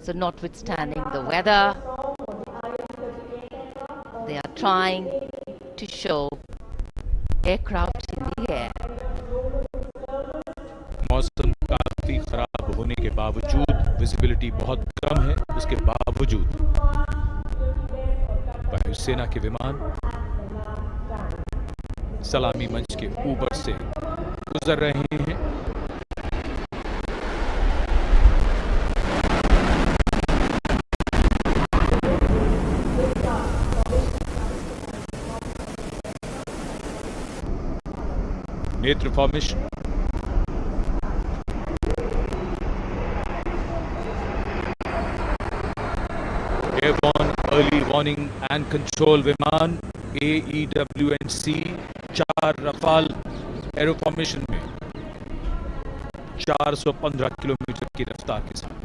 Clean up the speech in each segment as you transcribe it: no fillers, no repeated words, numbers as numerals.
So notwithstanding the weather, they are trying to show aircraft in the air. मौसम काफी खराब होने के बावजूद, विजिबिलिटी बहुत कम है, उसके बावजूद वायुसेना के विमान सलामी मंच के ऊपर से गुजर रहे हैं। नेत्र formation, airborne early warning and control विमान AEWNC 4 रफाल एरो फॉर्मेशन में 415 किलोमीटर की रफ्तार के साथ।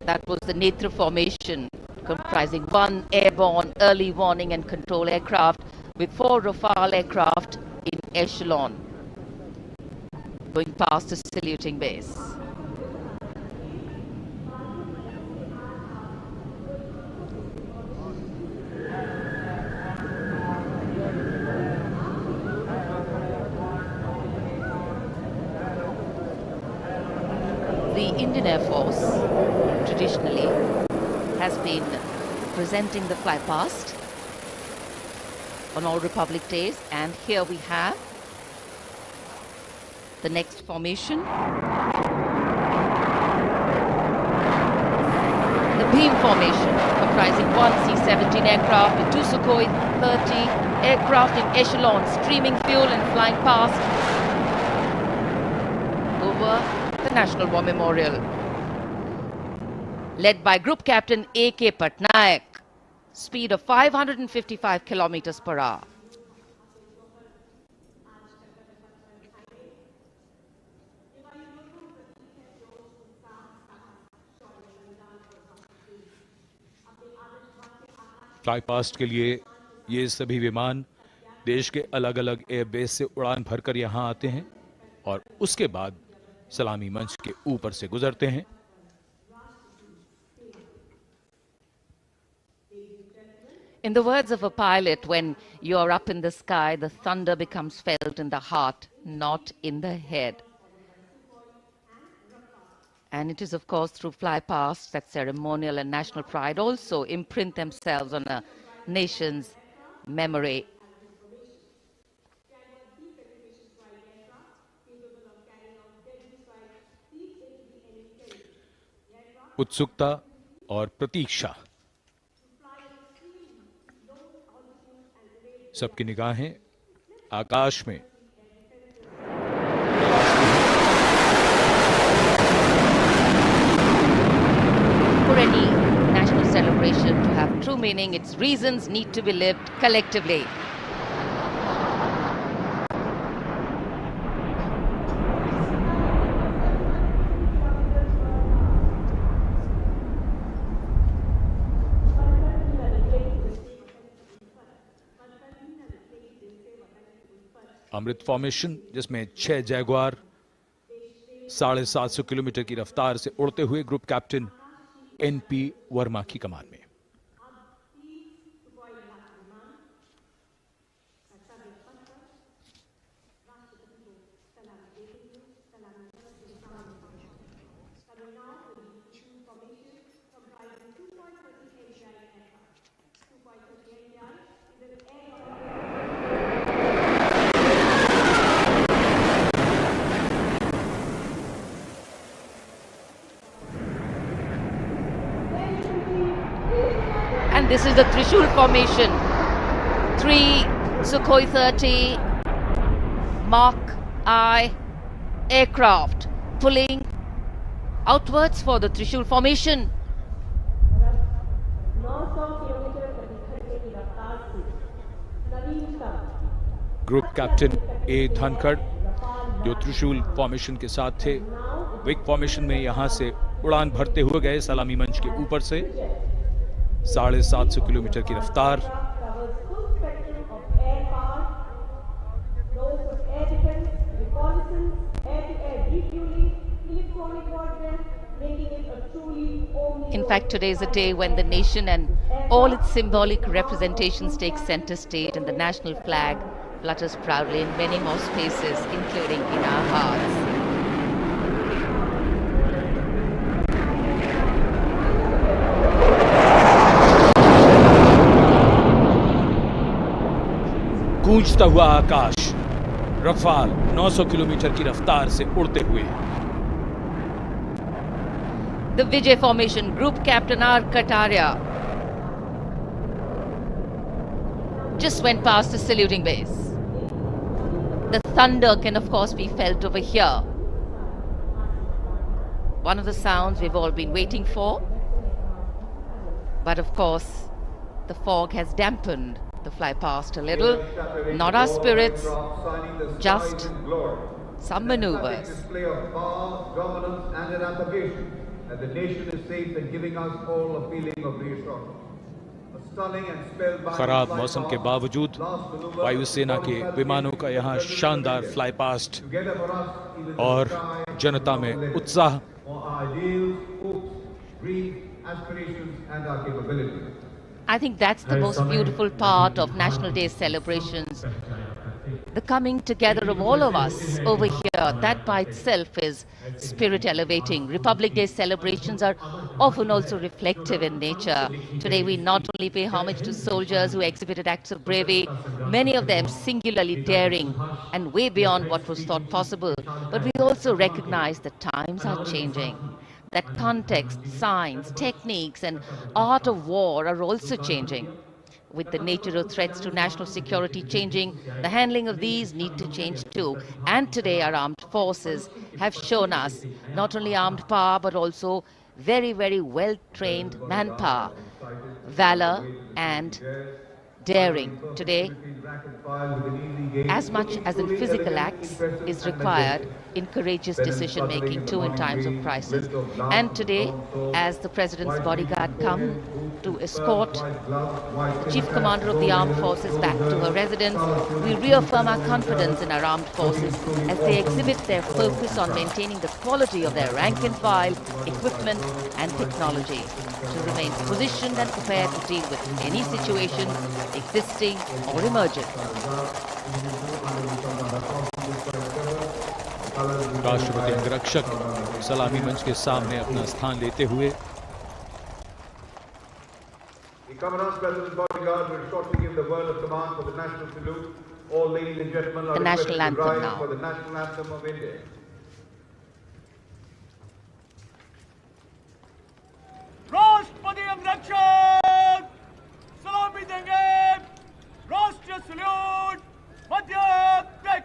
That was the Netra formation, comprising 1 airborne early warning and control aircraft with 4 Rafale aircraft in echelon going past the saluting base. The Indian Air Force traditionally has been presenting the fly past on all Republic Days, and here we have the next formation. The beam formation, comprising 1 C-17 aircraft with 2 Sukhoi 30 aircraft in echelon, streaming fuel and flying past over the National War Memorial. Led by Group Captain A.K. Patnaik, speed of 555 kilometers per hour. Fly past के लिए ये सभी विमान देश के अलग अलग airbase से उड़ान भरकर यहां आते हैं और उसके बाद सलामी मंच के ऊपर से गुजरते हैं। In the words of a pilot, when you are up in the sky, the thunder becomes felt in the heart, not in the head. And it is, of course, through fly past that ceremonial and national pride also imprint themselves on a nation's memory. उत्सुकता और प्रतीक्षा, सबकी निगाहें आकाश में For any national celebration to have true meaning, its reasons need to be lived collectively. Amrit formation, जिसमें 6 Jaguar 750 kilometre की रफ्तार से उड़ते हुए ग्रुप कैप्टन NP वर्मा की कमान में। And this is the Trishul formation. 3 Sukhoi 30 Mark I aircraft pulling outwards for the Trishul formation. Group captain A Dhankhar, जो त्रिशूल फॉर्मेशन के साथ थे, विक फॉर्मेशन में यहां से उड़ान भरते हुए गए सलामी मंच के ऊपर से। 750 किलोमीटर की रफ्तार fact, today is a day when the nation and all its symbolic representations take center stage, and the national flag flutters proudly in many more spaces, including in our hearts. गूंजता हुआ आकाश, Rafale 900 kilometre की रफ्तार से उड़ते हुए। The Vijay formation, Group Captain R. Kataria just went past the saluting base. The thunder can of course be felt over here. One of the sounds we've all been waiting for. But of course, the fog has dampened the fly past a little. Not our spirits, just some maneuvers. Display of power, governance and eradication, and the nation is safe and giving us all a feeling of reassurance. खराब मौसम के बावजूद वायुसेना के विमानों का यहाँ शानदार फ्लाई पास्ट और जनता में उत्साह। I think that's the most beautiful part of National Day celebrations. The coming together of all of us over here, that by itself is spirit elevating. Republic Day celebrations are often also reflective in nature. Today we not only pay homage to soldiers who exhibited acts of bravery, many of them singularly daring and way beyond what was thought possible, but we also recognize that times are changing. That context, science, techniques and art of war are also changing. With the nature of threats to national security changing, the handling of these need to change too. And today our armed forces have shown us not only armed power but also very, very well-trained manpower, valor and daring. Today, as much as in physical acts is required in courageous decision-making too in times of crisis. And today, as the President's bodyguard come to escort the Chief Commander of the Armed Forces back to her residence, we reaffirm our confidence in our armed forces as they exhibit their focus on maintaining the quality of their rank and file, equipment and technology to remain positioned and prepared to deal with any situation existing or emerging. राष्ट्रपति अंगरक्षक सलामी मंच के सामने अपना स्थान लेते हुए The Commandant's President's bodyguard will shortly give the word of command for the national salute. All ladies and gentlemen are the national requested to anthem rise now. for the national anthem of India. राष्ट्रपति अंगरक्षक सलामी देंगे। राष्ट्रीय salute मध्य टेक।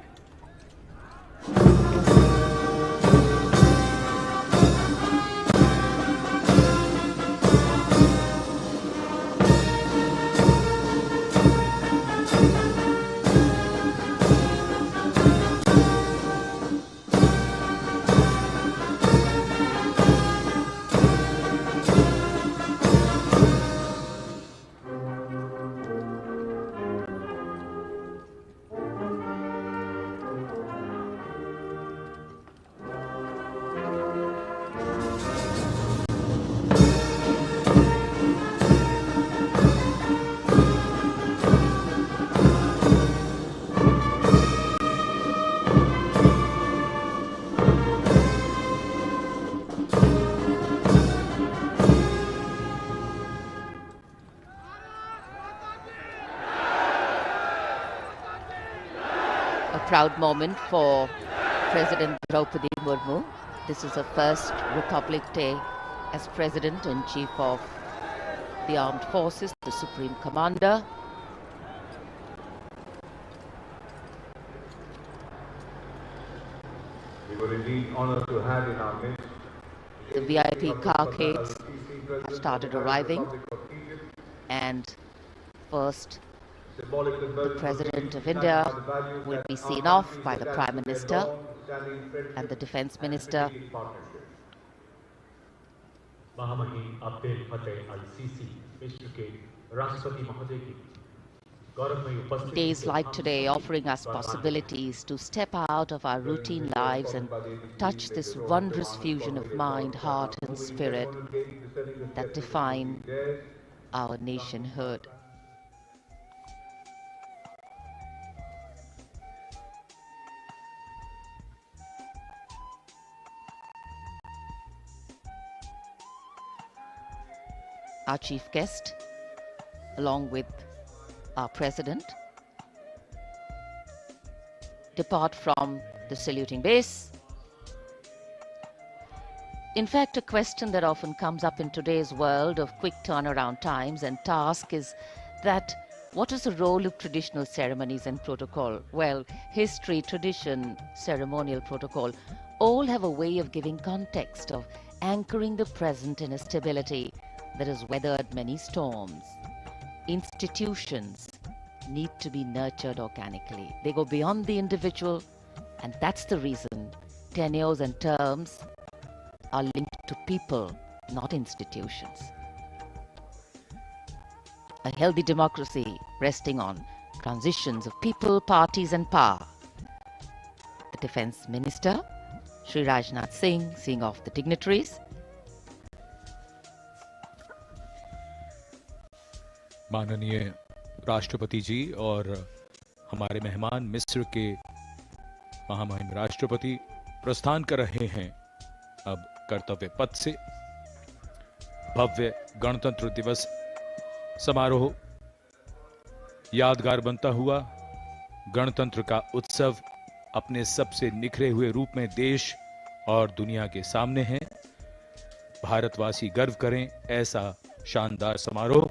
Proud moment for President Draupadi Murmu. This is her first Republic Day as President and Chief of the Armed Forces, the Supreme Commander. We were indeed honored to have in our midst The VIP carcades have started arriving, and first the President of India will be seen off by the Prime Minister and the Defence Minister. Days like today offering us possibilities to step out of our routine lives and touch this wondrous fusion of mind, heart and spirit. that define our nationhood. Our chief guest, along with our president, depart from the saluting base. In fact, a question that often comes up in today's world of quick turnaround times and tasks is that what is the role of traditional ceremonies and protocol? Well, history, tradition, ceremonial protocol all have a way of giving context, of anchoring the present in a stability that has weathered many storms. Institutions need to be nurtured organically. They go beyond the individual, and that's the reason tenures and terms are linked to people, not institutions. A healthy democracy resting on transitions of people, parties and power. The Defence Minister, Shri Rajnath Singh, seeing off the dignitaries. माननीय राष्ट्रपति जी और हमारे मेहमान मिस्र के महामहिम राष्ट्रपति प्रस्थान कर रहे हैं अब कर्तव्य पथ से। भव्य गणतंत्र दिवस समारोह यादगार बनता हुआ गणतंत्र का उत्सव अपने सबसे निखरे हुए रूप में देश और दुनिया के सामने है। भारतवासी गर्व करें ऐसा शानदार समारोह।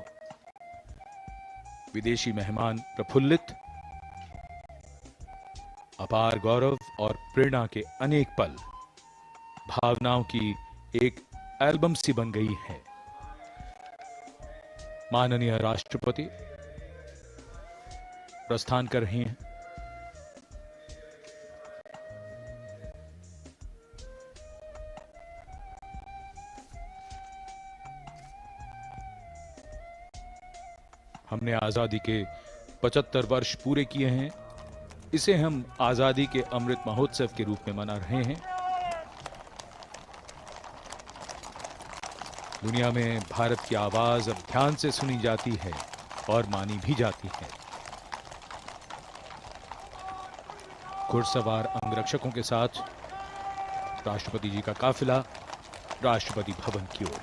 विदेशी मेहमान प्रफुल्लित, अपार गौरव और प्रेरणा के अनेक पल भावनाओं की एक एल्बम सी बन गई है। माननीय राष्ट्रपति प्रस्थान कर रही हैं। हमने आजादी के 75 वर्ष पूरे किए हैं। इसे हम आजादी के अमृत महोत्सव के रूप में मना रहे हैं। दुनिया में भारत की आवाज अब ध्यान से सुनी जाती है और मानी भी जाती है। घुड़सवार अंगरक्षकों के साथ राष्ट्रपति जी का काफिला राष्ट्रपति भवन की ओर।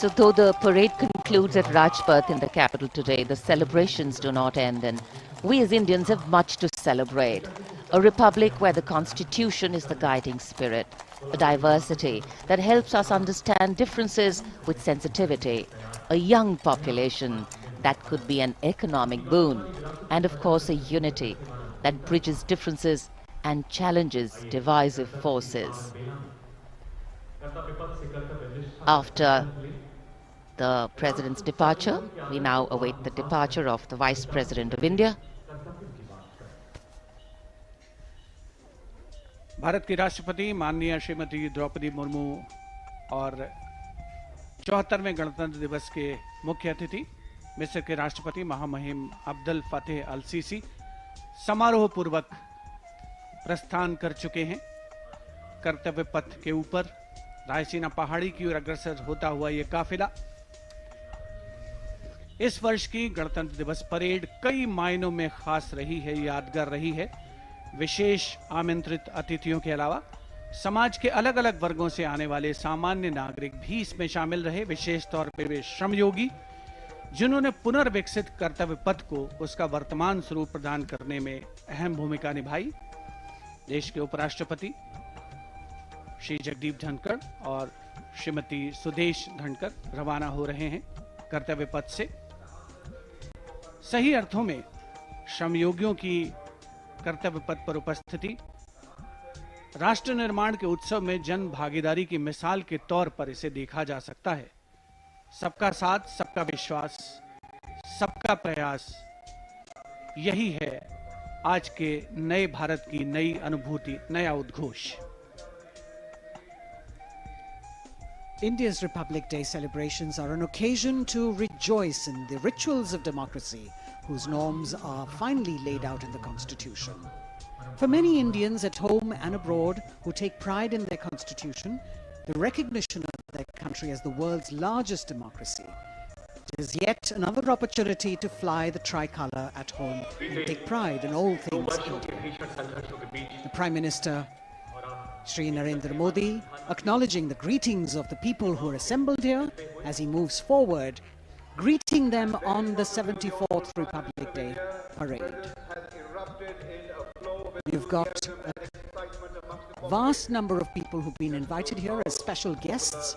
So though the parade concludes at Rajpath in the capital today, the celebrations do not end, and we as Indians have much to celebrate. A republic where the constitution is the guiding spirit, a diversity that helps us understand differences with sensitivity, a young population that could be an economic boon, and of course a unity that bridges differences and challenges divisive forces. After the President's departure, we now await the departure of the Vice President of India. Bharat की राष्ट्रपति माननीय श्रीमती द्रौपदी मुर्मू और 74वें गणतंत्र दिवस के मुख्य अतिथि मिस्र के राष्ट्रपति महामहिम अब्दुल फतेह अल सीसी समारोह पूर्वक प्रस्थान कर चुके हैं। कर्तव्य पथ के ऊपर रायसीना पहाड़ी की ओर अग्रसर होता हुआ ये काफिला इस वर्ष की गणतंत्र दिवस परेड कई मायनों में खास रही है, यादगार रही है। विशेष आमंत्रित अतिथियों के अलावा समाज के अलग अलग वर्गों से आने वाले सामान्य नागरिक भी इसमें शामिल रहे। विशेष तौर पर वे श्रमयोगी जिन्होंने पुनर्विकसित कर्तव्य पथ को उसका वर्तमान स्वरूप प्रदान करने में अहम भूमिका निभाई। देश के उपराष्ट्रपति श्री जगदीप धनखड़ और श्रीमती सुदेश धनखड़ रवाना हो रहे हैं कर्तव्य पथ से। सही अर्थों में श्रमयोगियों की कर्तव्य पथ पर उपस्थिति राष्ट्र निर्माण के उत्सव में जन भागीदारी की मिसाल के तौर पर इसे देखा जा सकता है। सबका साथ, सबका विश्वास, सबका प्रयास, यही है आज के नए भारत की नई अनुभूति, नया उद्घोष। India's Republic Day celebrations are an occasion to rejoice in the rituals of democracy, whose norms are finally laid out in the Constitution. For many Indians at home and abroad who take pride in their Constitution, the recognition of their country as the world's largest democracy. It is yet another opportunity to fly the tricolour at home and take pride in all things Indian. The Prime Minister, Shri Narendra Modi, acknowledging the greetings of the people who are assembled here as he moves forward, greeting them on the 74th Republic Day parade. You've got a vast number of people who've been invited here as special guests,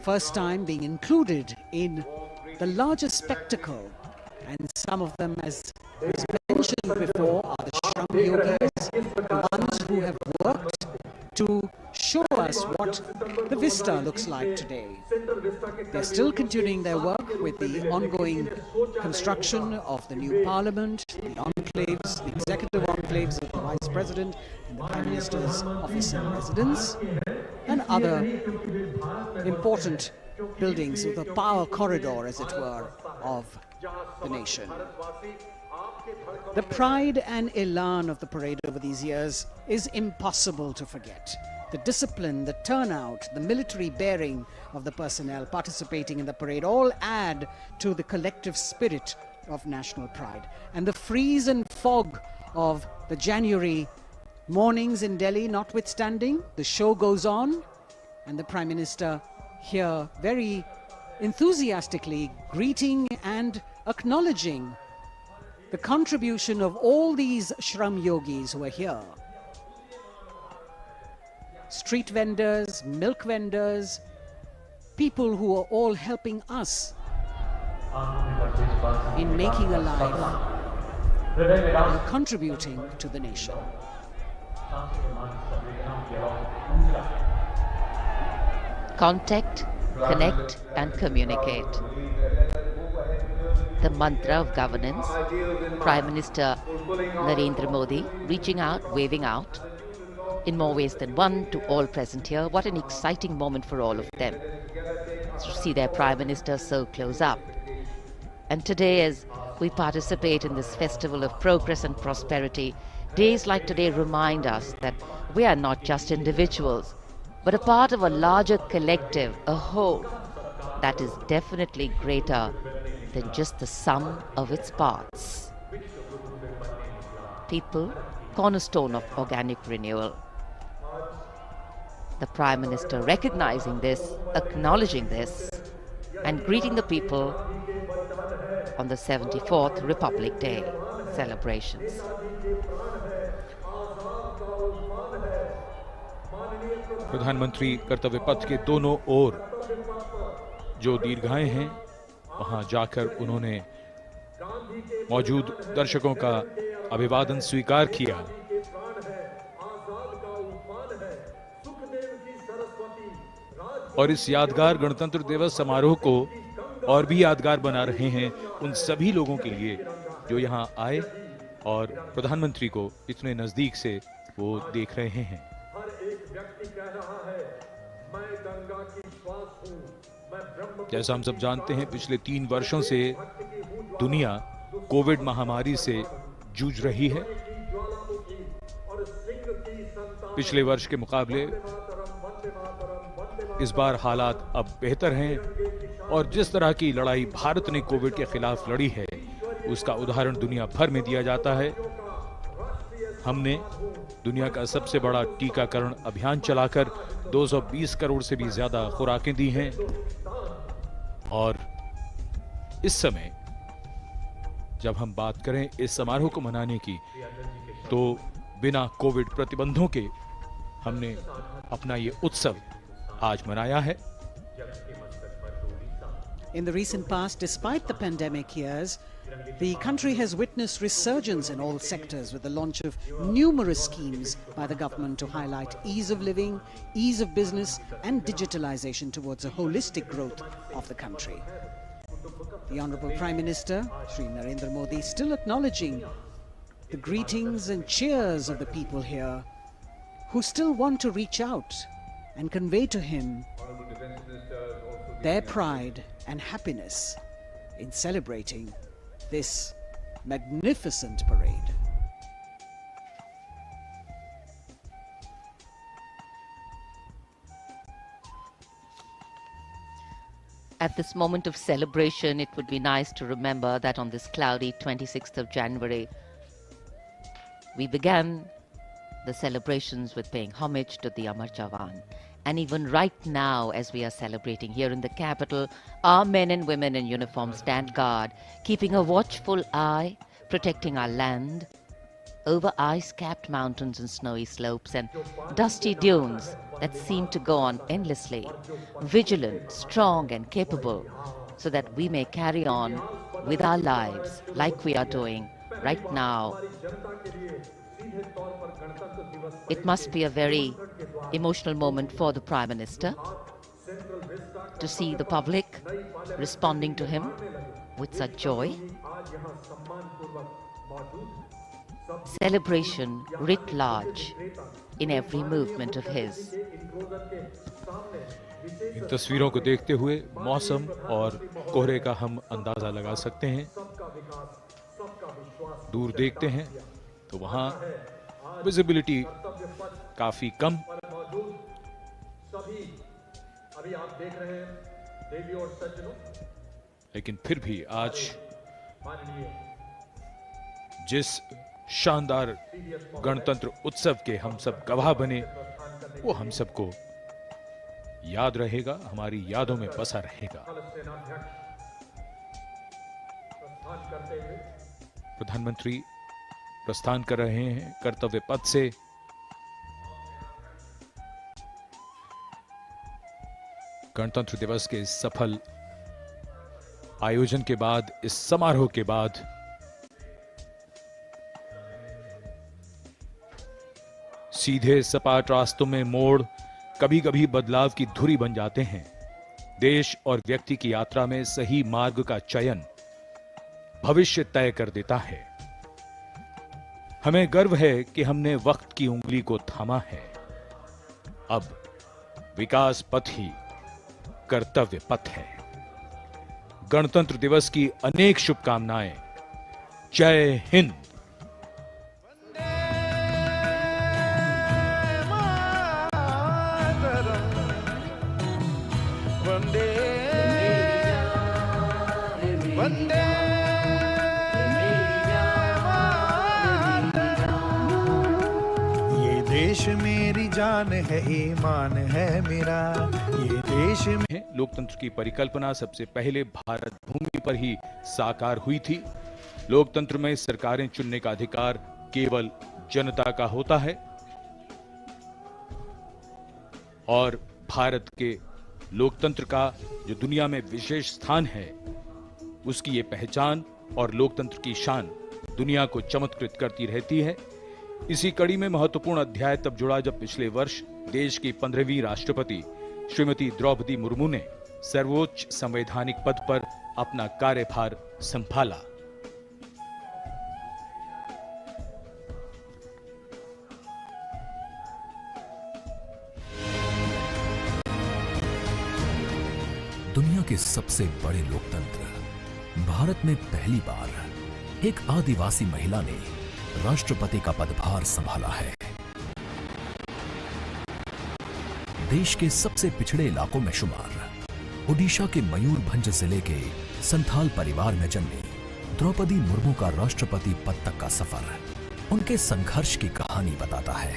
first time being included in the largest spectacle, and some of them, as was mentioned before, are the Shram Yogis, the ones who have worked to show us what the vista looks like today. They're still continuing their work with the ongoing construction of the new parliament, the enclaves, the executive enclaves of the Vice President and the Prime Minister's office and residence, and other important buildings of the power corridor, as it were, of the nation. The pride and elan of the parade over these years is impossible to forget. The discipline, the turnout, the military bearing of the personnel participating in the parade all add to the collective spirit of national pride. And the freeze and fog of the January mornings in Delhi notwithstanding, the show goes on, and the Prime Minister here very enthusiastically greeting and acknowledging the contribution of all these Shram Yogis who are here. Street vendors, milk vendors, people who are all helping us in making a life and contributing to the nation. Contact, connect and communicate. The mantra of governance, Prime Minister Narendra Modi reaching out, waving out, in more ways than one to all present here. What an exciting moment for all of them to see their Prime Minister so close up. And today, as we participate in this festival of progress and prosperity, days like today remind us that we are not just individuals, but a part of a larger collective, a whole, that is definitely greater than just the sum of its parts. People, cornerstone of organic renewal. The Prime Minister recognizing this, acknowledging this, and greeting the people on the 74th Republic Day celebrations. प्रधानमंत्री कर्तव्य पथ के दोनों ओर जो दीर्घाएं हैं, वहां जाकर उन्होंने मौजूद दर्शकों का अभिवादन स्वीकार किया। और इस यादगार गणतंत्र दिवस समारोह को और भी यादगार बना रहे हैं उन सभी लोगों के लिए जो यहां आए और प्रधानमंत्री को इतने नजदीक से वो देख रहे हैं। जैसा हम सब जानते हैं, पिछले 3 वर्षों से दुनिया कोविड महामारी से जूझ रही है। पिछले वर्ष के मुकाबले इस बार हालात अब बेहतर हैं और जिस तरह की लड़ाई भारत ने कोविड के खिलाफ लड़ी है, उसका उदाहरण दुनिया भर में दिया जाता है। हमने दुनिया का सबसे बड़ा टीकाकरण अभियान चलाकर 220 करोड़ से भी ज्यादा खुराकें दी हैं और इस समय जब हम बात करें इस समारोह को मनाने की, तो बिना कोविड प्रतिबंधों के हमने अपना ये उत्सव आज मनाया है। In the recent past, despite the pandemic years, the country has witnessed resurgence in all sectors with the launch of numerous schemes by the government to highlight ease of living, ease of business and digitalization towards a holistic growth of the country. The Honorable Prime Minister, Shri Narendra Modi, still acknowledging the greetings and cheers of the people here who still want to reach out and convey to him their pride and happiness in celebrating this magnificent parade. At this moment of celebration, it would be nice to remember that on this cloudy 26th of January, we began the celebrations with paying homage to the Amar Jawan. And even right now, as we are celebrating here in the capital, our men and women in uniform stand guard, keeping a watchful eye, protecting our land over ice-capped mountains and snowy slopes and dusty dunes that seem to go on endlessly, vigilant, strong and capable, so that we may carry on with our lives like we are doing right now. It must be a very emotional moment for the Prime Minister to see the public responding to him with such joy. Celebration writ large in every movement of his. इन तस्वीरों को देखते हुए मौसम और कोहरे का हम अंदाजा लगा सकते हैं। दूर देखते हैं तो वहां विजिबिलिटी काफी कम, लेकिन फिर भी आज जिस शानदार गणतंत्र उत्सव के हम सब गवाह बने, वो हम सबको याद रहेगा, हमारी यादों में बसा रहेगा। प्रधानमंत्री प्रस्थान कर रहे हैं कर्तव्य पथ से। गणतंत्र दिवस के सफल आयोजन के बाद, इस समारोह के बाद सीधे सपाट रास्तों में मोड़ कभी कभी बदलाव की धुरी बन जाते हैं। देश और व्यक्ति की यात्रा में सही मार्ग का चयन भविष्य तय कर देता है। हमें गर्व है कि हमने वक्त की उंगली को थामा है। अब विकास पथ ही कर्तव्य पथ है। गणतंत्र दिवस की अनेक शुभकामनाएं। जय हिंद। ये देश मेरी जान है, ईमान है मेरा, ये देश में। लोकतंत्र की परिकल्पना सबसे पहले भारत भूमि पर ही साकार हुई थी। लोकतंत्र में सरकारें चुनने का अधिकार केवल जनता का होता है और भारत के लोकतंत्र का जो दुनिया में विशेष स्थान है, उसकी ये पहचान और लोकतंत्र की शान दुनिया को चमत्कृत करती रहती है। इसी कड़ी में महत्वपूर्ण अध्याय तब जुड़ा जब पिछले वर्ष देश की 15वीं राष्ट्रपति श्रीमती द्रौपदी मुर्मू ने सर्वोच्च संवैधानिक पद पर अपना कार्यभार संभाला। दुनिया के सबसे बड़े लोकतंत्र भारत में पहली बार एक आदिवासी महिला ने राष्ट्रपति का पदभार संभाला है। देश के सबसे पिछड़े इलाकों में शुमार ओडिशा के मयूरभंज जिले के संथाल परिवार में जन्मी द्रौपदी मुर्मू का राष्ट्रपति पद तक का सफर उनके संघर्ष की कहानी बताता है।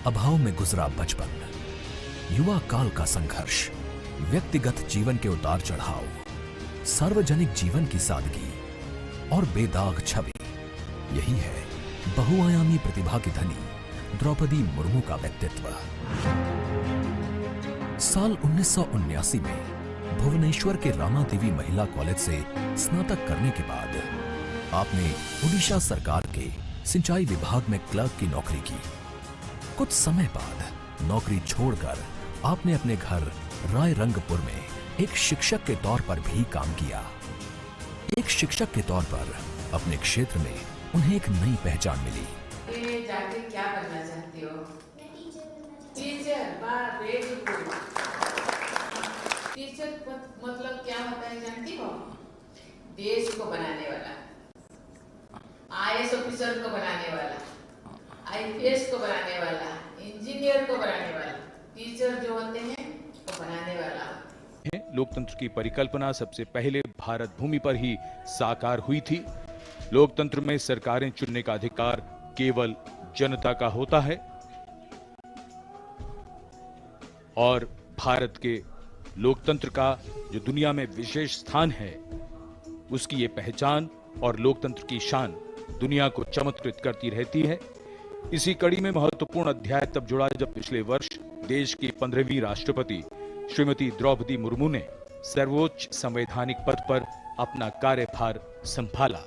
अभाव में गुजरा बचपन, युवा काल का संघर्ष, व्यक्तिगत जीवन के उतार चढ़ाव, सार्वजनिक जीवन की सादगी और बेदाग छवि, यही है बहुआयामी प्रतिभा की धनी द्रौपदी मुर्मू का व्यक्तित्व। साल 1979 में भुवनेश्वर के रामा देवी महिला कॉलेज से स्नातक करने के बाद आपने ओडिशा सरकार के सिंचाई विभाग में क्लर्क की नौकरी की। कुछ समय बाद नौकरी छोड़कर आपने अपने घर रायरंगपुर में एक शिक्षक के तौर पर भी काम किया। एक शिक्षक के तौर पर अपने क्षेत्र में उन्हें एक नई पहचान मिली। जाके क्या बनना चाहती हो? टीचर। वाह, वेरी गुड। टीचर मतलब क्या होता है जानती हो? देश को बनाने वाला, आईएएस ऑफिसर को बनाने वाला, आईपीएस को बनाने वाला, इंजीनियर को बनाने वाला। टीचर जो होते हैं वो बनाने वाला। हैं। लोकतंत्र की परिकल्पना सबसे पहले भारत भूमि पर ही साकार हुई थी। लोकतंत्र में सरकारें चुनने का अधिकार केवल जनता का होता है और भारत के लोकतंत्र का जो दुनिया में विशेष स्थान है, उसकी ये पहचान और लोकतंत्र की शान दुनिया को चमत्कृत करती रहती है। इसी कड़ी में महत्वपूर्ण अध्याय तब जुड़ा जब पिछले वर्ष देश की 15वीं राष्ट्रपति श्रीमती द्रौपदी मुर्मू ने सर्वोच्च संवैधानिक पद पर अपना कार्यभार संभाला।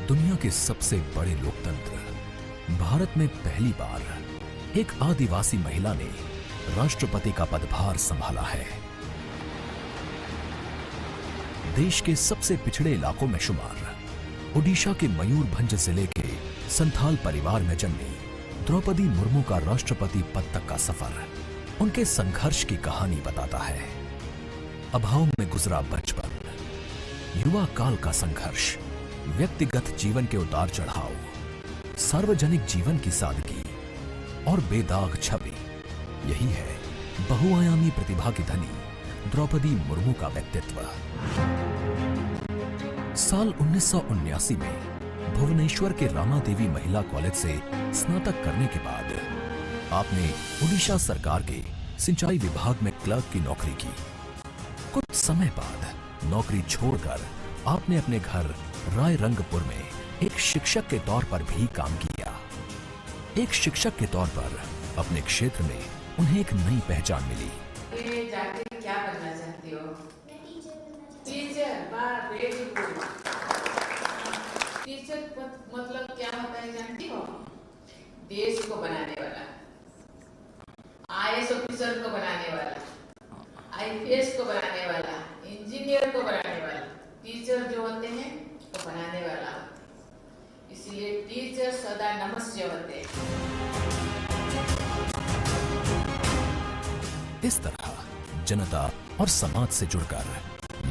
दुनिया के सबसे बड़े लोकतंत्र भारत में पहली बार एक आदिवासी महिला ने राष्ट्रपति का पदभार संभाला है। देश के सबसे पिछड़े इलाकों में शुमार ओडिशा के मयूरभंज जिले के संथाल परिवार में जन्मी द्रौपदी मुर्मू का राष्ट्रपति पद तक का सफर उनके संघर्ष की कहानी बताता है। अभाव में गुजरा बचपन, युवा काल का संघर्ष, व्यक्तिगत जीवन के उतार चढ़ाव, सार्वजनिक जीवन की सादगी और बेदाग छवि, यही है बहुआयामी प्रतिभा की धनी द्रौपदी मुर्मू का व्यक्तित्व। साल 1979 में भुवनेश्वर के रामा देवी महिला कॉलेज से स्नातक करने के बाद आपने ओडिशा सरकार के सिंचाई विभाग में क्लर्क की नौकरी की। कुछ समय बाद नौकरी छोड़कर आपने अपने घर रायरंगपुर में एक शिक्षक के तौर पर भी काम किया। एक शिक्षक के तौर पर अपने क्षेत्र में उन्हें एक नई पहचान मिली। जाके क्या बनना चाहती हो? टीचर। वाह, वेरी गुड। टीचर मतलब क्या होता है जानती हो? देश को बनाने वाला, आईएएस ऑफिसर को बनाने वाला, आईपीएस को बनाने वाला, इंजीनियर को बनाने वाला। टीचर जो होते हैं वो बनाने वाला, इसलिए टीचर सदा नमस्य होते हैं। इस तरह जनता और समाज से जुड़कर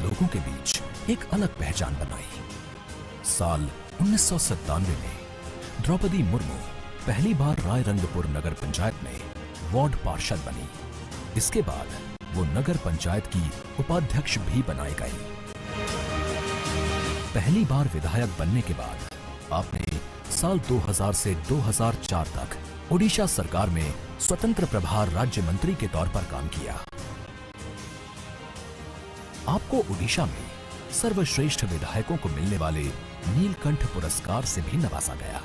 लोगों के बीच एक अलग पहचान बनाई। साल 1997 में द्रौपदी मुर्मू पहली बार रायरंगपुर नगर पंचायत में वार्ड पार्षद बनी। इसके बाद वो नगर पंचायत की उपाध्यक्ष भी बनाई गई। पहली बार विधायक बनने के बाद आपने साल 2000 से 2004 तक ओडिशा सरकार में स्वतंत्र प्रभार राज्य मंत्री के तौर पर काम किया। आपको ओडिशा में सर्वश्रेष्ठ विधायकों को मिलने वाले नीलकंठ पुरस्कार से भी नवाजा गया।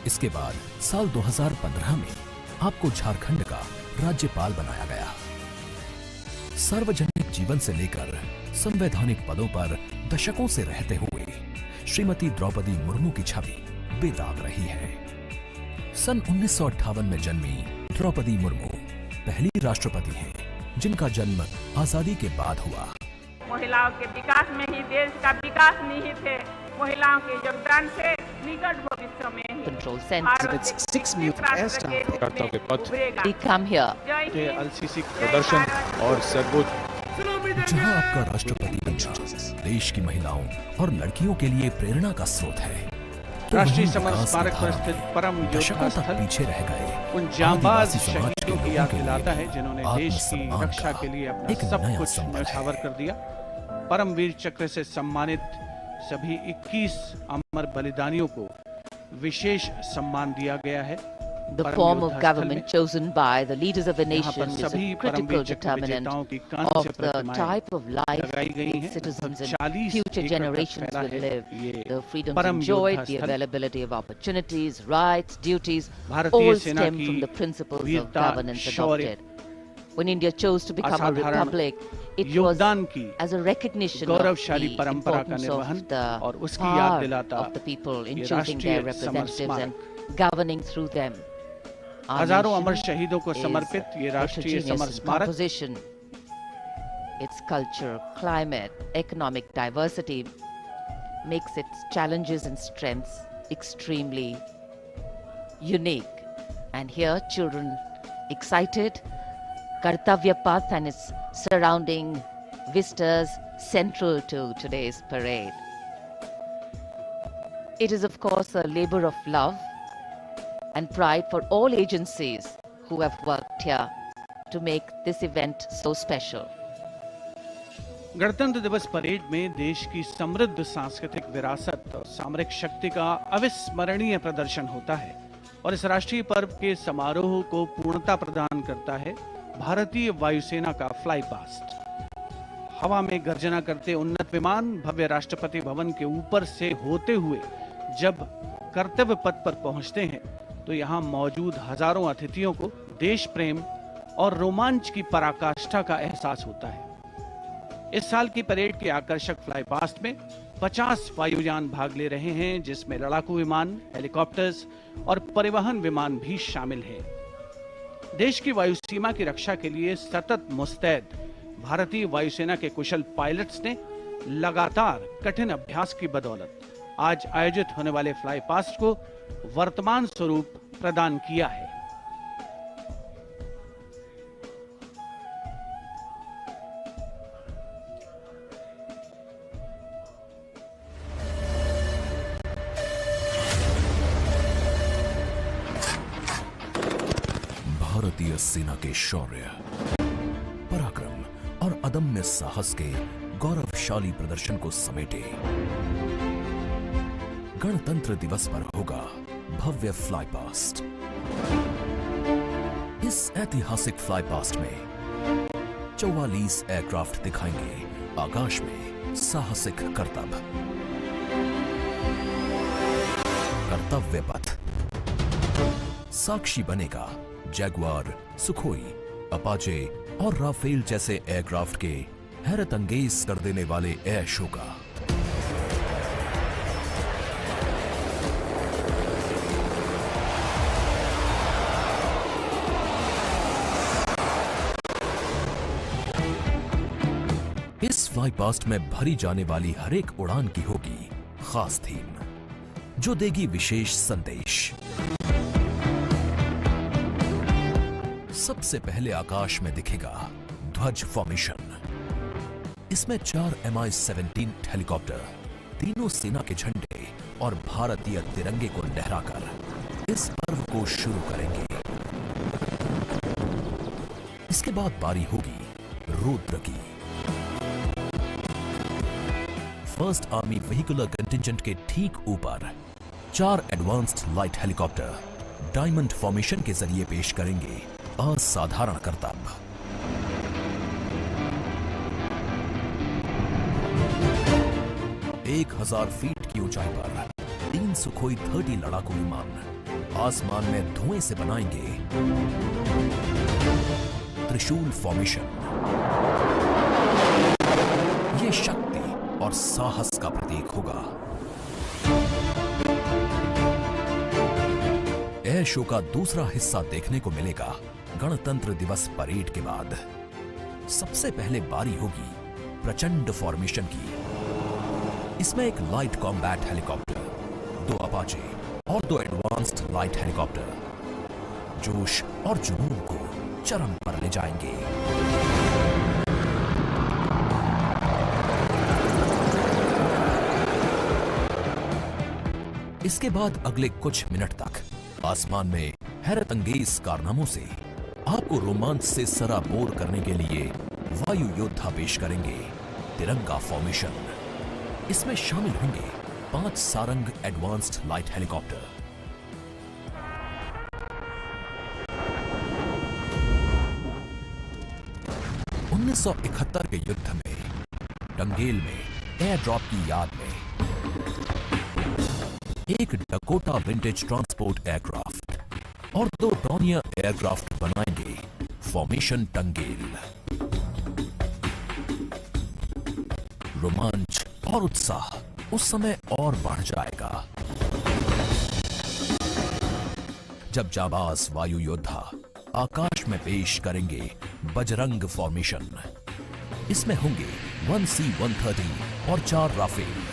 इसके बाद साल 2015 में आपको झारखंड का राज्यपाल बनाया गया। सार्वजनिक जीवन से लेकर संवैधानिक पदों पर दशकों से रहते हुए श्रीमती द्रौपदी मुर्मू की छवि बेदाग रही है। सन 1958 में जन्मी द्रौपदी मुर्मू पहली राष्ट्रपति हैं जिनका जन्म आजादी के बाद हुआ। महिलाओं के विकास में ही देश का विकास निहित है। महिलाओं के योगदान से निकट भविष्य में Control Center. With its 6 new aircraft, कर्ता के पथ We come here. के एलसीसी प्रदर्शन और सर्वोच्च जहां आपका राष्ट्रपति बनना देश की महिलाओं और लड़कियों के लिए प्रेरणा का स्रोत है, तो राष्ट्रीय वहीं समर विकास स्मारक की पर धारा स्थित में परम दशकों योद्धा तक स्थल पीछे रह गए उन जांबाज आदिवासी समाज के शहीदों की लोगों याद के लिए दिलाता है जिन्होंने देश की आत्मसम्मान रक्षा का के लिए अपना एक सब नया कुछ संबल है। न्यौछावर कर दिया। परमवीर चक्र से सम्मानित सभी 21 अमर बलिदानियों को विशेष सम्मान दिया गया है। The परम form योद्धा of स्थल government में chosen by the leaders of a यहाँ पर nation is सभी a critical परमवीर चक्र determinant विजेताओं की कांस्य of the प्रतिमाएं type of life लगाई गई हैं। its citizens लगभग and 40 future एकड़ तक generations फैला will है live. ये The freedoms परम enjoyed, योद्धा the स्थल। availability of opportunities, rights, duties, भारतीय all सेना stem की from the principles of वीरता, governance Shaurya, adopted. When India chose to become a असाधारण republic, it was योगदान की as a recognition of गौरवशाली the परंपरा का importance निर्वहन of the और उसकी याद power दिलाता of the people in ये choosing their राष्ट्रीय समर representatives and स्मारक। governing through them. Our हजारों nation अमर शहीदों को is समर्पित ये राष्ट्रीय heterogeneous समर in स्मारक composition. Its culture, climate, economic diversity makes its challenges and strengths extremely unique. And here, children excited, Kartavya Path and its surrounding vistas central to today's parade. It is, of course, a labor of love and pride for all agencies who have worked here to make this event so special. गणतंत्र दिवस parade में देश की समृद्ध सांस्कृतिक विरासत और सामरिक शक्ति का अविस्मरणीय प्रदर्शन होता है और इस राष्ट्रीय पर्व के समारोह को पूर्णता प्रदान करता है भारतीय वायुसेना का फ्लाई पास्ट। हवा में गर्जना करते उन्नत विमान भव्य राष्ट्रपति भवन के ऊपर से होते हुए जब कर्तव्य पथ पर पहुंचते हैं तो यहां मौजूद हजारों अतिथियों को देश प्रेम और रोमांच की पराकाष्ठा का एहसास होता है। इस साल की परेड के आकर्षक फ्लाई पास्ट में 50 वायुयान भाग ले रहे हैं, जिसमें लड़ाकू विमान, हेलीकॉप्टर्स और परिवहन विमान भी शामिल हैं। देश की वायु सीमा की रक्षा के लिए सतत मुस्तैद भारतीय वायुसेना के कुशल पायलट्स ने लगातार कठिन अभ्यास की बदौलत आज आयोजित होने वाले फ्लाई पास्ट को वर्तमान स्वरूप प्रदान किया है। भारतीय सेना के शौर्य, पराक्रम और अदम्य साहस के गौरवशाली प्रदर्शन को समेटे गणतंत्र दिवस पर होगा भव्य फ्लाई पास्ट। इस ऐतिहासिक फ्लाई पास्ट में 44 एयरक्राफ्ट दिखाएंगे आकाश में साहसिक करतब। कर्तव्य पथ साक्षी बनेगा जैगुआर, सुखोई, अपाचे और राफेल जैसे एयरक्राफ्ट के हैरत अंगेज कर देने वाले एयर शो का। इस फ्लाई पास्ट में भरी जाने वाली हर एक उड़ान की होगी खास थीम, जो देगी विशेष संदेश। सबसे पहले आकाश में दिखेगा ध्वज फॉर्मेशन। इसमें 4 Mi-17 हेलीकॉप्टर तीनों सेना के झंडे और भारतीय तिरंगे को लहराकर इस पर्व को शुरू करेंगे। इसके बाद बारी होगी रुद्र की। फर्स्ट आर्मी व्हीकुलर कंटिंजेंट के ठीक ऊपर 4 advanced light helicopter diamond formation के जरिए पेश करेंगे असाधारण करतब। एक 1000 फीट की ऊंचाई पर 3 सुखोई 30 लड़ाकू विमान आसमान में धुएं से बनाएंगे त्रिशूल फॉर्मेशन। ये शक्ति और साहस का प्रतीक होगा। एयर शो का दूसरा हिस्सा देखने को मिलेगा गणतंत्र दिवस परेड के बाद। सबसे पहले बारी होगी प्रचंड फॉर्मेशन की। इसमें एक लाइट कॉम्बैट हेलीकॉप्टर, 2 अपाचे और 2 एडवांस्ड लाइट हेलीकॉप्टर जोश और जुनून को चरम पर ले जाएंगे। इसके बाद अगले कुछ मिनट तक आसमान में हैरत अंगेज कारनामों से आपको रोमांच से सराबोर करने के लिए वायु योद्धा पेश करेंगे तिरंगा फॉर्मेशन। इसमें शामिल होंगे 5 सारंग एडवांस्ड लाइट हेलीकॉप्टर। उन्नीस 1971 के युद्ध में टंगेल में एयर ड्रॉप की याद में एक डकोटा विंटेज ट्रांसपोर्ट एयरक्राफ्ट और 2 डॉनियर एयरक्राफ्ट बनाएंगे फॉर्मेशन टंगेल। रोमांच और उत्साह उस समय और बढ़ जाएगा जब जाबाज वायु योद्धा आकाश में पेश करेंगे बजरंग फॉर्मेशन। इसमें होंगे 1C-130 और 4 राफेल।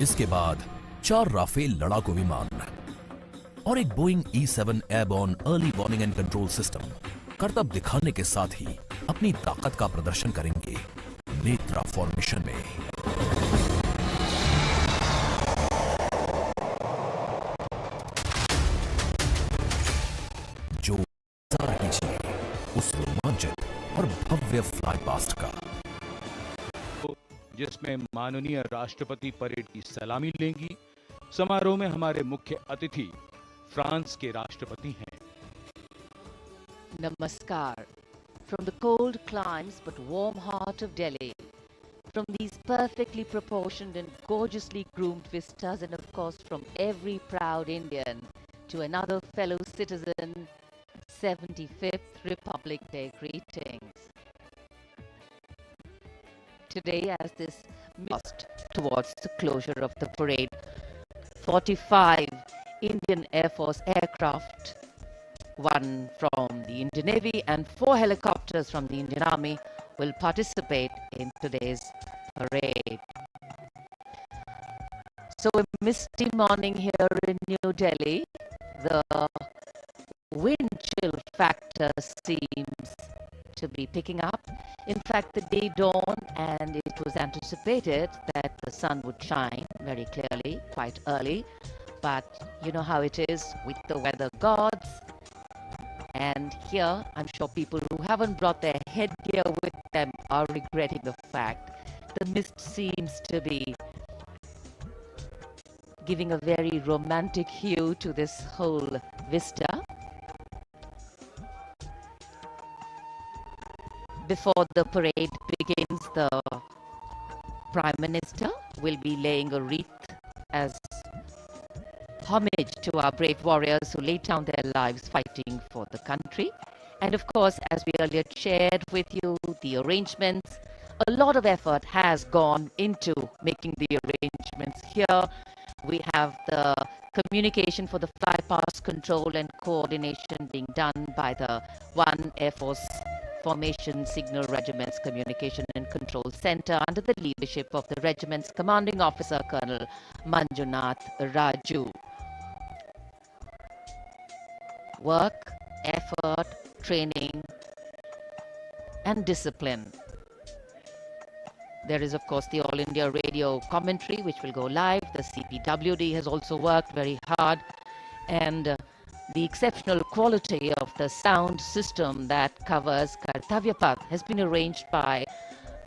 इसके बाद 4 राफेल लड़ाकू विमान और एक Boeing E-7 airborne early warning and control system करतब दिखाने के साथ ही अपनी ताकत का प्रदर्शन करेंगे नेत्रा फॉर्मेशन में। और भव्य फ्लाई पास्ट का, जिसमें माननीय राष्ट्रपति परेड की सलामी लेंगी। समारोह में हमारे मुख्य अतिथि फ्रांस के राष्ट्रपति हैं। Namaskar. From the cold climes but warm heart of Delhi, from these perfectly proportioned and gorgeously groomed vistas, and of course from every proud Indian to another fellow citizen, 75th Republic Day greetings. Today, as this moves towards the closure of the parade, 45 Indian Air Force aircraft, one from the Indian Navy and 4 helicopters from the Indian Army will participate in today's parade. So a misty morning here in New Delhi. The wind chill factor seems to be picking up. In fact, the day dawned and it was anticipated that the sun would shine very clearly quite early. But you know how it is with the weather gods. And here, I'm sure people who haven't brought their headgear with them are regretting the fact the mist seems to be giving a very romantic hue to this whole vista. Before the parade begins, the Prime Minister will be laying a wreath as homage to our brave warriors who laid down their lives fighting for the country. And of course, as we earlier shared with you, the arrangements, a lot of effort has gone into making the arrangements here. We have the communication for the fly past control and coordination being done by the 1 Air Force Formation Signal Regiment's Communication and Control Center under the leadership of the regiment's commanding officer, Colonel Manjunath Raju. Work, effort, training, and discipline. There is, of course, the All India Radio commentary, which will go live. The CPWD has also worked very hard. And the exceptional quality of the sound system that covers Kartavya Path has been arranged by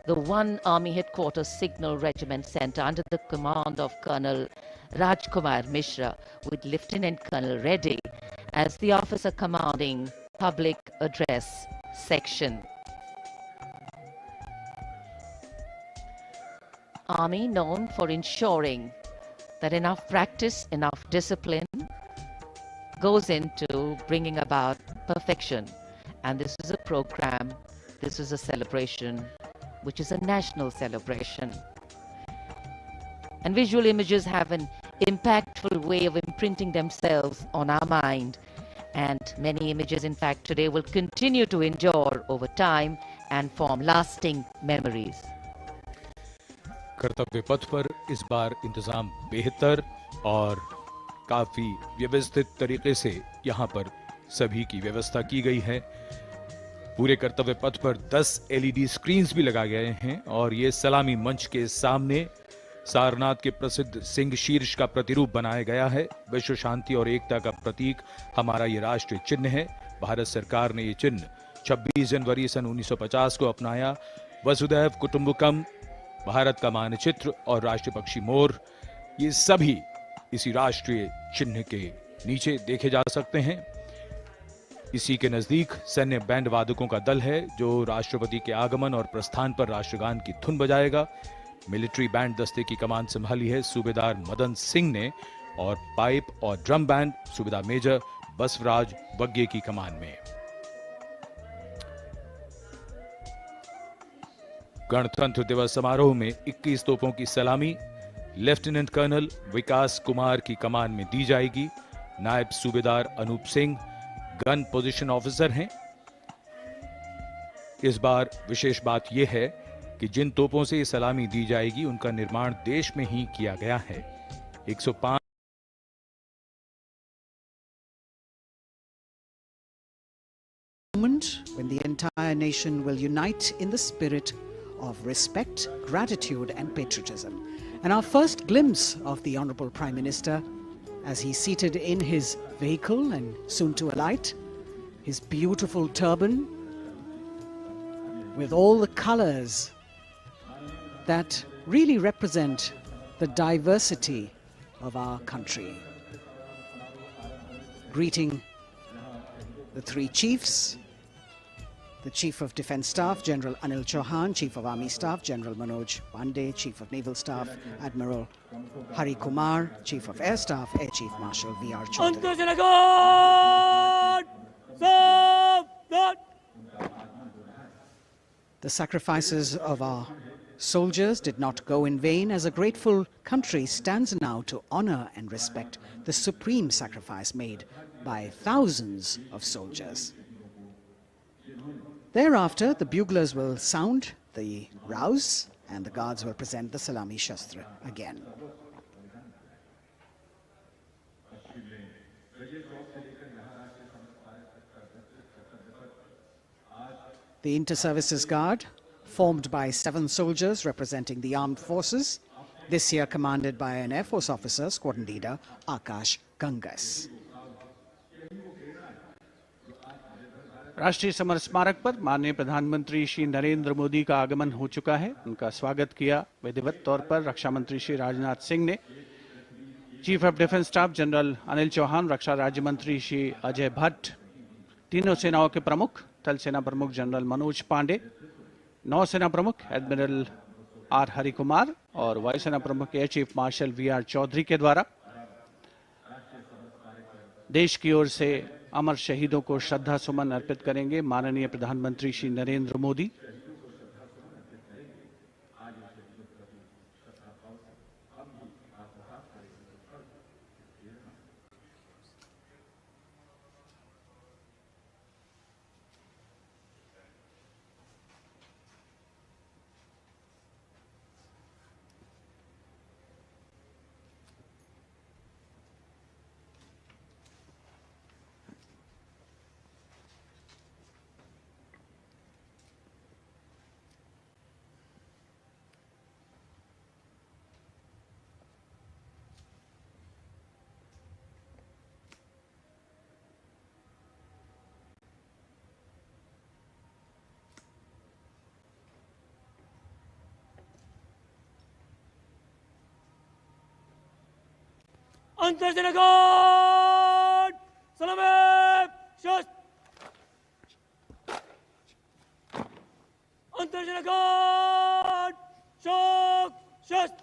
the 1 Army Headquarters Signal Regiment Center under the command of Colonel Rajkumar Mishra, with Lieutenant Colonel Reddy as the officer commanding Public Address Section. Army known for ensuring that enough practice, enough discipline goes into bringing about perfection. And this is a program, this is a celebration, which is a national celebration. And visual images have an impactful way of imprinting themselves on our mind. And many images, in fact, today will continue to endure over time and form lasting memories. कर्तव्य पथ पर इस बार इंतजाम बेहतर और काफी व्यवस्थित तरीके से यहाँ पर सभी की व्यवस्था की गई है। पूरे कर्तव्य पथ पर 10 LED स्क्रीन्स भी लगाए गए हैं और ये सलामी मंच के सामने सारनाथ के प्रसिद्ध सिंह शीर्ष का प्रतिरूप बनाया गया है। विश्व शांति और एकता का प्रतीक हमारा ये राष्ट्रीय चिन्ह है। भारत सरकार ने ये चिन्ह 26 जनवरी सन 1950 को अपनाया। वसुधैव कुटुंबकम, भारत का मानचित्र और राष्ट्रीय पक्षी मोर, ये सभी इसी राष्ट्रीय चिन्ह के नीचे देखे जा सकते हैं। इसी के नजदीक सैन्य बैंड वादकों का दल है जो राष्ट्रपति के आगमन और प्रस्थान पर राष्ट्रगान की धुन बजाएगा। मिलिट्री बैंड दस्ते की कमान संभाली है सूबेदार मदन सिंह ने और पाइप और ड्रम बैंड सूबेदार मेजर बसवराज वग्गे की कमान में। गणतंत्र दिवस समारोह में 21 तोपों की सलामी लेफ्टिनेंट कर्नल विकास कुमार की कमान में दी जाएगी। Naib Subedar Anoop Singh gun position officer हैं। इस बार विशेष बात यह है कि जिन तोपों से ये सलामी दी जाएगी उनका निर्माण देश में ही किया गया है। 105 moment when the entire nation will unite in the spirit of respect, gratitude and patriotism. And our first glimpse of the Honorable Prime Minister as he's seated in his vehicle and soon to alight, his beautiful turban with all the colors that really represent the diversity of our country. Greeting the three chiefs, the Chief of Defence Staff, General Anil Chauhan, Chief of Army Staff, General Manoj Pandey, Chief of Naval Staff, Admiral Hari Kumar, Chief of Air Staff, Air Chief Marshal V.R. Chaudhary. The sacrifices of our soldiers did not go in vain, as a grateful country stands now to honor and respect the supreme sacrifice made by thousands of soldiers. Thereafter, the buglers will sound the rouse and the guards will present the Salami Shastra again. The Inter-Services Guard, formed by 7 soldiers representing the armed forces, this year commanded by an Air Force officer, Squadron Leader Akash Gangas. राष्ट्रीय summer स्मारक पर माननीय प्रधानमंत्री श्री नरेंद्र मोदी का आगमन हो चुका है। उनका स्वागत किया विधिवत तौर पर रक्षा मंत्री श्री राजनाथ सिंह ने। Chief of defence staff general Anil Chauhan, रक्षा राज्य मंत्री श्री अजय भट्ट, तीनों सेनाओं के प्रमुख थल सेना प्रमुख जनरल मनोज पांडे, नौसेना प्रमुख एडमिरल आर हरि कुमार और वायुसेना प्रमुख Air Chief Marshal V R. Chaudhary के द्वारा देश की ओर से अमर शहीदों को श्रद्धा सुमन अर्पित करेंगे माननीय प्रधानमंत्री Shri Narendra Modi. Antharjanagad! Salame! Shast! Antharjanagad! Shok! Shast!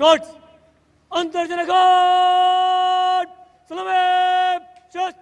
Guards, Antarjana Guard, Salame, Shast.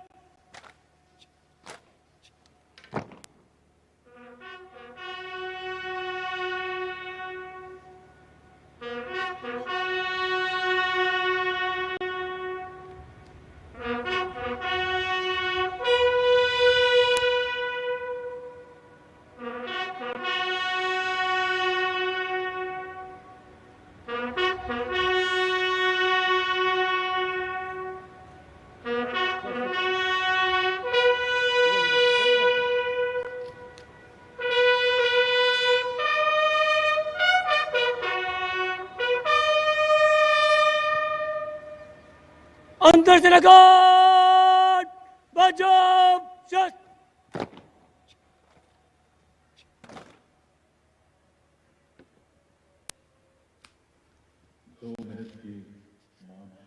Antarjana Guard, Bajab, Shast.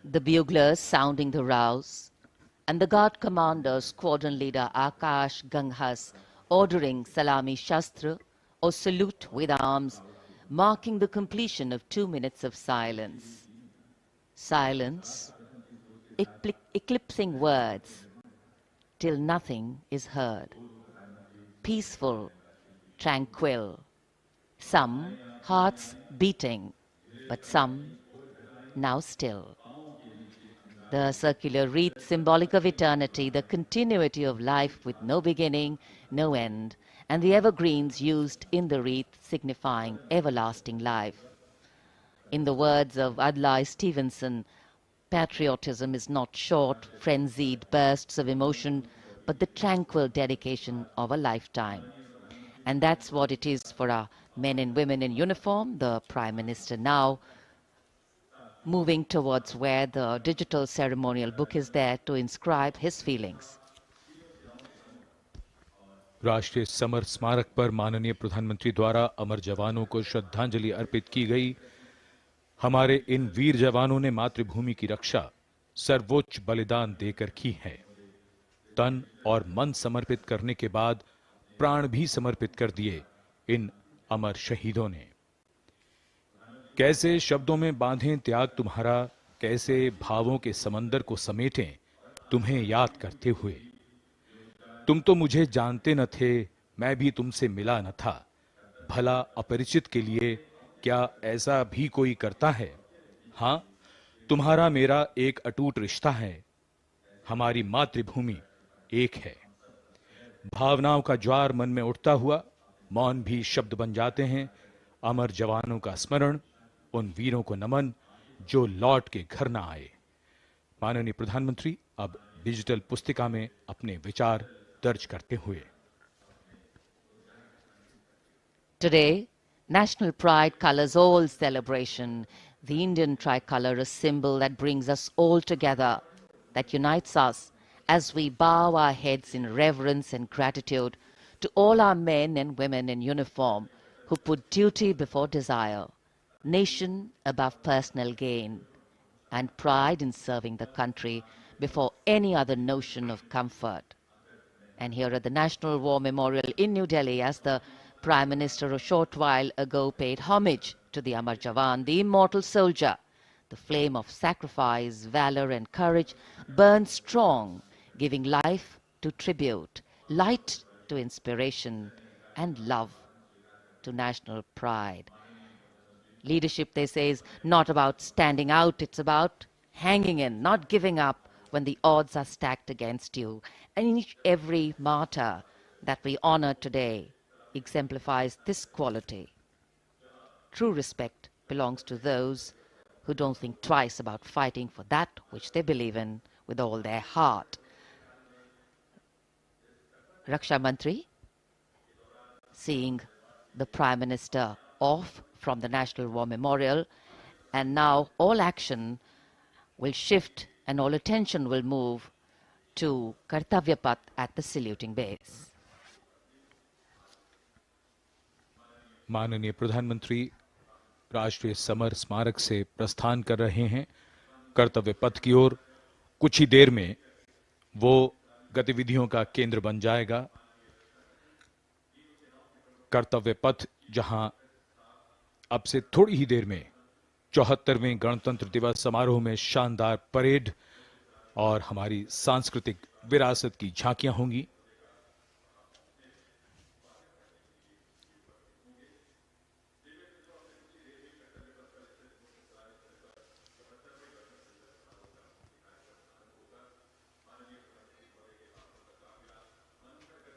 The buglers sounding the rouse, and the guard commander, squadron leader Akash Ganghas, ordering Salami Shastra or salute with arms, marking the completion of 2 minutes of silence. Silence, eclipsing words, till nothing is heard. Peaceful, tranquil, some hearts beating, but some now still. The circular wreath, symbolic of eternity, the continuity of life with no beginning, no end, and the evergreens used in the wreath signifying everlasting life. In the words of Adlai Stevenson, patriotism is not short, frenzied bursts of emotion, but the tranquil dedication of a lifetime. And that's what it is for our men and women in uniform. The Prime Minister now moving towards where the digital ceremonial book is there to inscribe his feelings. राष्ट्रीय summer स्मारक पर माननीय प्रधानमंत्री द्वारा अमर जवानों को श्रद्धांजलि अर्पित की गई। हमारे इन वीर जवानों ने मातृभूमि की रक्षा सर्वोच्च बलिदान देकर की है। तन और मन समर्पित करने के बाद प्राण भी समर्पित कर दिए इन अमर शहीदों ने। कैसे शब्दों में बांधें त्याग तुम्हारा, कैसे भावों के समंदर को समेटें तुम्हें याद करते हुए। तुम तो मुझे जानते न थे, मैं भी तुमसे मिला न था, भला अपरिचित के लिए क्या ऐसा भी कोई करता है। हां, तुम्हारा मेरा एक अटूट रिश्ता है, हमारी मातृभूमि एक है। भावनाओं का ज्वार मन में उठता हुआ मौन भी शब्द बन जाते हैं। अमर जवानों का स्मरण, उन वीरों को नमन जो लौट के घर न आए। माननीय प्रधानमंत्री अब डिजिटल पुस्तिका में अपने विचार दर्ज करते हुए। Today, national pride colors all celebration. The Indian tricolor, a symbol that brings us all together, that unites us as we bow our heads in reverence and gratitude to all our men and women in uniform who put duty before desire, nation above personal gain, and pride in serving the country before any other notion of comfort. And here at the National War Memorial in New Delhi, as the Prime Minister a short while ago paid homage to the Amar Jawan, the immortal soldier, the flame of sacrifice, valor and courage burns strong, giving life to tribute, light to inspiration, and love to national pride. Leadership, they say, is not about standing out, it's about hanging in, not giving up when the odds are stacked against you. And every martyr that we honor today exemplifies this quality. True respect belongs to those who don't think twice about fighting for that which they believe in with all their heart. Raksha Mantri, seeing the Prime Minister off from the National War Memorial, and now all action will shift and all attention will move to Kartavya Path at the saluting base. माननीय प्रधानमंत्री राष्ट्रीय summer स्मारक से प्रस्थान कर रहे हैं कर्तव्य पथ की ओर। कुछ ही देर में वो गतिविधियों का केंद्र बन जाएगा। कर्तव्य पथ जहां अब से थोड़ी ही देर में 74वें गणतंत्र दिवस समारोह में शानदार परेड और हमारी सांस्कृतिक विरासत की झांकियां होंगी।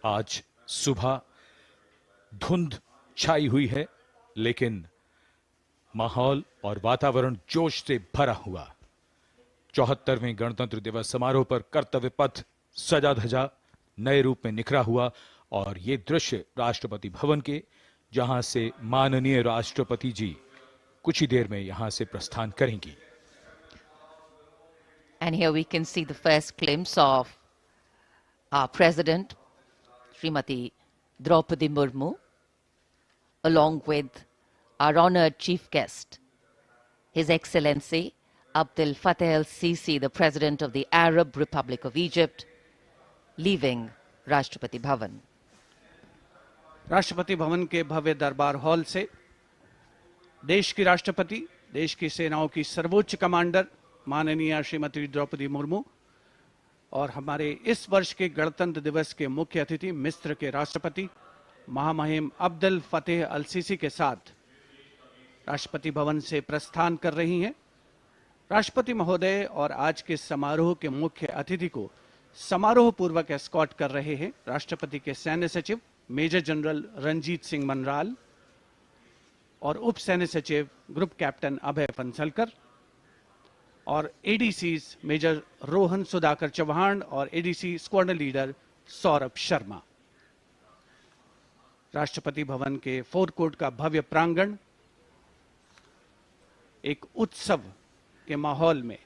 आज सुबह धुंध छाई हुई है, लेकिन माहौल और वातावरण जोश से भरा हुआ। 74वें गणतंत्र दिवस समारोह पर कर्तव्य पथ सजा धजा नए रूप में निखरा हुआ और ये दृश्य राष्ट्रपति भवन के, जहां से माननीय राष्ट्रपति जी कुछ ही देर में यहां से प्रस्थान करेंगी। And here we can see the first glimpse of our president, Srimati Draupadi Murmu, along with our honored chief guest, His Excellency Abdel Fattah el-Sisi, the President of the Arab Republic of Egypt, leaving Rashtrapati Bhavan. Rashtrapati Bhavan के भव्य दरबार hall से देश की राष्ट्रपति, देश की सेनाओं की सर्वोच्च कमांडर माननीय श्रीमती द्रौपदी मुर्मू और हमारे इस वर्ष के गणतंत्र दिवस के मुख्य अतिथि मिस्र के राष्ट्रपति महामहिम अब्दुल फतेह अल सीसी के साथ राष्ट्रपति भवन से प्रस्थान कर रही हैं। राष्ट्रपति महोदय और आज के समारोह के मुख्य अतिथि को समारोह पूर्वक एस्कॉर्ट कर रहे हैं राष्ट्रपति के सैन्य सचिव मेजर जनरल रंजीत सिंह मनराल और उप सैन्य सचिव ग्रुप कैप्टन अभय फंसलकर और एडीसी मेजर रोहन सुधाकर चौहान और ADC squadron leader Saurabh Sharma. Rashtrapati Bhavan के फोर कोर्ट का भव्य प्रांगण एक उत्सव के माहौल में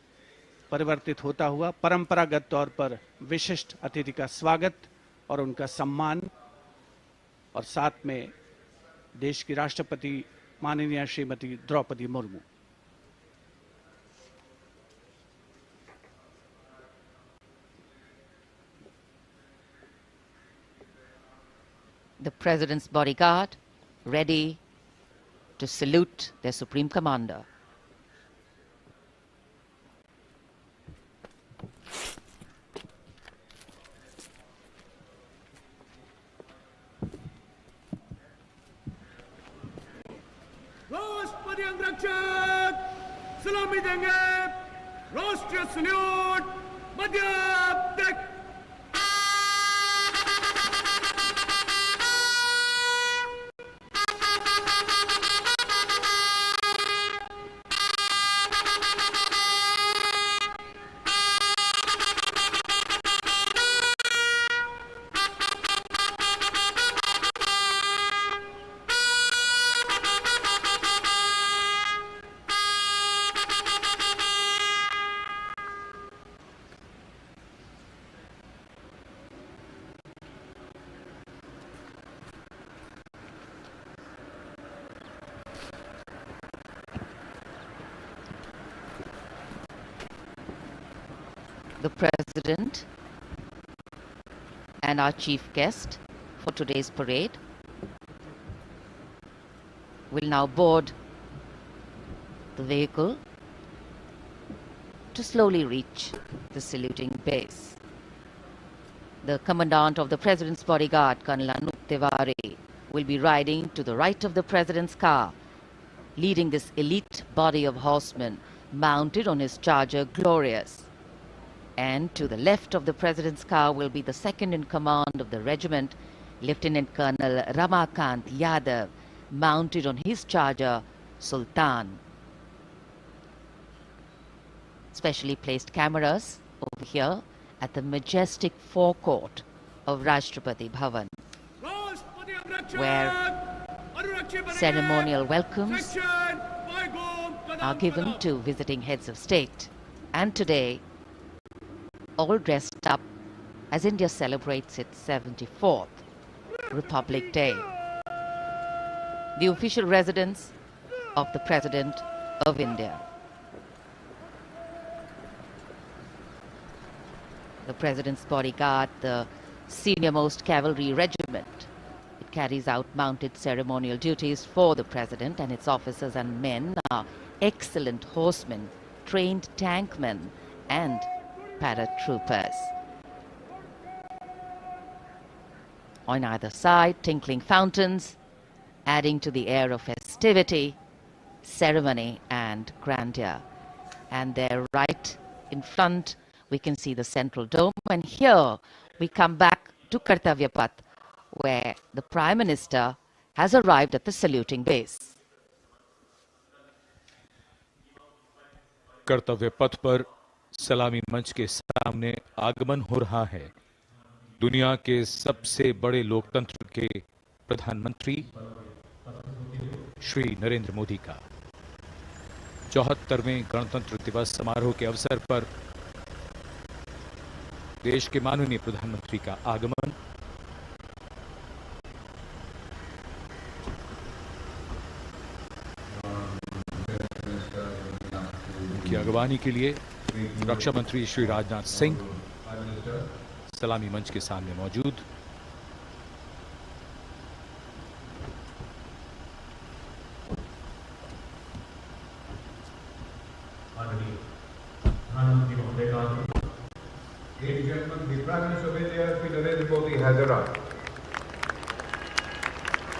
परिवर्तित होता हुआ परंपरागत तौर पर विशिष्ट अतिथि का स्वागत और उनका सम्मान और साथ में देश की राष्ट्रपति माननीय Shrimati Draupadi Murmu. The President's bodyguard ready to salute their Supreme Commander. राष्ट्रपति अंगरक्षक सलामी देंगे। राष्ट्रीय सल्यूट मध्य देख। The President and our chief guest for today's parade will now board the vehicle to slowly reach the saluting base. The Commandant of the President's bodyguard, Colonel Anup Tiwari, will be riding to the right of the President's car, leading this elite body of horsemen mounted on his charger Glorious. And to the left of the President's car will be the second in command of the regiment, Lieutenant Colonel Ramakant Yadav, mounted on his charger Sultan. Specially placed cameras over here at the majestic forecourt of Rashtrapati Bhavan, where ceremonial welcomes are given to visiting heads of state. And today, all dressed up as India celebrates its 74th Republic Day. The official residence of the President of India. The President's bodyguard, the senior-most cavalry regiment. It carries out mounted ceremonial duties for the President, and its officers and men are excellent horsemen, trained tankmen and paratroopers. On either side, tinkling fountains, adding to the air of festivity, ceremony and grandeur. And there right in front, we can see the central dome. And here we come back to Kartavya Path, where the Prime Minister has arrived at the saluting base. कर्तव्य पथ पर सलामी मंच के सामने आगमन हो रहा है दुनिया के सबसे बड़े लोकतंत्र के प्रधानमंत्री श्री नरेंद्र मोदी का 74वें गणतंत्र दिवस समारोह के अवसर पर देश के माननीय प्रधानमंत्री का आगमन। की अगवानी के लिए रक्षा मंत्री श्री राजनाथ सिंह सलामी मंच के सामने मौजूद।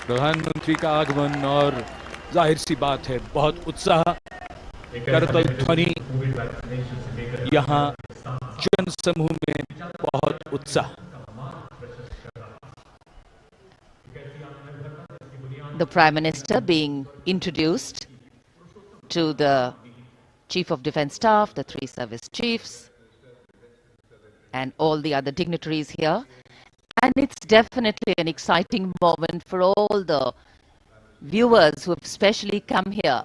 प्रधानमंत्री का आगमन और जाहिर सी बात है बहुत उत्साह, करतल ध्वनि, यहाँ जन समूह में बहुत उत्साह। The Prime Minister being introduced to the Chief of Defence Staff, the 3 service chiefs, and all the other dignitaries here. And it's definitely an exciting moment for all the viewers who have specially come here.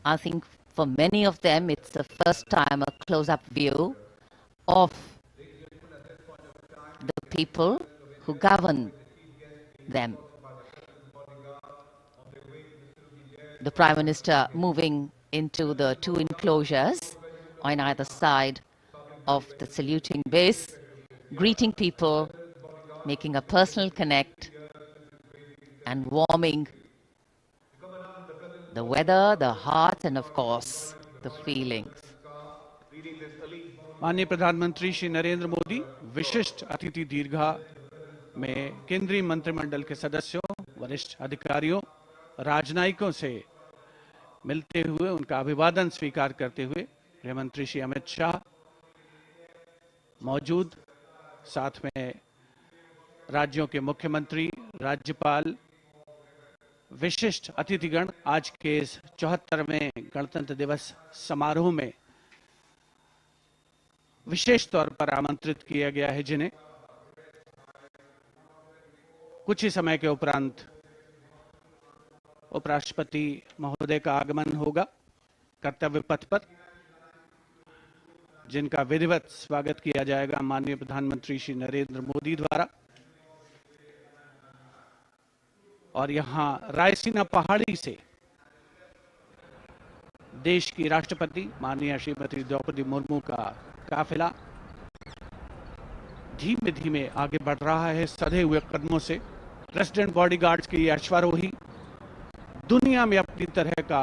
I think for many of them, it's the first time a close-up view of the people who govern them. The Prime Minister moving into the 2 enclosures on either side of the saluting base, greeting people, making a personal connect and warming the weather, the heart and of course the feelings. माननीय प्रधानमंत्री श्री नरेंद्र मोदी विशिष्ट अतिथि दीर्घा में केंद्रीय मंत्रिमंडल के सदस्यों, वरिष्ठ अधिकारियों, राजनयिकों से मिलते हुए उनका अभिवादन स्वीकार करते हुए गृह मंत्री श्री अमित शाह मौजूद, साथ में राज्यों के मुख्यमंत्री, राज्यपाल, विशिष्ट अतिथिगण आज के इस 74वें गणतंत्र दिवस समारोह में विशेष तौर पर आमंत्रित किया गया है, जिन्हें कुछ ही समय के उपरांत उपराष्ट्रपति महोदय का आगमन होगा कर्तव्य पथ पर, जिनका विधिवत स्वागत किया जाएगा माननीय प्रधानमंत्री श्री नरेंद्र मोदी द्वारा। और यहां रायसीना पहाड़ी से देश की राष्ट्रपति माननीय श्रीमती द्रौपदी मुर्मू का काफिला धीमे धीमे आगे बढ़ रहा है सधे हुए कदमों से। प्रेसिडेंट बॉडीगार्ड्स की ये अश्वारोही दुनिया में अपनी तरह का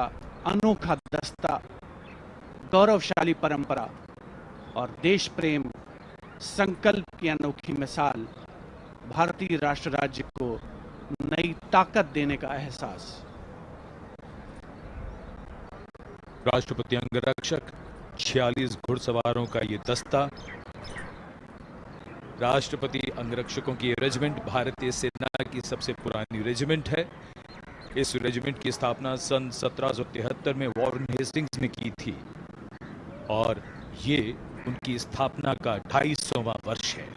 अनोखा दस्ता, गौरवशाली परंपरा और देश प्रेम संकल्प की अनोखी मिसाल, भारतीय राष्ट्र राज्य को नई ताकत देने का एहसास। राष्ट्रपति अंगरक्षक 46 घुड़सवारों का ये दस्ता, राष्ट्रपति अंगरक्षकों की रेजिमेंट भारतीय सेना की सबसे पुरानी रेजिमेंट है। इस रेजिमेंट की स्थापना सन 1773 में वॉरेन हेस्टिंग्स ने की थी और ये उनकी स्थापना का 250वां वर्ष है।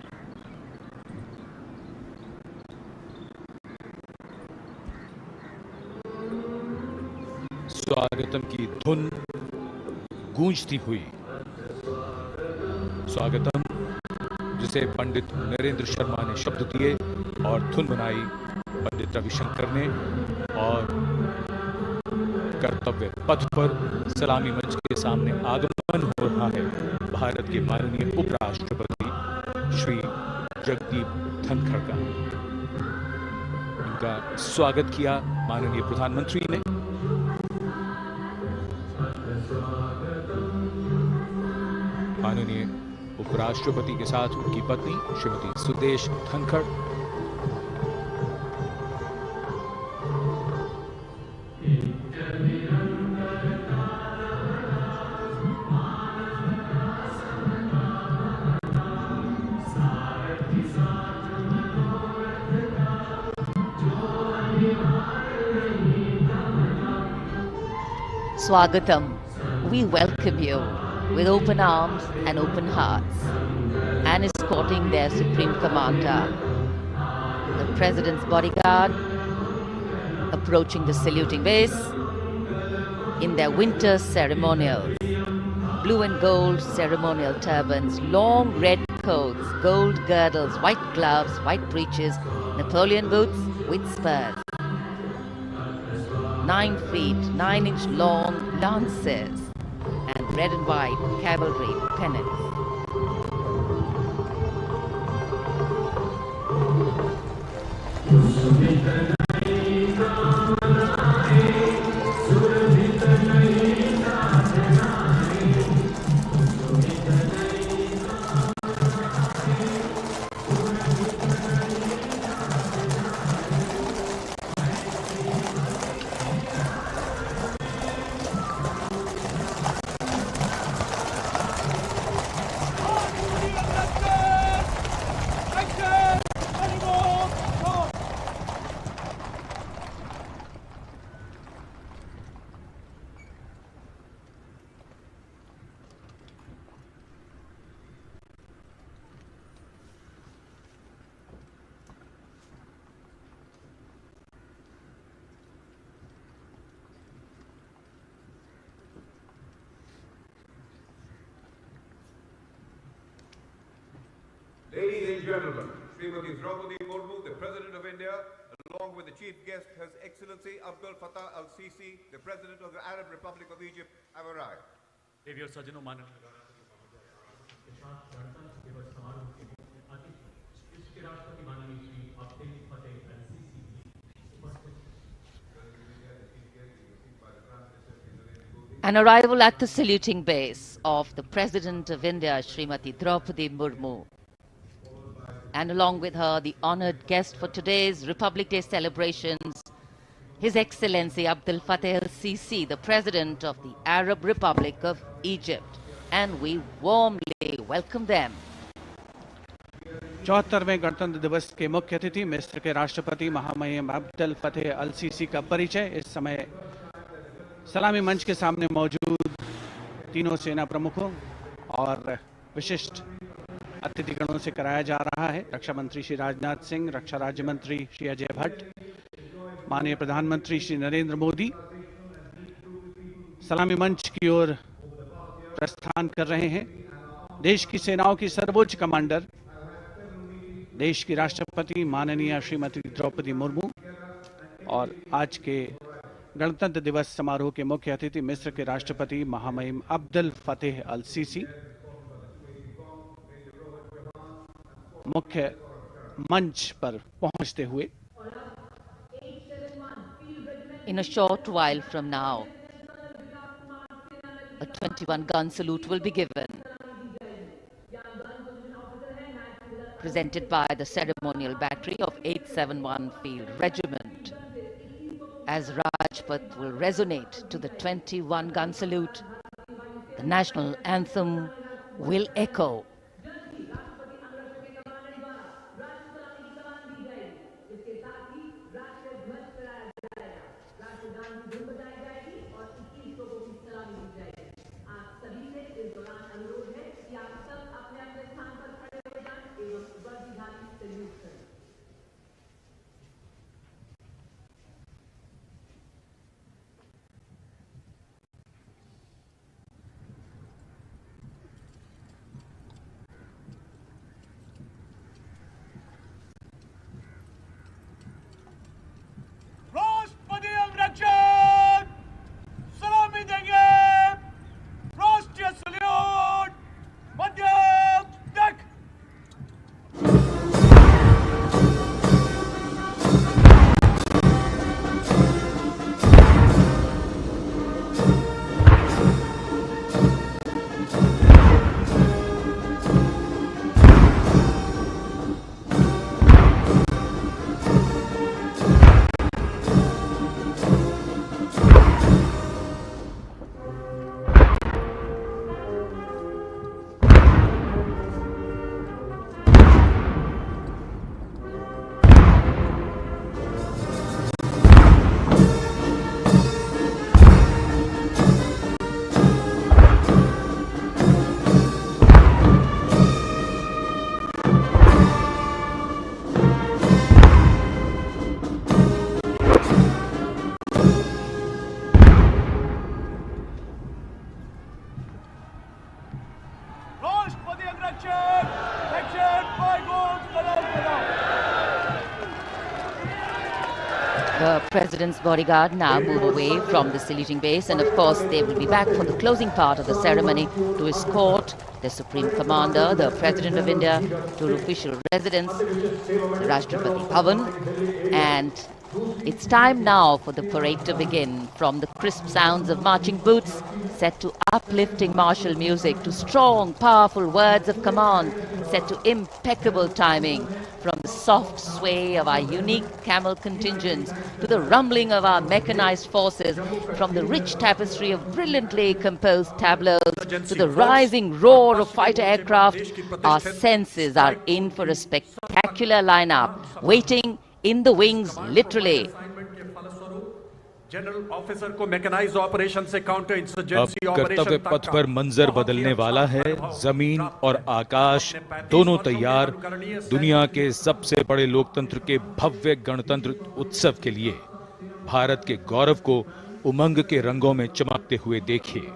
स्वागतम की धुन गूंजती हुई, स्वागतम जिसे पंडित नरेंद्र शर्मा ने शब्द दिए और धुन बनाई पंडित रविशंकर ने, और कर्तव्य पथ पर सलामी मंच के सामने आगमन हो रहा है भारत के माननीय उपराष्ट्रपति श्री जगदीप धनखड़ का। उनका स्वागत किया माननीय प्रधानमंत्री ने। माननीय उपराष्ट्रपति के साथ उनकी पत्नी Shrimati Sudesh Dhankhar, Swagatam, we welcome you with open arms and open hearts, and escorting their Supreme Commander, the President's bodyguard, approaching the saluting base in their winter ceremonials. Blue and gold ceremonial turbans, long red coats, gold girdles, white gloves, white breeches, Napoleon boots with spurs. 9 feet, 9-inch long lances and red and white cavalry pennants. Ladies and gentlemen, Srimati Draupadi Murmu, the President of India, along with the Chief Guest, His Excellency Abdul Fattah al-Sisi, the President of the Arab Republic of Egypt, have arrived. An arrival at the saluting base of the President of India, Srimati Draupadi Murmu, and along with her, the honored guest for today's Republic Day celebrations, His Excellency Abdul Fattah al-Sisi, the President of the Arab Republic of Egypt, and we warmly welcome them. 74वें गणतंत्र दिवस के मुख्य अतिथि मिस्र के राष्ट्रपति महामहिम अब्दुल फतेह अल CC का परिचय इस समय सलामी मंच के सामने मौजूद तीनों सेना प्रमुखों और विशिष्ट अतिथिगणों से कराया जा रहा है। रक्षा मंत्री श्री राजनाथ सिंह, रक्षा राज्य मंत्री श्री अजय भट्ट, माननीय प्रधानमंत्री श्री नरेंद्र मोदी सलामी मंच की ओर प्रस्थान कर रहे हैं। देश की सेनाओं की सर्वोच्च कमांडर, देश की राष्ट्रपति माननीय श्रीमती द्रौपदी मुर्मू और आज के गणतंत्र दिवस समारोह के मुख्य अतिथि मिस्र के राष्ट्रपति महामहिम अब्दुल फतेह अल सीसी मुख्य मंच पर पहुंचते हुए In a short while from now, a 21-gun salute will be given, presented by the ceremonial battery of 871 Field Regiment. As Rajpath will resonate to the 21-gun salute, the national anthem will echo. राष्ट्रपति अंगरक्षक President's bodyguard now move away from the saluting base, and of course they will be back for the closing part of the ceremony to escort the Supreme Commander, the President of India, to official residence, the Rashtrapati Bhavan. And it's time now for the parade to begin. From the crisp sounds of marching boots set to uplifting martial music, to strong, powerful words of command set to impeccable timing, from the soft sway of our unique camel contingents to the rumbling of our mechanized forces, from the rich tapestry of brilliantly composed tableaus to the rising roar of fighter aircraft, our senses are in for a spectacular lineup, waiting in the wings, literally. General officer को mechanised operation से counter अब insurgency कर्तव्य पथ पर मंजर बदलने वाला है। जमीन और आकाश दोनों तैयार दुनिया के सबसे बड़े लोकतंत्र के भव्य गणतंत्र उत्सव के लिए। भारत के गौरव को उमंग के रंगों में चमकते हुए देखिए।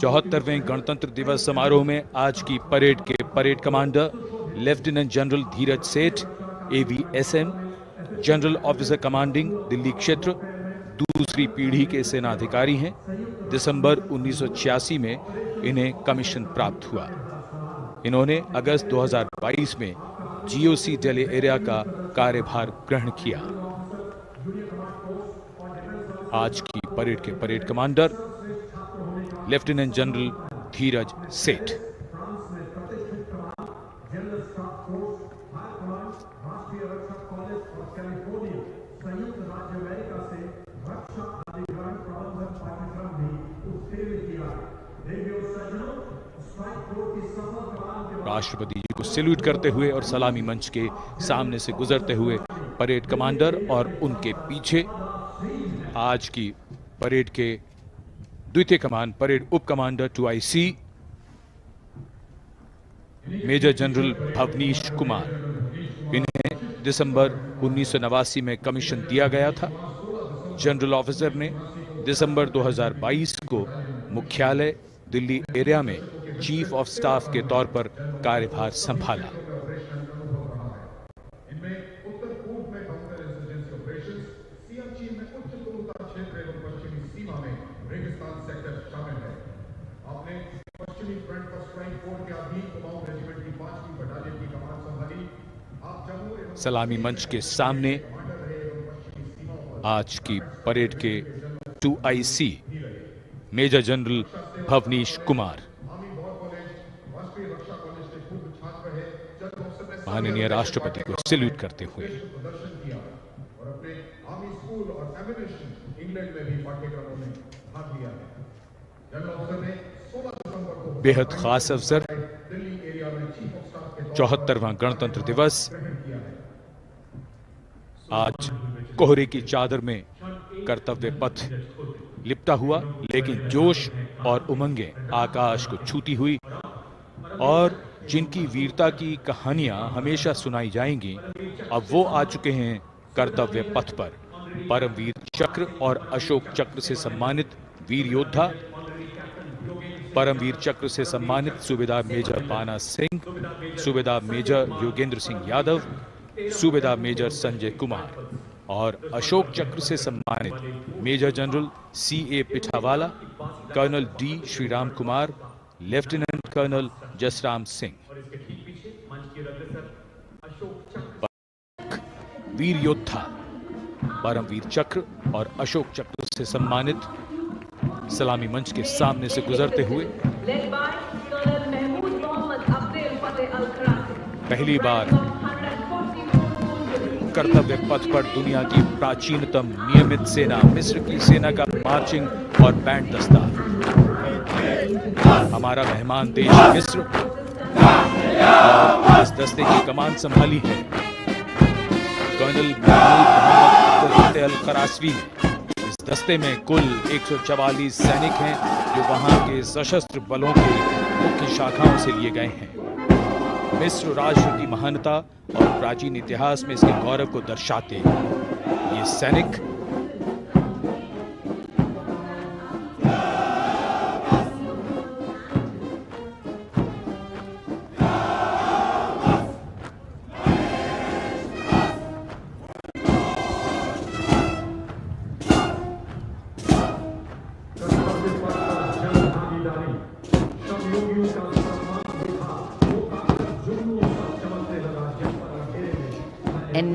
74वें गणतंत्र दिवस समारोह में आज की परेड के परेड कमांडर लेफ्टिनेंट जनरल धीरज सेठ, AVSM, general officer commanding Delhi क्षेत्र, दूसरी पीढ़ी के सेनाधिकारी हैं। दिसंबर 1986 में इन्हें कमीशन प्राप्त हुआ। इन्होंने अगस्त 2022 में GOC दिल्ली एरिया का कार्यभार ग्रहण किया। आज की परेड के परेड कमांडर लेफ्टिनेंट जनरल धीरज सेठ। राष्ट्रपति जी को सैल्यूट करते हुए और सलामी मंच के सामने से गुजरते हुए परेड कमांडर और उनके पीछे आज की परेड के द्वितीय कमान परेड उप commander 2IC Major General Bhavnish Kumar. इन्हें दिसंबर 1989 में कमीशन दिया गया था। जनरल ऑफिसर ने दिसंबर 2022 को मुख्यालय दिल्ली एरिया में चीफ ऑफ स्टाफ के तौर पर कार्यभार संभाला। सलामी मंच के सामने आज की परेड के 2IC Major General Bhavnish Kumar माननीय राष्ट्रपति को सैल्यूट करते हुए। बेहद खास अवसर 74वां गणतंत्र दिवस। आज कोहरे की चादर में कर्तव्य पथ लिपटा हुआ, लेकिन जोश और उमंगें आकाश को छूती हुई और जिनकी वीरता की कहानियां हमेशा सुनाई जाएंगी, अब वो आ चुके हैं कर्तव्य पथ पर। परमवीर चक्र और अशोक चक्र से सम्मानित वीर योद्धा, परमवीर चक्र से सम्मानित सूबेदार मेजर बाना सिंह, सूबेदार मेजर योगेंद्र सिंह यादव, सूबेदार मेजर संजय कुमार और अशोक चक्र से सम्मानित major general CA Pithawalla, colonel D Sriram Kumar, lieutenant colonel Jasram Singh. वीर योद्धा परमवीर चक्र और अशोक चक्र से सम्मानित सलामी मंच के सामने से गुजरते हुए पहली बार कर्तव्य पथ पर दुनिया की प्राचीनतम नियमित सेना मिस्र की सेना का मार्चिंग और बैंड दस्ता। हमारा मेहमान देश मिस्र और इस दस्ते की कमान संभाली है कर्नल मोहम्मद अल करासवी ने। इस दस्ते में कुल 144 सैनिक हैं जो वहां के सशस्त्र बलों के मुख्य शाखाओं से लिए गए हैं। मिस्र राष्ट्र की महानता और प्राचीन इतिहास में इसके गौरव को दर्शाते ये सैनिक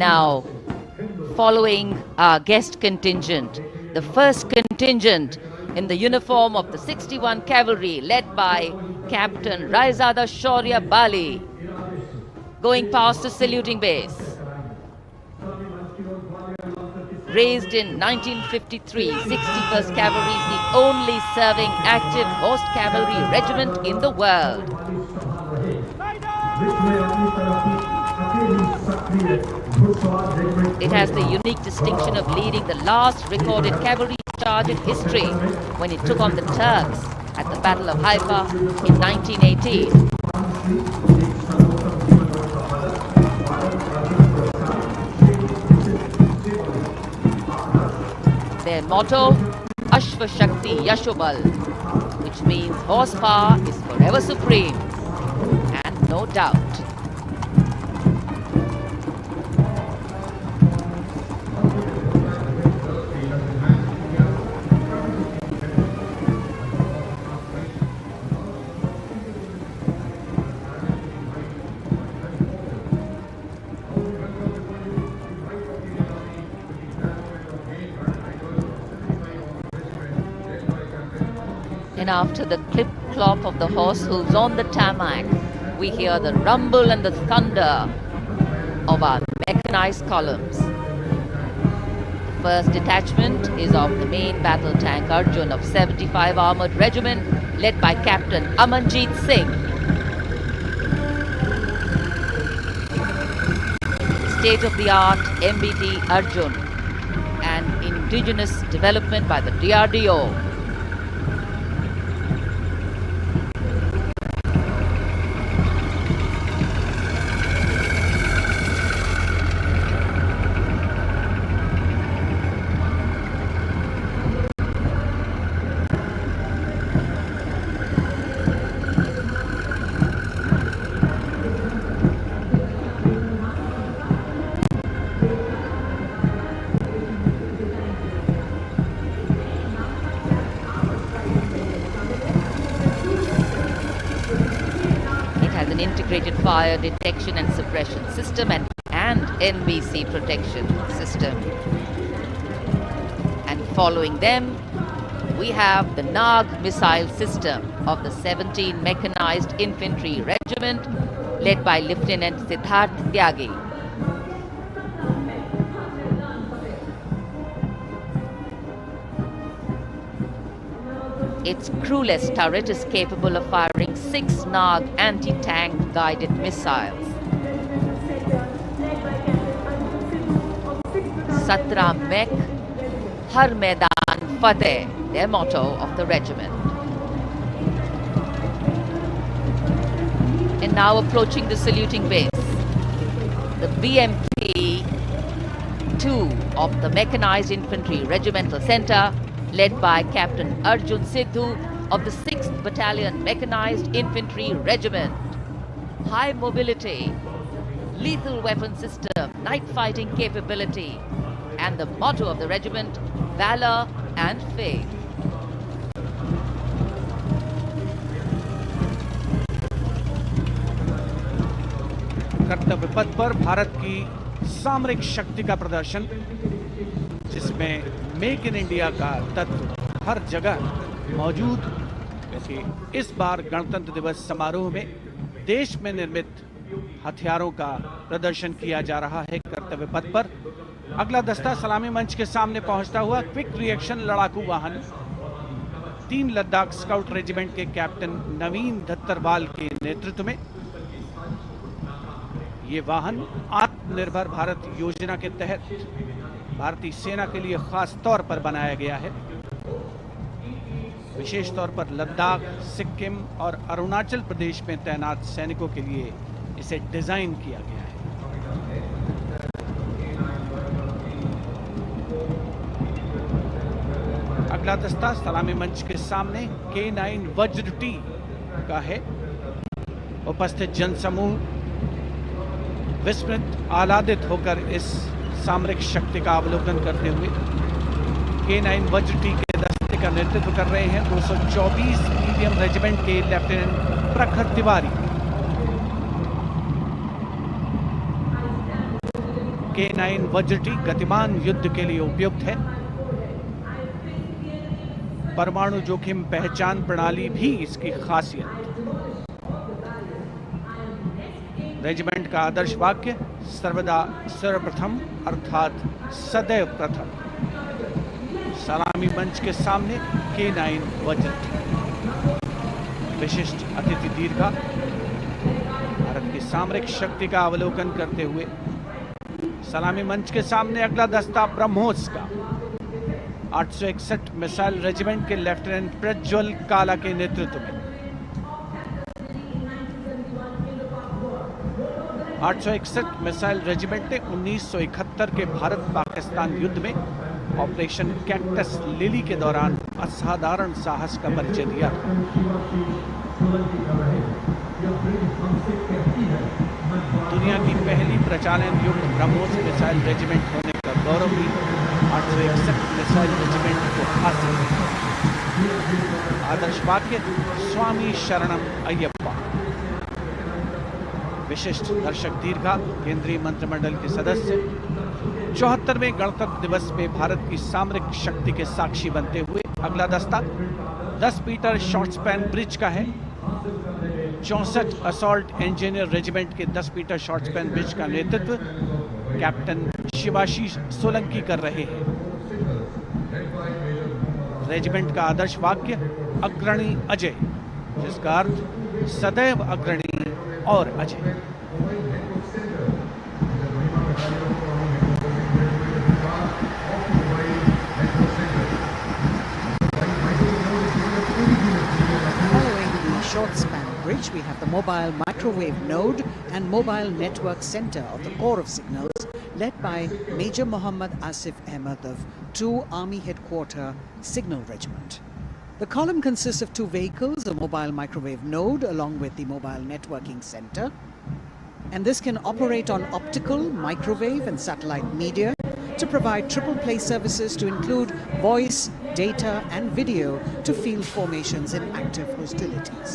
now, following our guest contingent, the first contingent in the uniform of the 61 Cavalry, led by Captain Raizada Shaurya Bali, going past the saluting base. Raised in 1953, 61st Cavalry is the only serving active horse cavalry regiment in the world. It has the unique distinction of leading the last recorded cavalry charge in history when it took on the Turks at the Battle of Haifa in 1918. Their motto, Ashva Shakti Yashobal, which means horsepower is forever supreme, and no doubt. And after the clip-clop of the horse hooves on the tarmac, we hear the rumble and the thunder of our mechanized columns. The first detachment is of the main battle tank Arjun of 75 Armored Regiment, led by Captain Amanjeet Singh. State-of-the-art MBT Arjun, an indigenous development by the DRDO. Integrated fire detection and suppression system and NBC protection system. And following them, we have the Nag missile system of the 17 Mechanized Infantry Regiment, led by Lieutenant Siddharth Tyagi. Its crewless turret is capable of firing 6 Nag anti-tank guided missiles. Satra Mek, Har Maidan Fateh, their motto of the regiment. And now approaching the saluting base, the BMP 2 of the Mechanized Infantry Regimental Center, led by Captain Arjun Sidhu of the 6th Battalion Mechanized Infantry Regiment. High mobility, lethal weapon system, night fighting capability, and the motto of the regiment, valor and faith. कर्तव्य पथ पर भारत की सामरिक शक्ति का प्रदर्शन, जिसमें make in India का तत्व हर जगह मौजूद, क्योंकि इस बार गणतंत्र दिवस समारोह में देश में निर्मित हथियारों का प्रदर्शन किया जा रहा है कर्तव्य पथ पर। अगला दस्ता सलामी मंच के सामने पहुंचता हुआ क्विक रिएक्शन लड़ाकू वाहन 3 लद्दाख स्काउट रेजिमेंट के कैप्टन नवीन दत्तरवाल के नेतृत्व में। ये वाहन आत्मनिर्भर भारत योजना के तहत भारतीय सेना के लिए खास तौर पर बनाया गया है। विशेष तौर पर लद्दाख, सिक्किम और अरुणाचल प्रदेश में तैनात सैनिकों के लिए इसे डिजाइन किया गया है। अगला दस्ता सलामी मंच के सामने K9 वज्र टी का है। उपस्थित जनसमूह विस्मृत आह्लादित होकर इस सामरिक शक्ति का अवलोकन करते हुए K9 वज्र टी के दस्ते का नेतृत्व कर रहे हैं 224 मीडियम रेजिमेंट के लेफ्टिनेंट प्रखर तिवारी। K9 वज्रटी गतिमान युद्ध के लिए उपयुक्त है। परमाणु जोखिम पहचान प्रणाली भी इसकी खासियत। रेजिमेंट का आदर्श वाक्य सर्वदा सर्वप्रथम अर्थात सदैव प्रथम। सलामी मंच के सामने K9 वज्रटी। विशिष्ट अतिथि दीर्घा भारत की सामरिक शक्ति का अवलोकन करते हुए सलामी मंच के सामने अगला दस्ता ब्रह्मोस का 861 मिसाइल रेजिमेंट के लेफ्टिनेंट प्रज्वल काला के नेतृत्व में 861 मिसाइल रेजिमेंट ने 1971 के भारत पाकिस्तान युद्ध में ऑपरेशन कैक्टस लिली के दौरान असाधारण साहस का परिचय दिया। दुनिया की पहली प्रचालन युक्त ब्रह्मोस मिसाइल रेजिमेंट होने का गौरव भी 861 मिसाइल रेजिमेंट को हासिल है। आदर्श वाक्य स्वामी शरणम अय्यप्पा। विशिष्ट दर्शक दीर्घा केंद्रीय मंत्रिमंडल के सदस्य 74वें गणतंत्र दिवस पे भारत की सामरिक शक्ति के साक्षी बनते हुए अगला दस्ता 10 मीटर शॉर्ट स्पैन ब्रिज का है। 64 असॉल्ट इंजीनियर रेजिमेंट के 10 मीटर शॉर्ट स्पैन ब्रिज का नेतृत्व कैप्टन शिवाशीष सोलंकी कर रहे हैं। रेजिमेंट का आदर्श वाक्य अग्रणी अजय, जिसका अर्थ सदैव अग्रणी और Ajay. Short span bridge, we have the mobile microwave node and mobile network center of the Corps of Signals, led by Major Muhammad Asif Ahmed of 2 Army Headquarter Signal Regiment. The column consists of 2 vehicles, a mobile microwave node along with the mobile networking center, and this can operate on optical, microwave and satellite media to provide triple play services to include voice, data and video to field formations in active hostilities.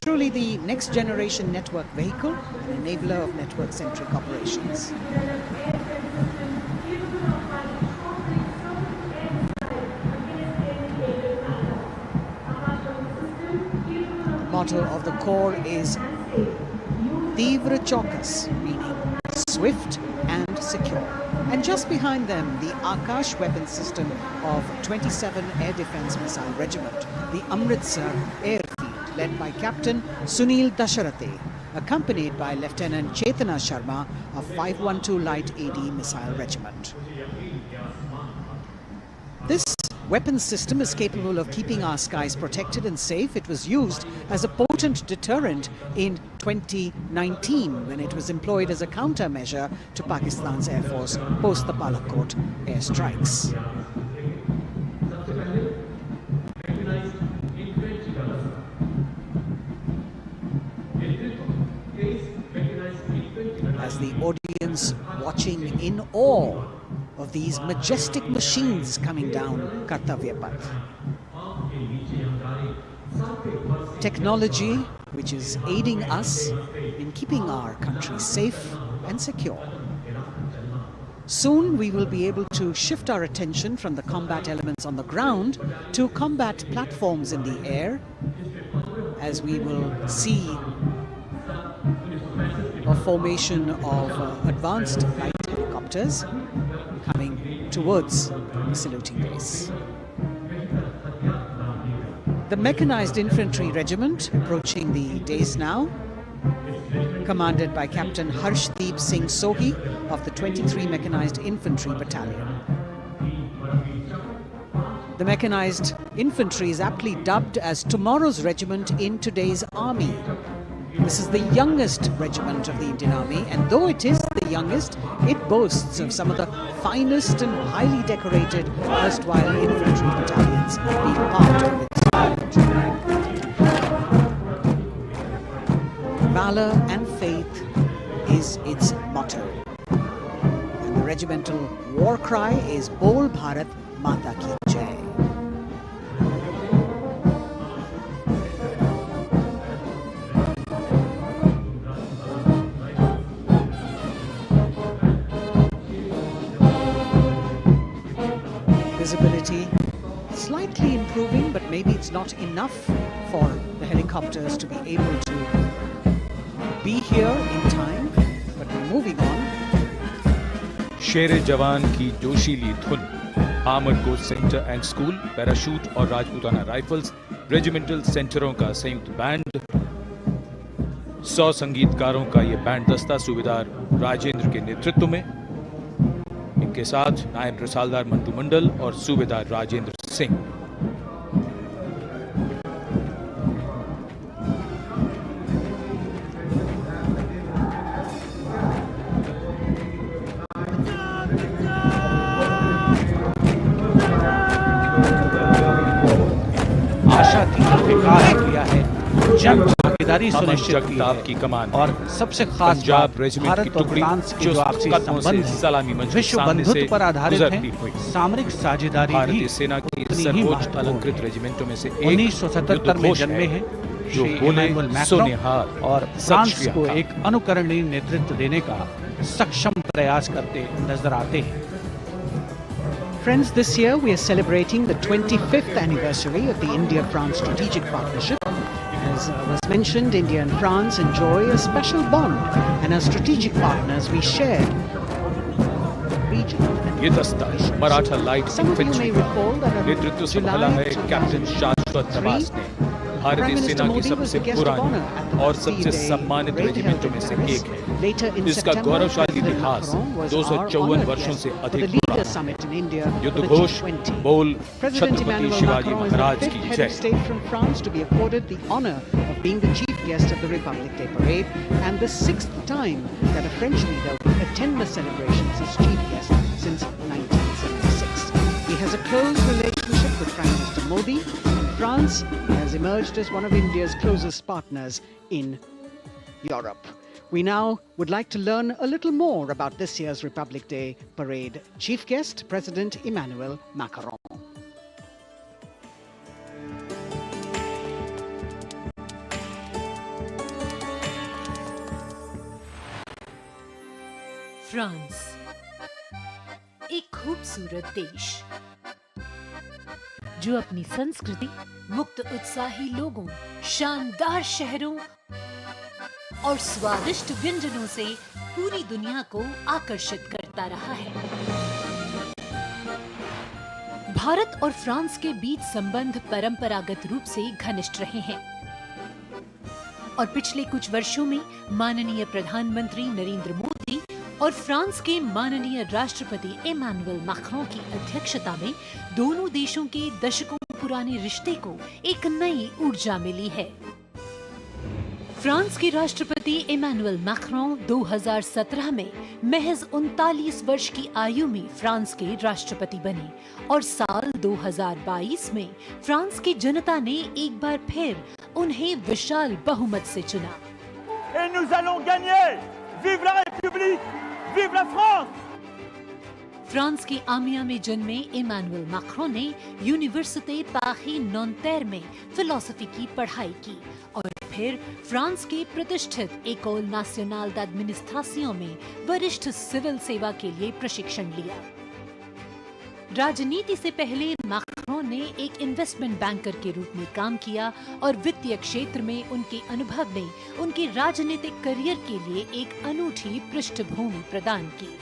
Truly the next generation network vehicle, an enabler of network-centric operations. The motto of the Corps is Tivra Chaukas, meaning swift and secure. And just behind them, the Akash weapon system of 27 Air Defence Missile Regiment, the Amritsar Airfield, led by Captain Sunil Dasharathe, accompanied by Lieutenant Chetana Sharma of 512 Light AD Missile Regiment. This weapons system is capable of keeping our skies protected and safe. It was used as a potent deterrent in 2019 when it was employed as a countermeasure to Pakistan's Air Force post the Balakot airstrikes. As the audience watching in awe of these majestic machines coming down Kartavya Path. Technology which is aiding us in keeping our country safe and secure. Soon we will be able to shift our attention from the combat elements on the ground to combat platforms in the air, as we will see a formation of advanced light helicopters coming towards the saluting base. The Mechanized Infantry Regiment, approaching the days now, commanded by Captain Harshdeep Singh Sohi of the 23 Mechanized Infantry Battalion. The Mechanized Infantry is aptly dubbed as tomorrow's regiment in today's army. This is the youngest regiment of the Indian Army, and though it is the youngest, it boasts of some of the finest and highly decorated erstwhile infantry battalions being part of its regiment. Valor and faith is its motto. And the regimental war cry is Bol Bharat Mata Ki Jai. visibility slightly improving, but maybe it's not enough for the helicopters to be able to be here in time. But we're moving on. शेरे जवान की जोशीली धुन, armoured course centre and school, parachute और Rajputana rifles regimental सेंटरों का संयुक्त band, 100 संगीतकारों का ये band दस्ता सूबेदार राजेंद्र के नेतृत्व में, इनके साथ नायब रसालदार मंत्रिमंडल और सूबेदार राजेंद्र सिंह। आशा की विकास किया है, जन भागीदारी सुनिश्चित की कमान और सबसे खास पंजाब बात रेजिमेंट भारत की और टुकड़ी फ्रांस के जो जो आपसी कदमों से संबंध सलामी है मंच विश्व सामने बंधुत्व से पर आधारित गुजरती है। हुई सामरिक साझेदारी भी भारतीय सेना की उतनी ही सर्वोच्च महत्वपूर्ण अलंकृत है। रेजिमेंटों में से एक 1977 में युद्धघोष जन्मे हैं जो श्री बोले इमैनुअल सो मैक्रों निहाल और सच फ्रांस को व्याख्या। एक अनुकरणीय नेतृत्व देने का सक्षम प्रयास करते नजर आते हैं। Friends, this year we are celebrating the 25th anniversary of the India-France strategic partnership. As was mentioned, India and France enjoy a special bond, and as strategic partners we share regional and ये दस्ता Maratha light Some of you infantry may का recall that on नेतृत्व July संभाला है captain शाश्वत 2003, नवाज ने। भारतीय Prime Minister सेना की Modi was सबसे the guest of पुरानी honor at the और Bastille सबसे Day सम्मानित parade रेजिमेंटों held में in से Paris. एक है। Later in इसका September, गौरवशाली President इतिहास Macron was 254 our वर्षों honored से guest for अधिक the Leader पुराना। Summit in India for the युद्धघोष G20. बोल President Chhatrapati Emmanuel Shivaji Macron is the Maharaj fifth की head जय। of state from France to be accorded the honor of being the chief guest of the Republicday parade, and the 6th time that a French leader will attend the celebrations as chief guest since 1976. He has a close relationship with Prime Minister Modi, and France has emerged as one of India's closest partners in Europe. We now would like to learn a little more about this year's Republic Day parade. Chief guest, President Emmanuel Macron. France, एक खूबसूरत देश जो अपनी संस्कृति, मुक्त उत्साही लोगों, शानदार शहरों और स्वादिष्ट व्यंजनों से पूरी दुनिया को आकर्षित करता रहा है। भारत और फ्रांस के बीच संबंध परंपरागत रूप से घनिष्ठ रहे हैं और पिछले कुछ वर्षों में माननीय प्रधानमंत्री नरेंद्र मोदी और फ्रांस के माननीय राष्ट्रपति इमैनुअल मैक्रों की अध्यक्षता में दोनों देशों के दशकों पुराने रिश्ते को एक नई ऊर्जा मिली है। फ्रांस के राष्ट्रपति इमैनुअल मैक्रों 2017 में महज 39 वर्ष की आयु में फ्रांस के राष्ट्रपति बने और साल 2022 में फ्रांस की जनता ने एक बार फिर उन्हें विशाल बहुमत से चुना। Et nous allons gagner! Vive la République! Vive la France! France के आमिया में जन्मे इमैनुअल मैक्रों ने यूनिवर्सिटी पारी नॉन्टेर में फिलॉसफी की पढ़ाई की और फिर फ्रांस के प्रतिष्ठित एकोल नाशनल d'administration में वरिष्ठ सिविल सेवा के लिए प्रशिक्षण लिया। राजनीति से पहले मैक्रों ने एक इन्वेस्टमेंट बैंकर के रूप में काम किया और वित्तीय क्षेत्र में उनके अनुभव ने उनके राजनीतिक करियर के लिए एक अनूठी पृष्ठभूमि प्रदान की।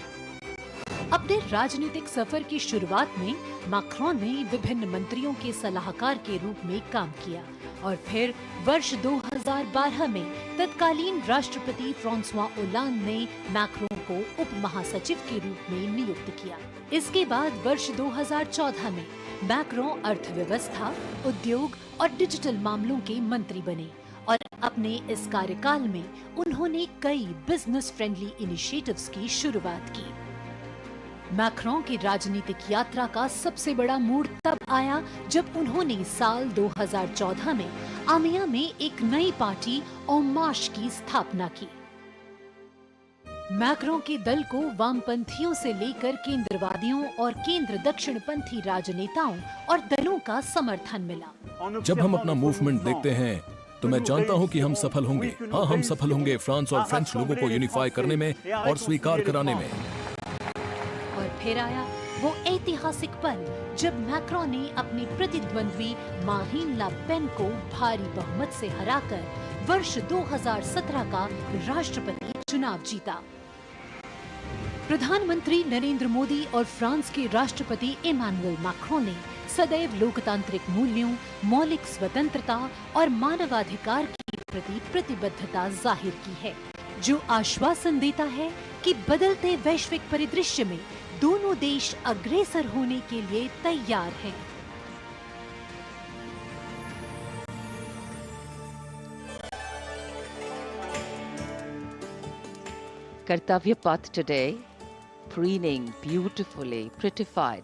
अपने राजनीतिक सफर की शुरुआत में मैक्रों ने विभिन्न मंत्रियों के सलाहकार के रूप में काम किया और फिर वर्ष 2012 में तत्कालीन राष्ट्रपति फ्रांसवा ओलांद ने मैक्रों को उप महासचिव के रूप में नियुक्त किया। इसके बाद वर्ष 2014 में मैक्रों अर्थव्यवस्था, उद्योग और डिजिटल मामलों के मंत्री बने और अपने इस कार्यकाल में उन्होंने कई बिजनेस फ्रेंडली इनिशिएटिव्स की शुरुआत की। मैक्रों की राजनीतिक यात्रा का सबसे बड़ा मोड़ तब आया जब उन्होंने साल 2014 में आमिया में एक नई पार्टी En Marche की स्थापना की। मैक्रों के दल को वामपंथियों से लेकर केंद्रवादियों और केंद्र दक्षिणपंथी राजनेताओं और दलों का समर्थन मिला। जब हम अपना मूवमेंट देखते हैं तो मैं जानता हूं कि हम सफल होंगे। हाँ, हम सफल होंगे फ्रांस और फ्रेंच लोगों को यूनिफाई करने में और स्वीकार कराने में। और फिर आया वो ऐतिहासिक पल जब मैक्रों ने अपनी प्रतिद्वंद्वी मारीन ला पेन को भारी बहुमत से हराकर वर्ष 2017 का राष्ट्रपति चुनाव जीता। प्रधानमंत्री नरेंद्र मोदी और फ्रांस के राष्ट्रपति इमैनुअल मैक्रों ने सदैव लोकतांत्रिक मूल्यों, मौलिक स्वतंत्रता और मानवाधिकार के प्रति प्रतिबद्धता जाहिर की है, जो आश्वासन देता है कि बदलते वैश्विक परिदृश्य में दोनों देश अग्रसर होने के लिए तैयार हैं। Kartavya Path today, preening beautifully, prettified.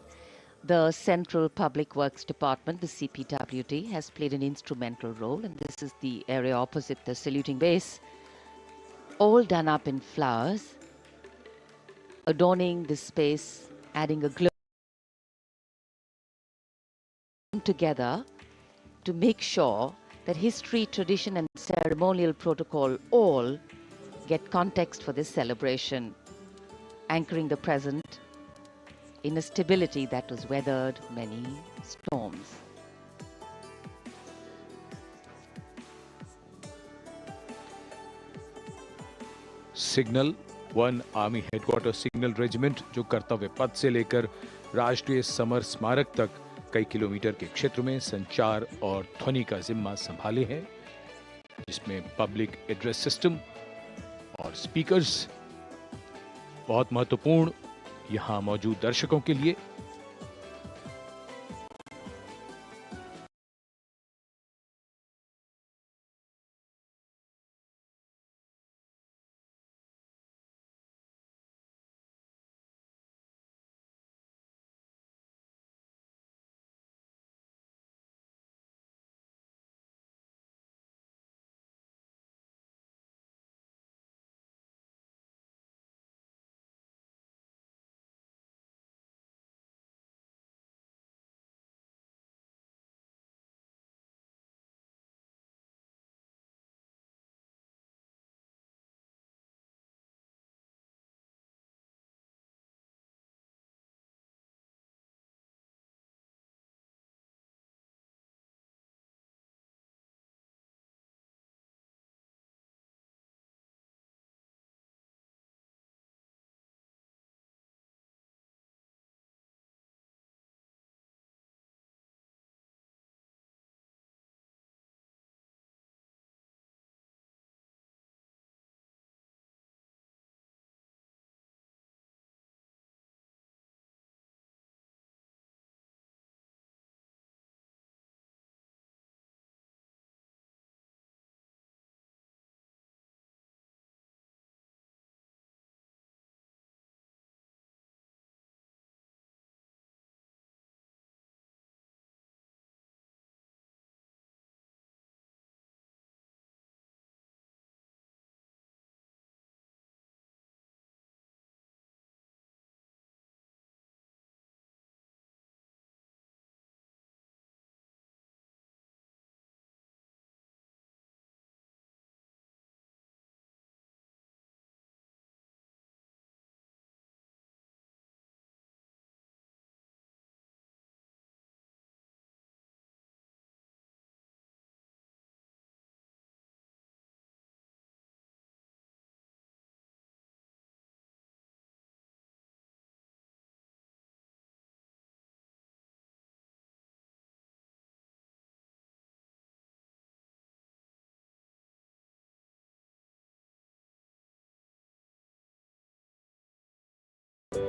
The Central Public Works Department, the CPWD, has played an instrumental role, and this is the area opposite the saluting base, all done up in flowers, adorning this space, adding a glow together to make sure that history, tradition and ceremonial protocol all get context for this celebration, anchoring the present in a stability that was weathered many storms. Signal 1 army headquarter signal regiment, जो कर्तव्य पथ से लेकर राष्ट्रीय summer स्मारक तक कई kilometre के क्षेत्र में संचार और ध्वनि का जिम्मा संभाले हैं, जिसमें पब्लिक एड्रेस सिस्टम और स्पीकर्स बहुत महत्वपूर्ण यहां मौजूद दर्शकों के लिए।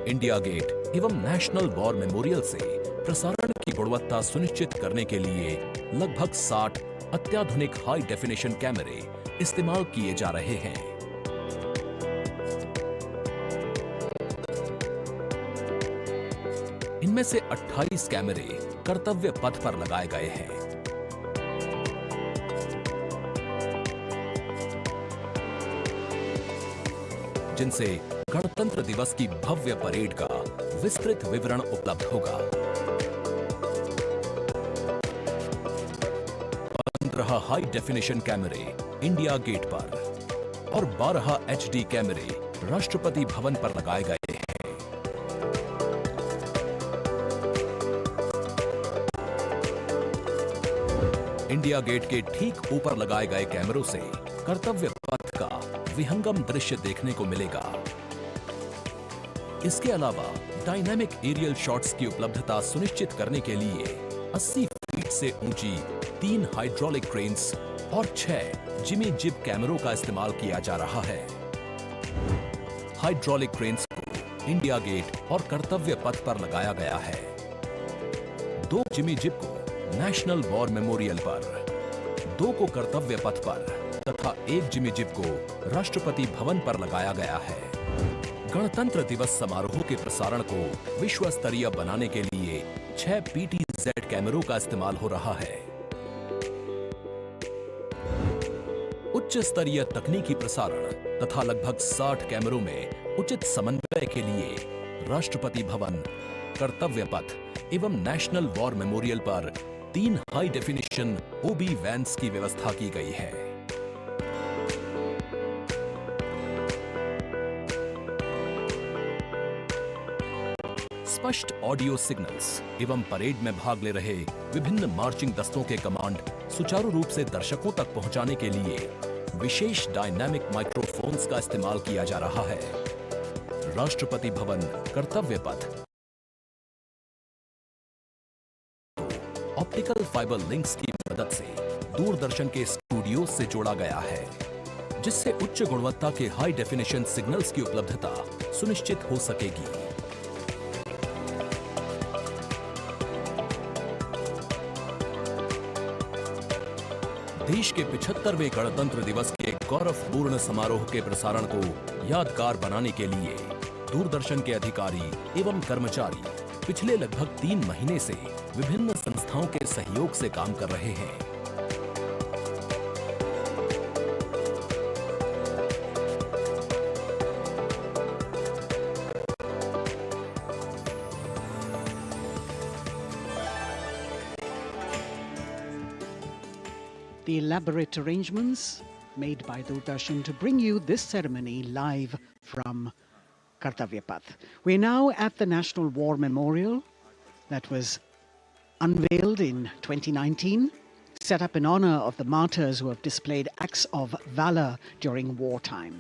इंडिया गेट एवं नेशनल वॉर मेमोरियल से प्रसारण की गुणवत्ता सुनिश्चित करने के लिए लगभग 60 अत्याधुनिक हाई डेफिनेशन कैमरे इस्तेमाल किए जा रहे हैं। इनमें से 28 कैमरे कर्तव्य पथ पर लगाए गए हैं। जिनसे गणतंत्र दिवस की भव्य परेड का विस्तृत विवरण उपलब्ध होगा। 15 हाई डेफिनेशन कैमरे इंडिया गेट पर और 12 HD कैमरे राष्ट्रपति भवन पर लगाए गए हैं। इंडिया गेट के ठीक ऊपर लगाए गए कैमरों से कर्तव्य पथ का विहंगम दृश्य देखने को मिलेगा। इसके अलावा डायनामिक एरियल शॉट्स की उपलब्धता सुनिश्चित करने के लिए 80 फीट से ऊंची 3 हाइड्रोलिक क्रेन्स और 6 जिमी जिब कैमरों का इस्तेमाल किया जा रहा है। हाइड्रोलिक क्रेन्स को इंडिया गेट और कर्तव्य पथ पर लगाया गया है। 2 जिमी जिब को नेशनल वॉर मेमोरियल पर, 2 को कर्तव्य पथ पर तथा 1 जिमी जिब को राष्ट्रपति भवन पर लगाया गया है। गणतंत्र दिवस समारोह के प्रसारण को विश्व स्तरीय बनाने के लिए 6 PTZ कैमरों का इस्तेमाल हो रहा है। उच्च स्तरीय तकनीकी प्रसारण तथा लगभग 60 कैमरों में उचित समन्वय के लिए राष्ट्रपति भवन, कर्तव्य पथ एवं नेशनल वॉर मेमोरियल पर 3 हाई डेफिनेशन OB वैन्स की व्यवस्था की गई है। स्पष्ट ऑडियो सिग्नल्स एवं परेड में भाग ले रहे विभिन्न मार्चिंग दस्तों के कमांड सुचारू रूप से दर्शकों तक पहुंचाने के लिए विशेष डायनामिक माइक्रोफोन्स का इस्तेमाल किया जा रहा है। राष्ट्रपति भवन, कर्तव्य पथ ऑप्टिकल फाइबर लिंक्स की मदद से दूरदर्शन के स्टूडियो से जोड़ा गया है, जिससे उच्च गुणवत्ता के हाई डेफिनेशन सिग्नल्स की उपलब्धता सुनिश्चित हो सकेगी। देश के 75वें गणतंत्र दिवस के गौरवपूर्ण समारोह के प्रसारण को यादगार बनाने के लिए दूरदर्शन के अधिकारी एवं कर्मचारी पिछले लगभग 3 महीने से विभिन्न संस्थाओं के सहयोग से काम कर रहे हैं। The elaborate arrangements made by Doordarshan to bring you this ceremony live from Kartavya Path. We're now at the National War Memorial that was unveiled in 2019, set up in honor of the martyrs who have displayed acts of valor during wartime.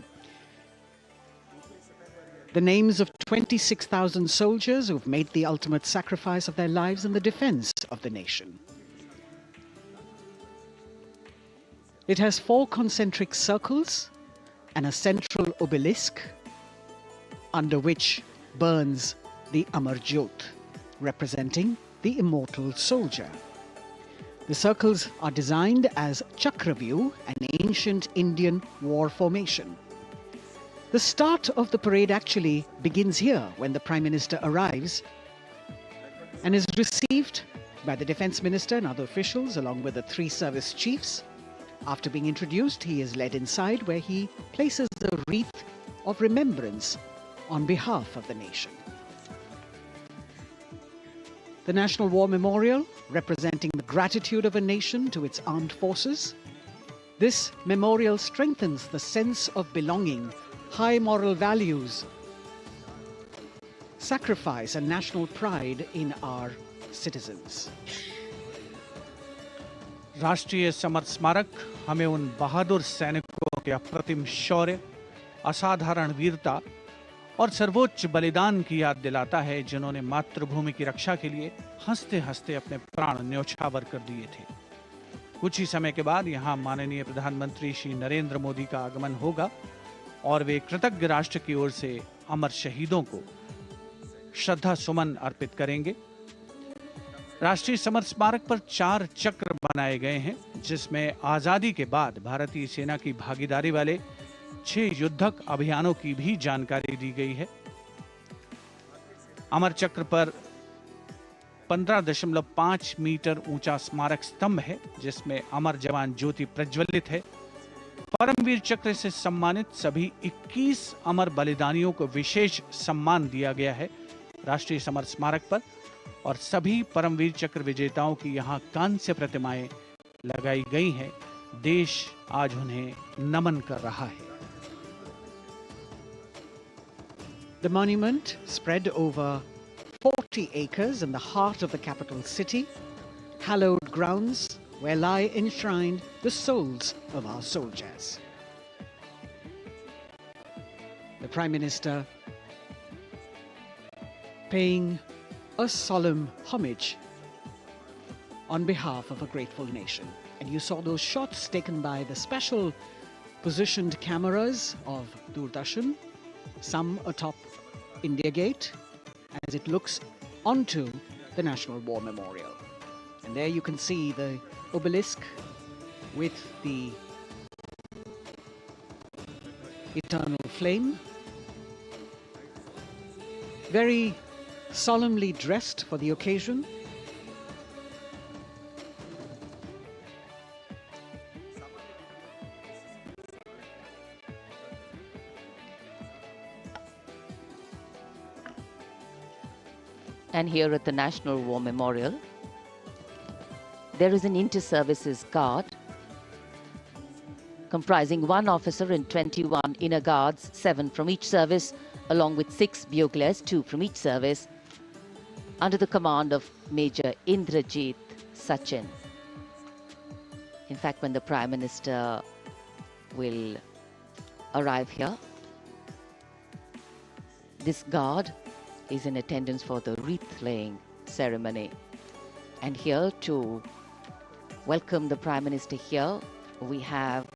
The names of 26,000 soldiers who've made the ultimate sacrifice of their lives in the defense of the nation. It has 4 concentric circles and a central obelisk under which burns the Amar Jyot, representing the immortal soldier. The circles are designed as Chakravyu, an ancient Indian war formation. The start of the parade actually begins here when the Prime Minister arrives and is received by the Defence Minister and other officials along with the 3 service chiefs. After being introduced, he is led inside where he places the wreath of remembrance on behalf of the nation. The National War Memorial, representing the gratitude of a nation to its armed forces. This memorial strengthens the sense of belonging, high moral values, sacrifice and national pride in our citizens. राष्ट्रीय summer स्मारक हमें उन बहादुर सैनिकों के अप्रतिम शौर्य, असाधारण वीरता और सर्वोच्च बलिदान की याद दिलाता है, जिन्होंने मातृभूमि की रक्षा के लिए हंसते हंसते अपने प्राण न्योछावर कर दिए थे। कुछ ही समय के बाद यहाँ माननीय प्रधानमंत्री श्री नरेंद्र मोदी का आगमन होगा और वे कृतज्ञ राष्ट्र की ओर से अमर शहीदों को श्रद्धा सुमन अर्पित करेंगे। राष्ट्रीय समर स्मारक पर 4 चक्र बनाए गए हैं, जिसमें आजादी के बाद भारतीय सेना की भागीदारी वाले 6 युद्धक अभियानों की भी जानकारी दी गई है। अमर चक्र पर 15.5 मीटर ऊंचा स्मारक स्तंभ है, जिसमें अमर जवान ज्योति प्रज्वलित है। परमवीर चक्र से सम्मानित सभी 21 अमर बलिदानियों को विशेष सम्मान दिया गया है राष्ट्रीय समर स्मारक पर, और सभी परमवीर चक्र विजेताओं की यहाँ कांस्य प्रतिमाएं लगाई गई हैं। देश आज उन्हें नमन कर रहा है। The monument, spread over 40 acres in the heart of the capital city, hallowed grounds where lie enshrined the souls of our soldiers. The Prime Minister paying a solemn homage on behalf of a grateful nation. And you saw those shots taken by the special positioned cameras of Doordarshan, some atop India Gate, as it looks onto the National War Memorial. And there you can see the obelisk with the eternal flame, very solemnly dressed for the occasion. And here at the National War Memorial, there is an inter-services guard comprising 1 officer and 21 inner guards, 7 from each service, along with 6 buglers, 2 from each service, under the command of Major Indrajit Sachin. In fact, when the Prime Minister will arrive here, this guard is in attendance for the wreath-laying ceremony. And here to welcome the Prime Minister here, we have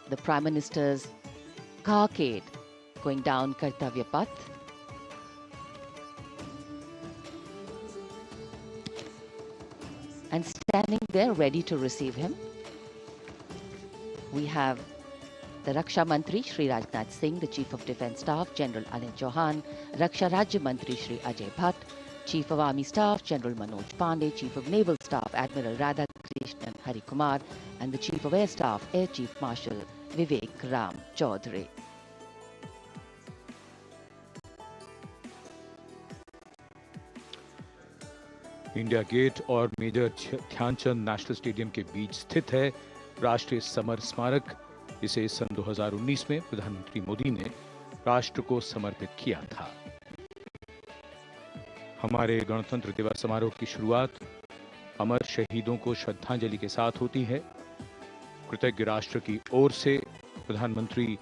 the Prime Minister's carcade going down Kartavya Path. And standing there ready to receive him, we have the Raksha Mantri Shri Rajnath Singh, the Chief of Defence Staff General Anil Chauhan, Raksha Rajya Mantri Shri Ajay Bhatt, Chief of Army Staff General Manoj Pandey, Chief of Naval Staff Admiral Radhakrishnan Hari Kumar, and the Chief of Air Staff Air Chief Marshal Vivek Ram Chaudhary. India Gate और Major Dhyanchand National Stadium के बीच स्थित है राष्ट्रीय summer स्मारक। इसे सन 2019 में प्रधानमंत्री मोदी ने राष्ट्र को समर्पित किया था। हमारे गणतंत्र दिवस समारोह की शुरुआत अमर शहीदों को श्रद्धांजलि के साथ होती है। कृतज्ञ राष्ट्र की ओर से प्रधानमंत्री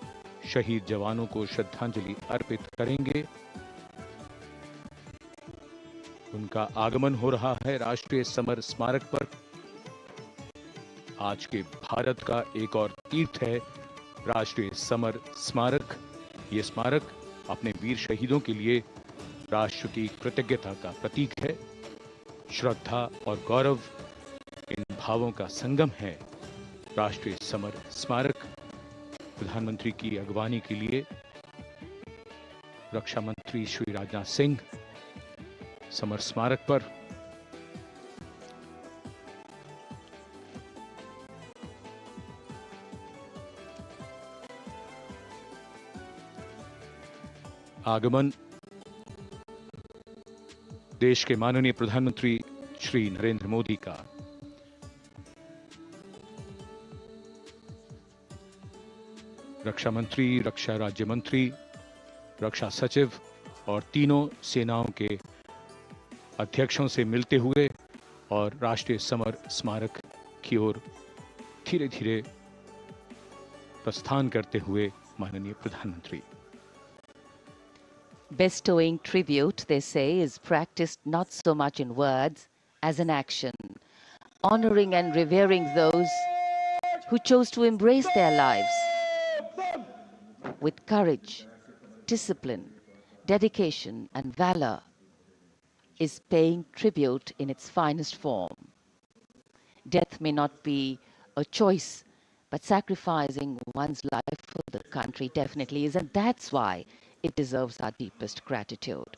शहीद जवानों को श्रद्धांजलि अर्पित करेंगे। उनका आगमन हो रहा है राष्ट्रीय समर स्मारक पर। आज के भारत का एक और तीर्थ है राष्ट्रीय समर स्मारक। ये स्मारक अपने वीर शहीदों के लिए राष्ट्र की कृतज्ञता का प्रतीक है। श्रद्धा और गौरव इन भावों का संगम है राष्ट्रीय समर स्मारक। प्रधानमंत्री की अगवानी के लिए रक्षा मंत्री श्री राजनाथ सिंह समर स्मारक पर आगमन देश के माननीय प्रधानमंत्री श्री नरेंद्र मोदी का। रक्षा मंत्री, रक्षा राज्य मंत्री, रक्षा सचिव और तीनों सेनाओं के अध्यक्षों से मिलते हुए और राष्ट्रीय समर स्मारक की ओर धीरे धीरे प्रस्थान करते हुए माननीय प्रधानमंत्री। Bestowing tribute, they say, is practiced not so much in words as in action, honoring and revering those who chose to embrace their lives with courage, discipline, dedication, and valor is paying tribute in its finest form. Death may not be a choice, but sacrificing one's life for the country definitely is, and that's why it deserves our deepest gratitude.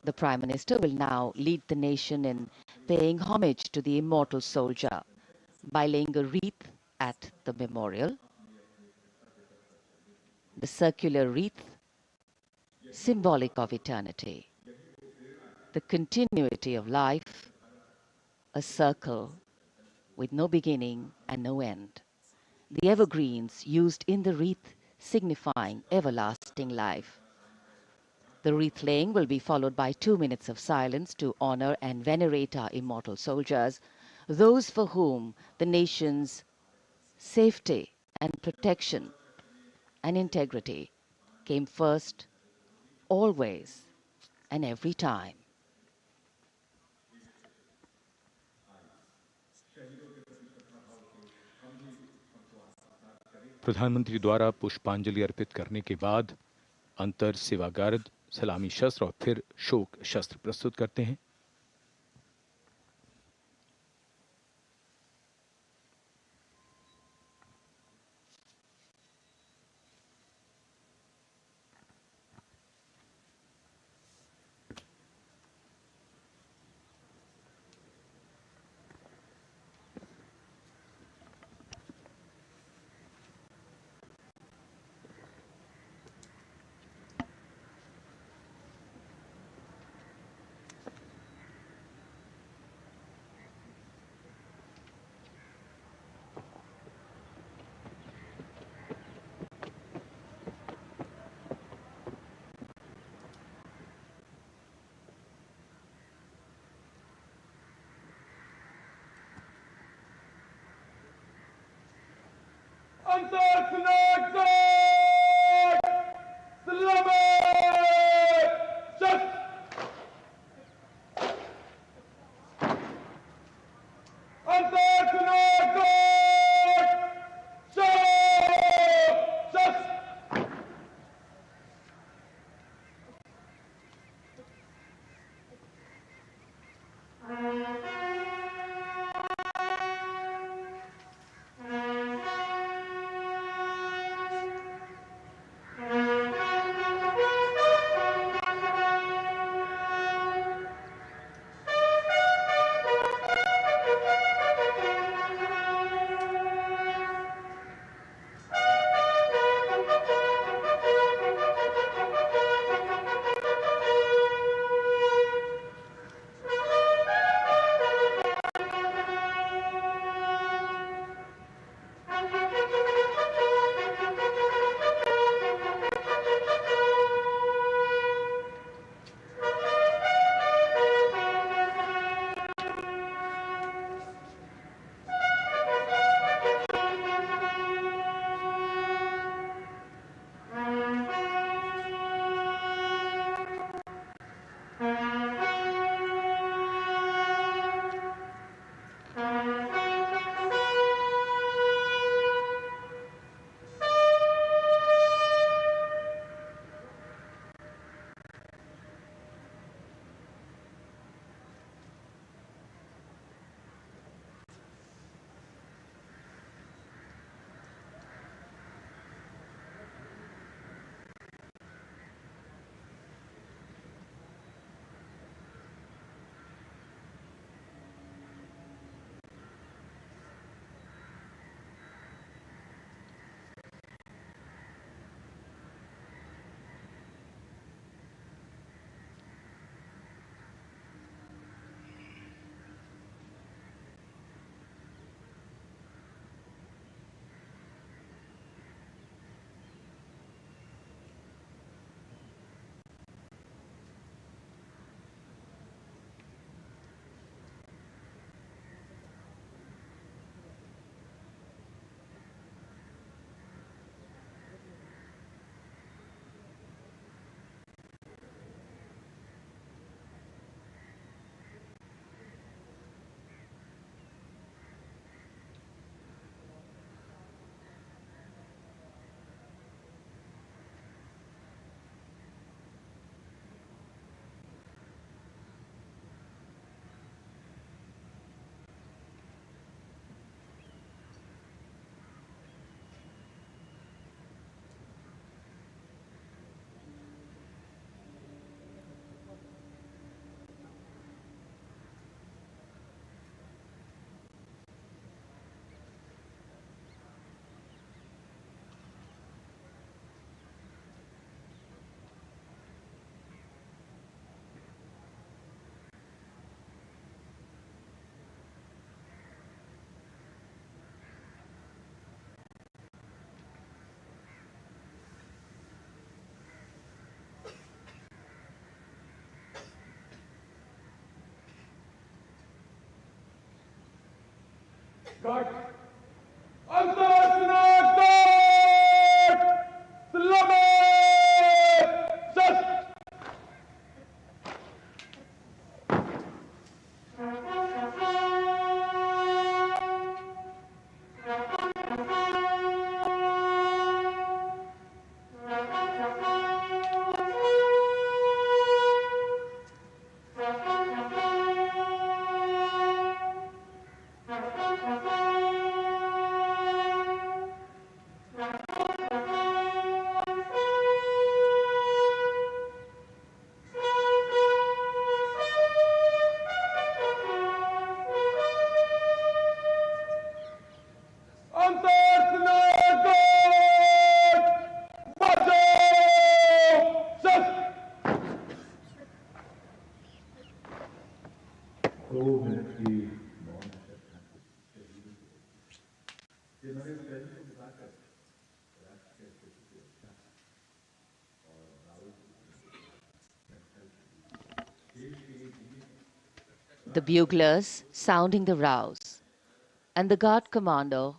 The Prime Minister will now lead the nation in paying homage to the immortal soldier by laying a wreath at the memorial. The circular wreath, symbolic of eternity, the continuity of life, a circle with no beginning and no end. The evergreens used in the wreath signifying everlasting life. The wreath laying will be followed by 2 minutes of silence to honor and venerate our immortal soldiers, those for whom the nation's safety and protection and integrity came first, always and every time. प्रधानमंत्री द्वारा पुष्पांजलि अर्पित करने के बाद अंतर सेवागार्द सलामी शस्त्र और फिर शोक शस्त्र प्रस्तुत करते हैं। The buglers sounding the rouse, and the guard commander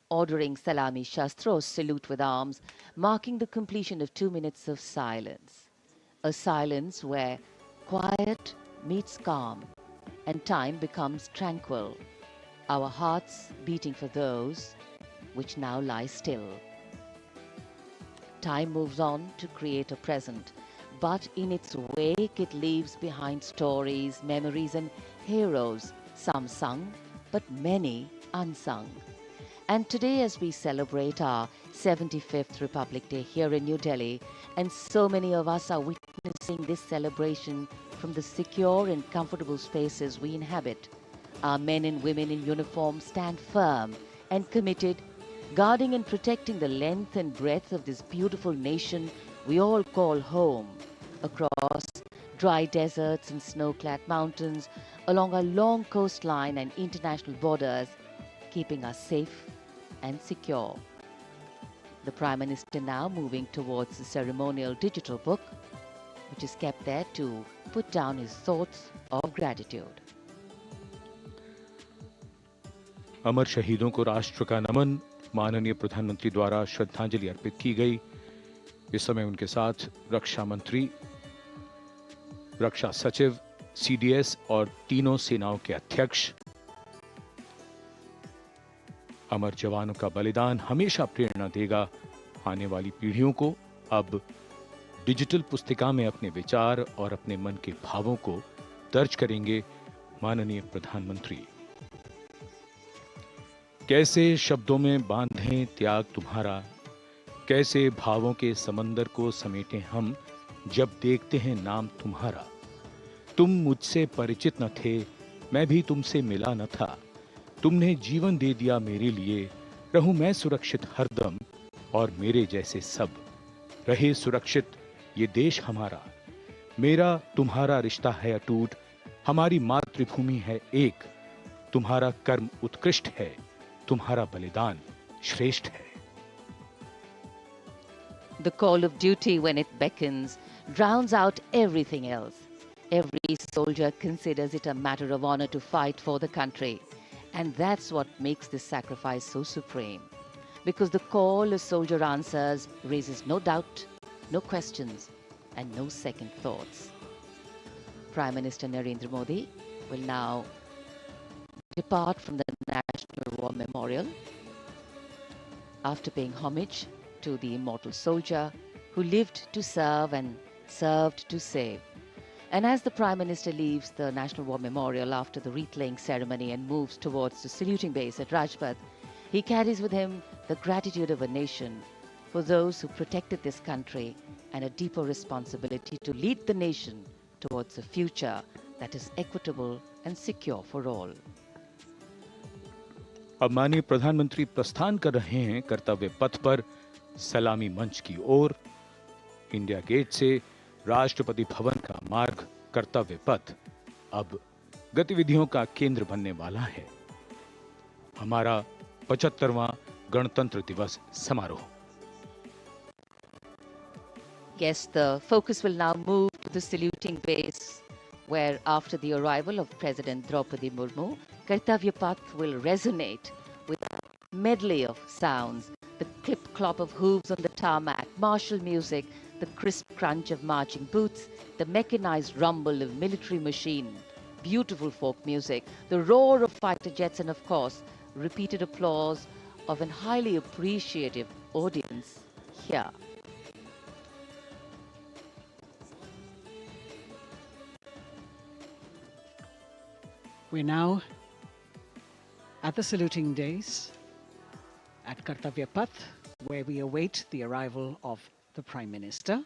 ordering Salami Shastros salute with arms, marking the completion of 2 minutes of silence. A silence where quiet meets calm and time becomes tranquil, our hearts beating for those which now lie still. Time moves on to create a present, but in its wake it leaves behind stories, memories and heroes, some sung, but many unsung. And today, as we celebrate our 75th Republic Day here in New Delhi, and so many of us are witnessing this celebration from the secure and comfortable spaces we inhabit, our men and women in uniform stand firm and committed, guarding and protecting the length and breadth of this beautiful nation we all call home, across dry deserts and snow-clad mountains, along our long coastline and international borders, keeping us safe and secure. The Prime Minister now moving towards the ceremonial digital book, which is kept there to put down his thoughts of gratitude. अमर शहीदों को राष्ट्र का नमन, माननीय प्रधानमंत्री द्वारा श्रद्धांजलि अर्पित की गई। इस समय उनके साथ रक्षा मंत्री, रक्षा सचिव, सीडीएस और तीनों सेनाओं के अध्यक्ष। अमर जवानों का बलिदान हमेशा प्रेरणा देगा आने वाली पीढ़ियों को। अब डिजिटल पुस्तिका में अपने विचार और अपने मन के भावों को दर्ज करेंगे माननीय प्रधानमंत्री। कैसे शब्दों में बांधें त्याग तुम्हारा, कैसे भावों के समंदर को समेटें हम जब देखते हैं नाम तुम्हारा। तुम मुझसे परिचित न थे, मैं भी तुमसे मिला न था, तुमने जीवन दे दिया मेरे लिए, रहूं मैं सुरक्षित हरदम और मेरे जैसे सब रहे सुरक्षित ये देश हमारा। मेरा तुम्हारा रिश्ता है अटूट, हमारी मातृभूमि है एक, तुम्हारा कर्म उत्कृष्ट है, तुम्हारा बलिदान श्रेष्ठ है। The call of duty, when it beckons, drowns out everything else. Every soldier considers it a matter of honor to fight for the country. And that's what makes this sacrifice so supreme. Because the call a soldier answers raises no doubt, no questions, and no second thoughts. Prime Minister Narendra Modi will now depart from the National War Memorial after paying homage to the immortal soldier who lived to serve and served to save. And as the Prime Minister leaves the National War Memorial after the wreath-laying ceremony and moves towards the saluting base at Rajpath, he carries with him the gratitude of a nation for those who protected this country and a deeper responsibility to lead the nation towards a future that is equitable and secure for all. अब माननीय प्रधानमंत्री प्रस्थान कर रहे हैं कर्तव्य पथ पर सलामी मंच की ओर। इंडिया गेट से राष्ट्रपति भवन का मार्ग कर्तव्य पथ अब गतिविधियों का केंद्र बनने वाला है। हमारा 75वां गणतंत्र दिवस समारोह। Yes, the focus will now move to the saluting base, where after the arrival of President Draupadi Murmu, Kartavya Path will resonate medley of sounds, the clip-clop of hooves on the tarmac, martial music, the crisp crunch of marching boots, the mechanized rumble of military machine, beautiful folk music, the roar of fighter jets, and of course, repeated applause of an highly appreciative audience here. We're now at the saluting days at Kartavya Path, where we await the arrival of the Prime Minister.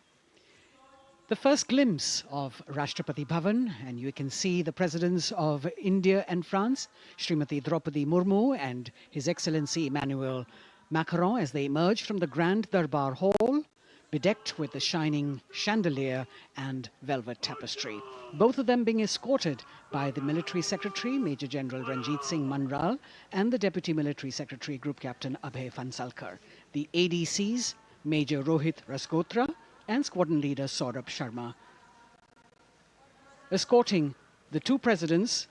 The first glimpse of Rashtrapati Bhavan, and you can see the presidents of India and France, Srimati Draupadi Murmu and His Excellency Emmanuel Macron, as they emerge from the Grand Darbar Hall, bedecked with the shining chandelier and velvet tapestry. Both of them being escorted by the Military Secretary, Major General Ranjit Singh Manral, and the Deputy Military Secretary, Group Captain Abhay Fansalkar. The ADCs, Major Rohit Rasgotra and Squadron Leader Saurabh Sharma, escorting the two presidents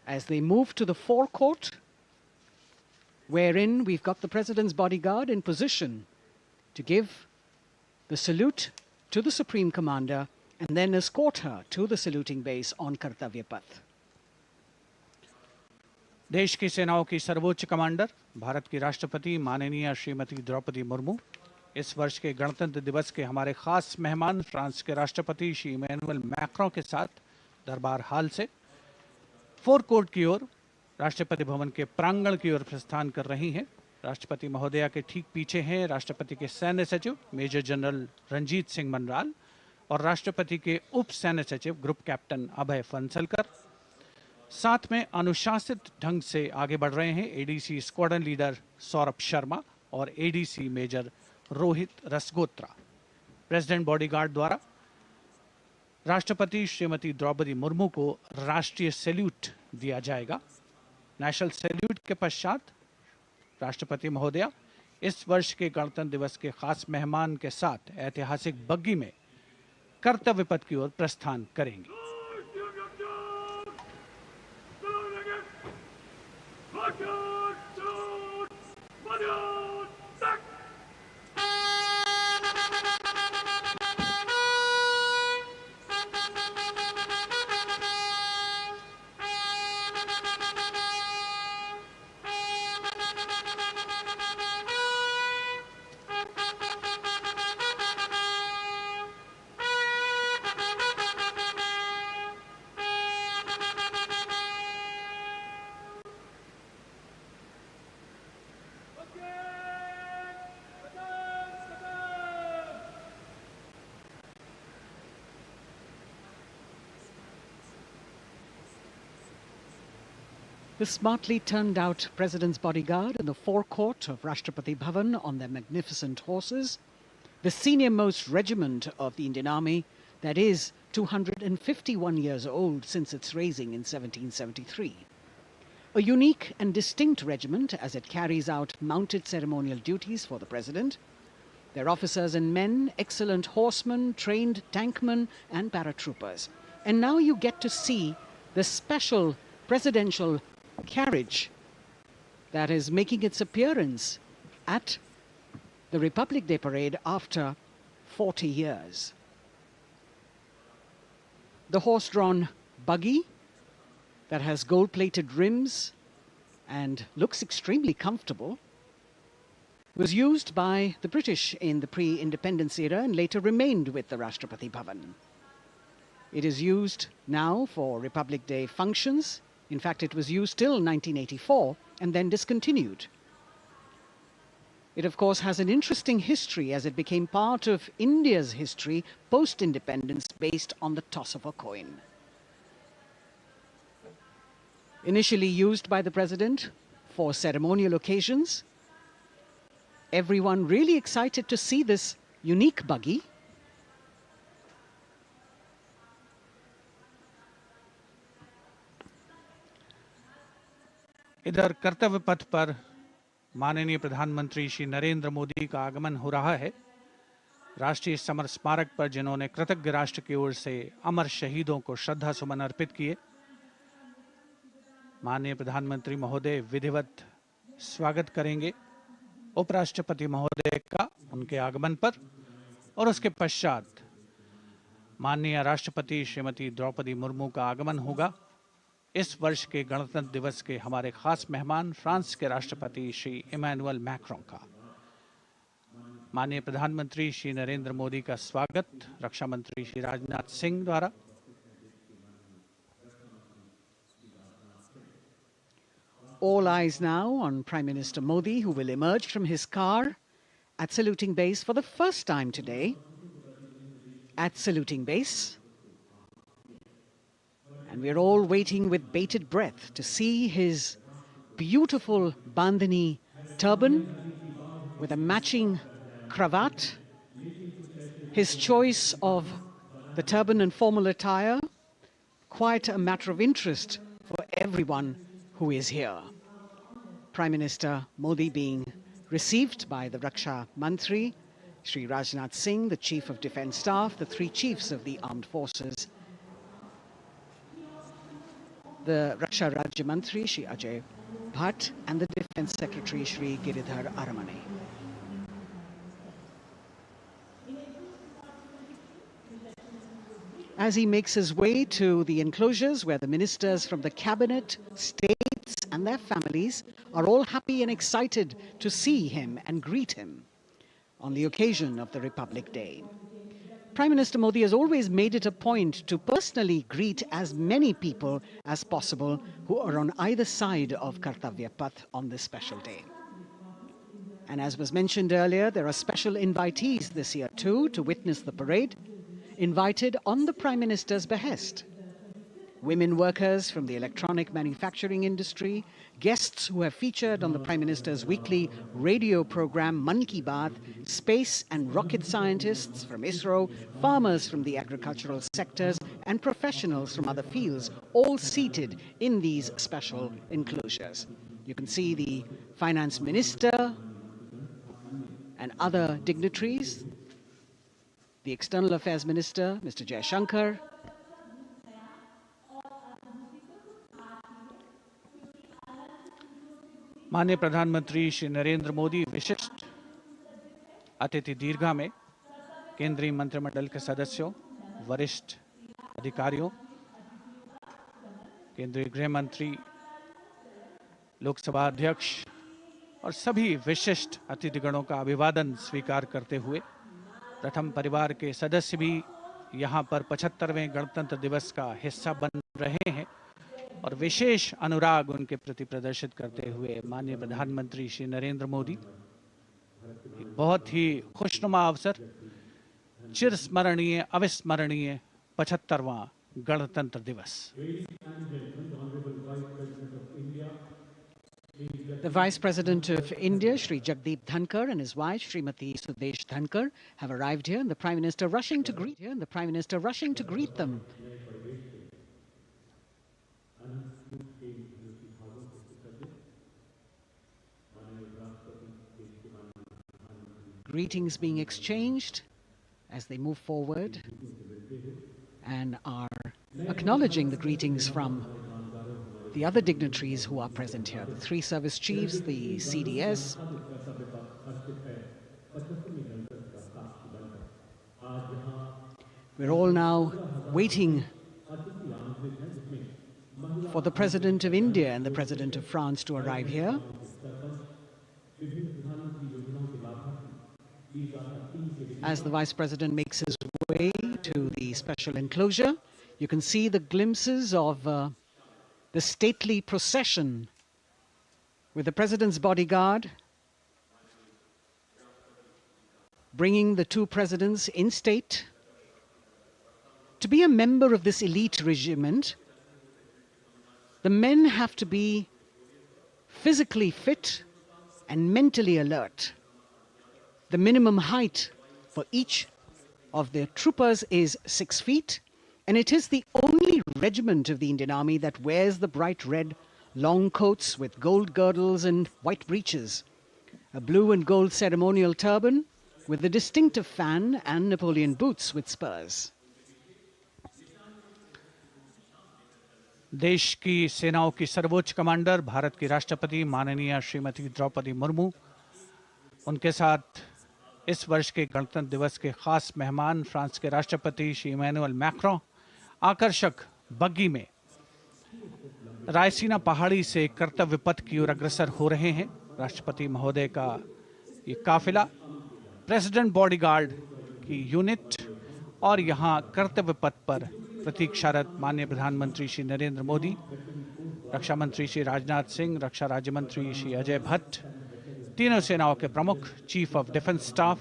as they move to the forecourt, wherein we've got the President's bodyguard in position to give the salute to the Supreme Commander and then escort her to the saluting base on Kartavya Path. देश की सेनाओं की सर्वोच्च commander Bharat की राष्ट्रपति माननीय श्रीमती द्रौपदी मुर्मू, इस वर्ष के गणतंत्र दिवस के हमारे खास मेहमान फ्रांस के राष्ट्रपति श्री इमैनुअल मैक्रों के साथ दरबार हाल से फोर कोर्ट की ओर राष्ट्रपति भवन के प्रांगण की ओर प्रस्थान कर रही हैं। राष्ट्रपति महोदया के ठीक पीछे हैं राष्ट्रपति के सैन्य सचिव मेजर जनरल रंजीत सिंह मनराल और राष्ट्रपति के उप सैन्य सचिव ग्रुप कैप्टन अभय फंसलकर। साथ में अनुशासित ढंग से आगे बढ़ रहे हैं ADC squadron leader Saurabh Sharma और ADC major Rohit Rasgotra. President bodyguard द्वारा राष्ट्रपति श्रीमती द्रौपदी मुर्मू को राष्ट्रीय सैल्यूट दिया जाएगा। नेशनल सैल्यूट के पश्चात राष्ट्रपति महोदया इस वर्ष के गणतंत्र दिवस के खास मेहमान के साथ ऐतिहासिक बग्गी में कर्तव्य पथ की ओर प्रस्थान करेंगी। The smartly turned out President's bodyguard in the forecourt of Rashtrapati Bhavan on their magnificent horses, the senior-most regiment of the Indian Army, that is 251 years old since its raising in 1773. A unique and distinct regiment as it carries out mounted ceremonial duties for the President. Their officers and men, excellent horsemen, trained tankmen and paratroopers. And now you get to see the special presidential carriage that is making its appearance at the Republic Day parade after 40 years. The horse-drawn buggy that has gold-plated rims and looks extremely comfortable was used by the British in the pre-independence era and later remained with the Rashtrapati Bhavan. It is used now for Republic Day functions. In fact, it was used till 1984 and then discontinued. It, of course, has an interesting history as it became part of India's history post-independence based on the toss of a coin. Initially used by the President for ceremonial occasions, everyone really excited to see this unique buggy. इधर कर्तव्य पथ पर माननीय प्रधानमंत्री श्री नरेंद्र मोदी का आगमन हो रहा है। राष्ट्रीय समर स्मारक पर जिन्होंने कृतज्ञ राष्ट्र की ओर से अमर शहीदों को श्रद्धा सुमन अर्पित किए, माननीय प्रधानमंत्री महोदय विधिवत स्वागत करेंगे। उपराष्ट्रपति महोदय का उनके आगमन पर और उसके पश्चात माननीय राष्ट्रपति श्रीमती द्रौपदी मुर्मू का आगमन होगा। इस वर्ष के गणतंत्र दिवस के हमारे खास मेहमान फ्रांस के राष्ट्रपति श्री इमैनुअल मैक्रों का। माननीय प्रधानमंत्री श्री नरेंद्र मोदी का स्वागत रक्षा मंत्री श्री राजनाथ सिंह द्वारा। All eyes now on Prime Minister Modi, who will emerge from his car at saluting base for the first time today. At saluting base. And we're all waiting with bated breath to see his beautiful bandhani turban with a matching cravat. His choice of the turban and formal attire, quite a matter of interest for everyone who is here. Prime Minister Modi being received by the Raksha Mantri, Shri Rajnath Singh, the Chief of Defence Staff, the three chiefs of the armed forces, the Raksha Rajya Mantri, Shri Ajay Bhatt, and the Defence Secretary, Shri Giridhar Aramane. As he makes his way to the enclosures where the ministers from the cabinet, states and their families are all happy and excited to see him and greet him on the occasion of the Republic Day. Prime Minister Modi has always made it a point to personally greet as many people as possible who are on either side of Kartavya Path on this special day. And as was mentioned earlier, there are special invitees this year too to witness the parade, invited on the Prime Minister's behest. Women workers from the electronic manufacturing industry, guests who have featured on the Prime Minister's weekly radio program Mann Ki Baat, space and rocket scientists from ISRO, farmers from the agricultural sectors and professionals from other fields, all seated in these special enclosures. You can see the Finance Minister and other dignitaries, the External Affairs Minister, Mr. Jaishankar, माननीय प्रधानमंत्री श्री नरेंद्र मोदी विशिष्ट अतिथि दीर्घा में केंद्रीय मंत्रिमंडल के सदस्यों, वरिष्ठ अधिकारियों, केंद्रीय गृह मंत्री, लोकसभा अध्यक्ष और सभी विशिष्ट अतिथिगणों का अभिवादन स्वीकार करते हुए प्रथम परिवार के सदस्य भी यहां पर 75वें गणतंत्र दिवस का हिस्सा बन रहे हैं और विशेष अनुराग उनके प्रति प्रदर्शित करते हुए माननीय प्रधानमंत्री श्री नरेंद्र मोदी एक बहुत ही खुशनुमा अवसर, चिरस्मरणीय अविस्मरणीय 75वां गणतंत्र दिवस। The Vice President of India, Shri Jagdeep Dhankar, and his wife, Srimati Sudesh Dhankar, have arrived here, and the Prime Minister rushing to greet them. Greetings being exchanged as they move forward and are acknowledging the greetings from the other dignitaries who are present here, the three service chiefs, the CDS. We're all now waiting for the President of India and the President of France to arrive here. As the Vice President makes his way to the special enclosure, you can see the glimpses of the stately procession with the President's bodyguard bringing the two presidents in state. To be a member of this elite regiment, the men have to be physically fit and mentally alert. The minimum height for each of the troopers is 6 feet, and it is the only regiment of the Indian Army that wears the bright red long coats with gold girdles and white breeches, a blue and gold ceremonial turban with the distinctive fan and Napoleon boots with spurs. देश की सेनाओं की सर्वोच्च commander Bharat की राष्ट्रपति माननीय श्रीमती द्रौपदी मुर्मू उनके साथ इस वर्ष के गणतंत्र दिवस के खास मेहमान फ्रांस के राष्ट्रपति श्री इमैनुअल मैक्रों आकर्षक बग्गी में रायसीना पहाड़ी से कर्तव्य पथ की ओर अग्रसर हो रहे हैं। राष्ट्रपति महोदय का ये काफिला प्रेसिडेंट बॉडीगार्ड की यूनिट और यहाँ कर्तव्य पथ पर प्रतीक्षारत माननीय प्रधानमंत्री श्री नरेंद्र मोदी, रक्षा मंत्री श्री राजनाथ सिंह, रक्षा राज्य मंत्री श्री अजय भट्ट, तीनों सेनाओं के प्रमुख, चीफ ऑफ डिफेंस स्टाफ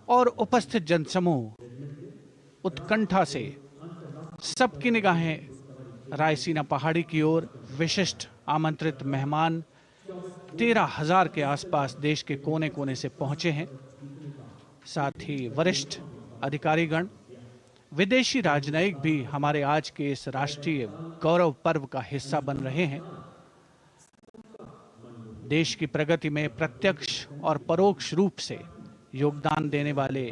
और उपस्थित जनसमूह उत्कंठा से सबकी निगाहें रायसीना पहाड़ी की ओर। विशिष्ट आमंत्रित मेहमान 13,000 के आसपास देश के कोने कोने से पहुंचे हैं। साथ ही वरिष्ठ अधिकारीगण, विदेशी राजनयिक भी हमारे आज के इस राष्ट्रीय गौरव पर्व का हिस्सा बन रहे हैं। देश की प्रगति में प्रत्यक्ष और परोक्ष रूप से योगदान देने वाले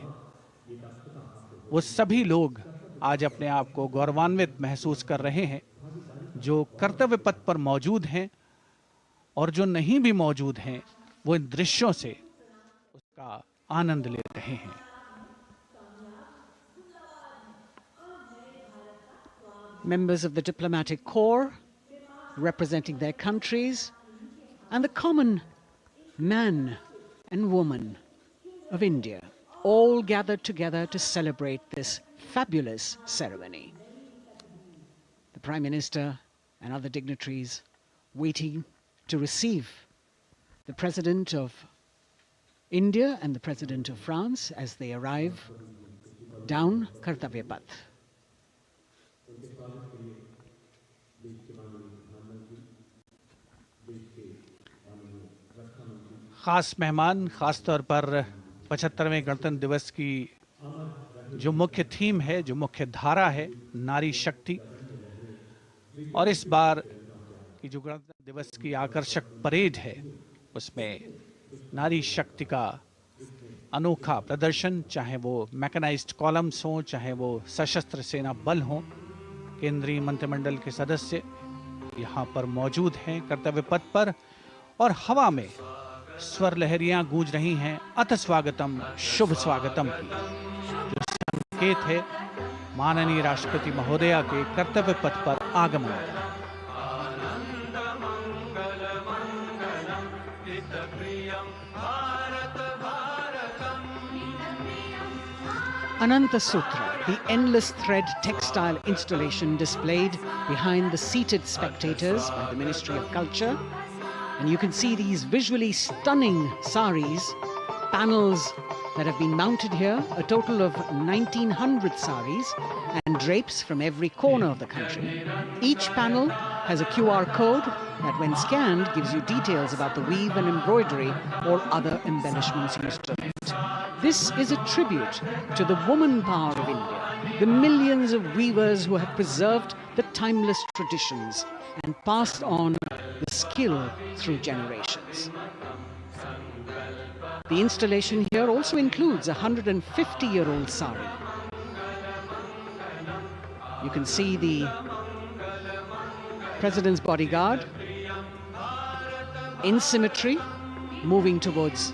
वो सभी लोग आज अपने आप को गौरवान्वित महसूस कर रहे हैं, जो कर्तव्य पथ पर मौजूद हैं और जो नहीं भी मौजूद हैं, वो इन दृश्यों से उसका आनंद ले रहे हैं। Members of the diplomatic corps representing their countries and the common man and woman of India all gathered together to celebrate this fabulous ceremony. The Prime Minister and other dignitaries waiting to receive the President of India and the President of France as they arrive down Kartavya Path. खास मेहमान, खास तौर पर 75वें गणतंत्र दिवस की जो मुख्य थीम है, जो मुख्य धारा है, नारी शक्ति, और इस बार की जो गणतंत्र दिवस की आकर्षक परेड है उसमें नारी शक्ति का अनोखा प्रदर्शन, चाहे वो मैकेनाइज्ड कॉलम्स हों, चाहे वो सशस्त्र सेना बल हों, केंद्रीय मंत्रिमंडल के सदस्य यहाँ पर मौजूद हैं कर्तव्य पथ पर, और हवा में स्वर लहरियां गूंज रही हैं अथ स्वागतम, शुभ स्वागतम की, जो संकेत है माननीय राष्ट्रपति महोदया के कर्तव्य पथ पर आगमन का। Ananta Sutra, the endless thread textile installation displayed behind the seated spectators by the Ministry of Culture. And you can see these visually stunning saris, panels that have been mounted here, a total of 1,900 saris and drapes from every corner of the country. Each panel has a QR code that when scanned gives you details about the weave and embroidery or other embellishments used on it. This is a tribute to the woman power of India, the millions of weavers who have preserved the timeless traditions and passed on the skill through generations. The installation here also includes a 150-year-old sari. You can see the President's bodyguard in symmetry moving towards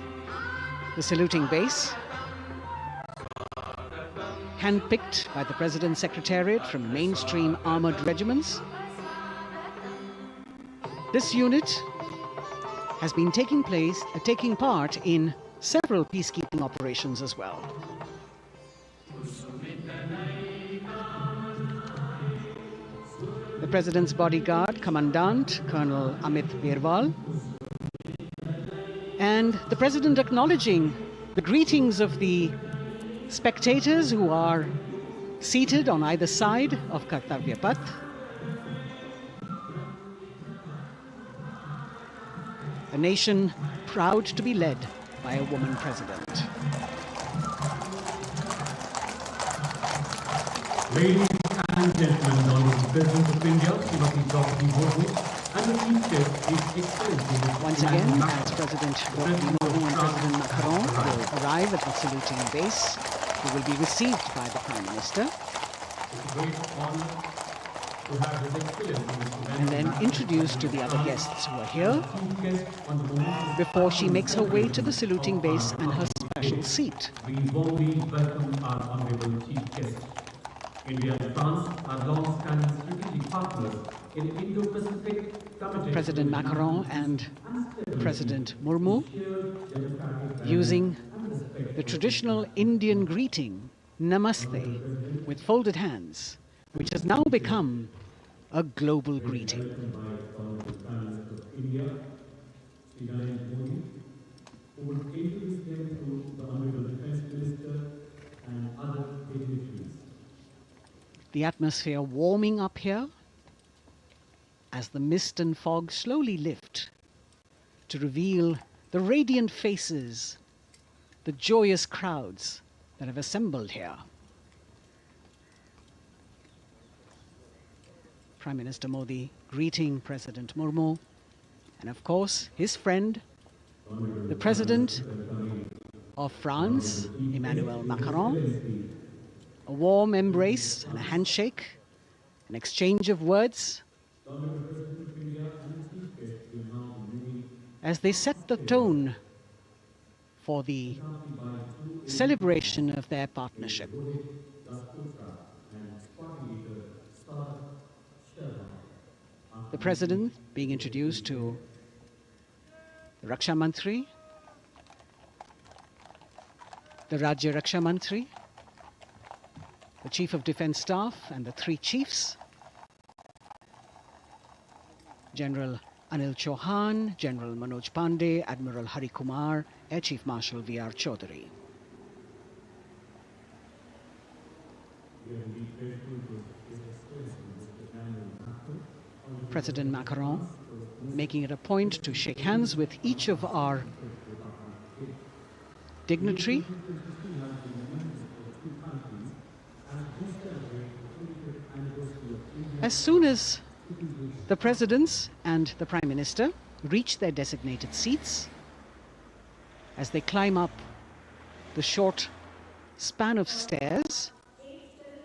the saluting base, handpicked by the President's Secretariat from mainstream armored regiments. This unit has been taking part in several peacekeeping operations as well. The President's bodyguard, Commandant Colonel Amit Birwal, and the President acknowledging the greetings of the spectators who are seated on either side of Kartavya Path. A nation proud to be led by a woman president. Ladies and gentlemen, the Honourable President of India, Srimati Draupadi Murmu, and the Chief Guest, His Excellency. Once again, as President Draupadi Murmu and President Macron will arrive at the saluting base, who will be received by the Prime Minister. It's a great honor and then introduced to the other guests who are here before she makes her way to the saluting base and her special seat. We warmly welcome our honorable chief guest. India and France are long-standing strategic partners in Indo-Pacific. President Macron and President Murmu using the traditional Indian greeting, Namaste, with folded hands, which has now become a global greeting. The atmosphere warming up here as the mist and fog slowly lift to reveal the radiant faces, the joyous crowds that have assembled here. Prime Minister Modi greeting President Murmu, and of course his friend, the President of France, Emmanuel Macron. A warm embrace and a handshake, an exchange of words as they set the tone for the celebration of their partnership. The President being introduced to the Raksha Mantri, the Rajya Raksha Mantri, the Chief of Defence Staff and the three chiefs, General Anil Chauhan, General Manoj Pandey, Admiral Hari Kumar, Air Chief Marshal V.R. Chaudhary. President Macron making it a point to shake hands with each of our dignitary. As soon as the presidents and the Prime Minister reach their designated seats, as they climb up the short span of stairs,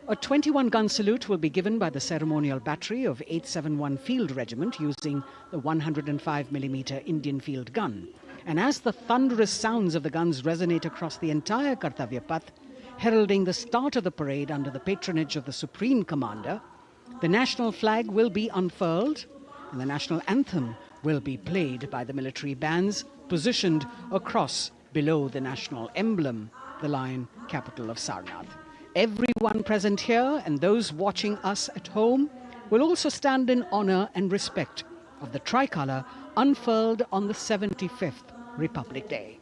a 21-gun salute will be given by the ceremonial battery of 871 Field Regiment using the 105mm Indian field gun. And as the thunderous sounds of the guns resonate across the entire Kartavya Path, heralding the start of the parade under the patronage of the Supreme Commander, the national flag will be unfurled and the national anthem will be played by the military bands positioned across below the national emblem, the lion capital of Sarnath. Everyone present here and those watching us at home will also stand in honor and respect of the tricolour unfurled on the 75th Republic Day.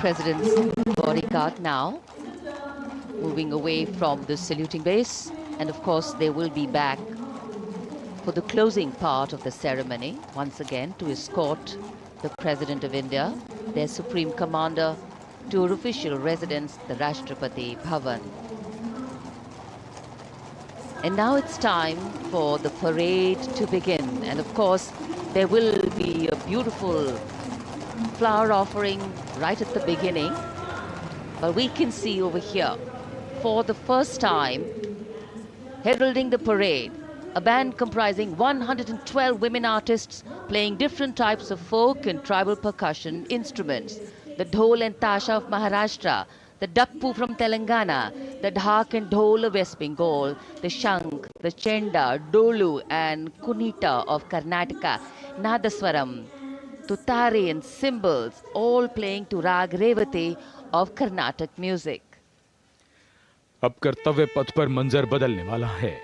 President's bodyguard now, moving away from the saluting base. And of course, they will be back for the closing part of the ceremony, once again, to escort the President of India, their Supreme Commander, to her official residence, the Rashtrapati Bhavan. And now it's time for the parade to begin. And of course, there will be a beautiful flower offering right at the beginning. But we can see over here, for the first time, heralding the parade, a band comprising 112 women artists playing different types of folk and tribal percussion instruments. The dhol and tasha of Maharashtra, the dakpu from Telangana, the dhak and dhol of West Bengal, the shank, the chenda, dolu and kunita of Karnataka, nadaswaram, tutare and cymbals, all playing to rag revati of Carnatic music. अब कर्तव्य पथ पर मंजर बदलने वाला है।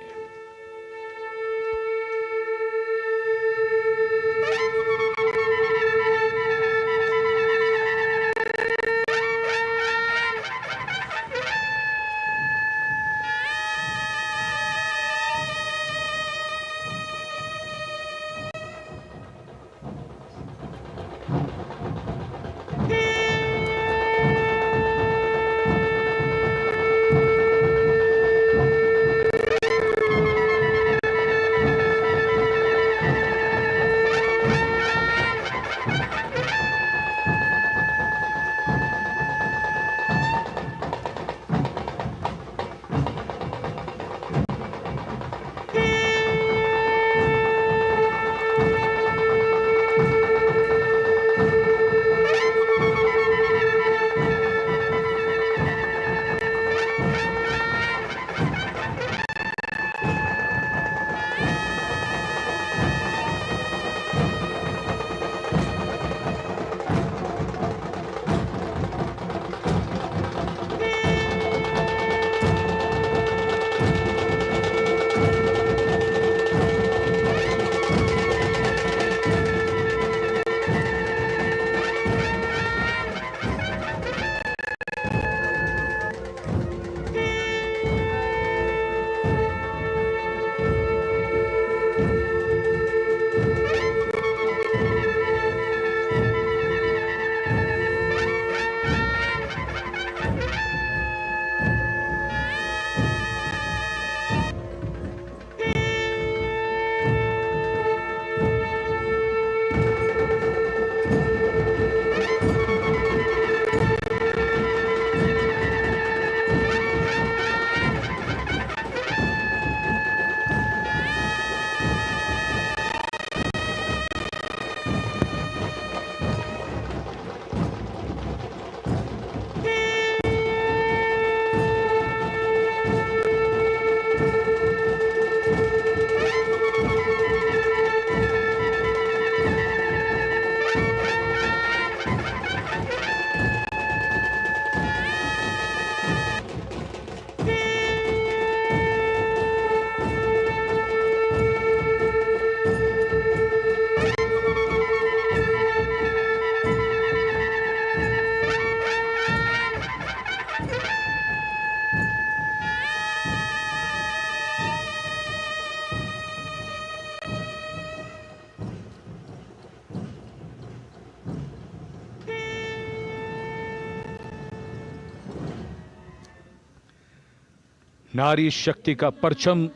नारी शक्ति का परचम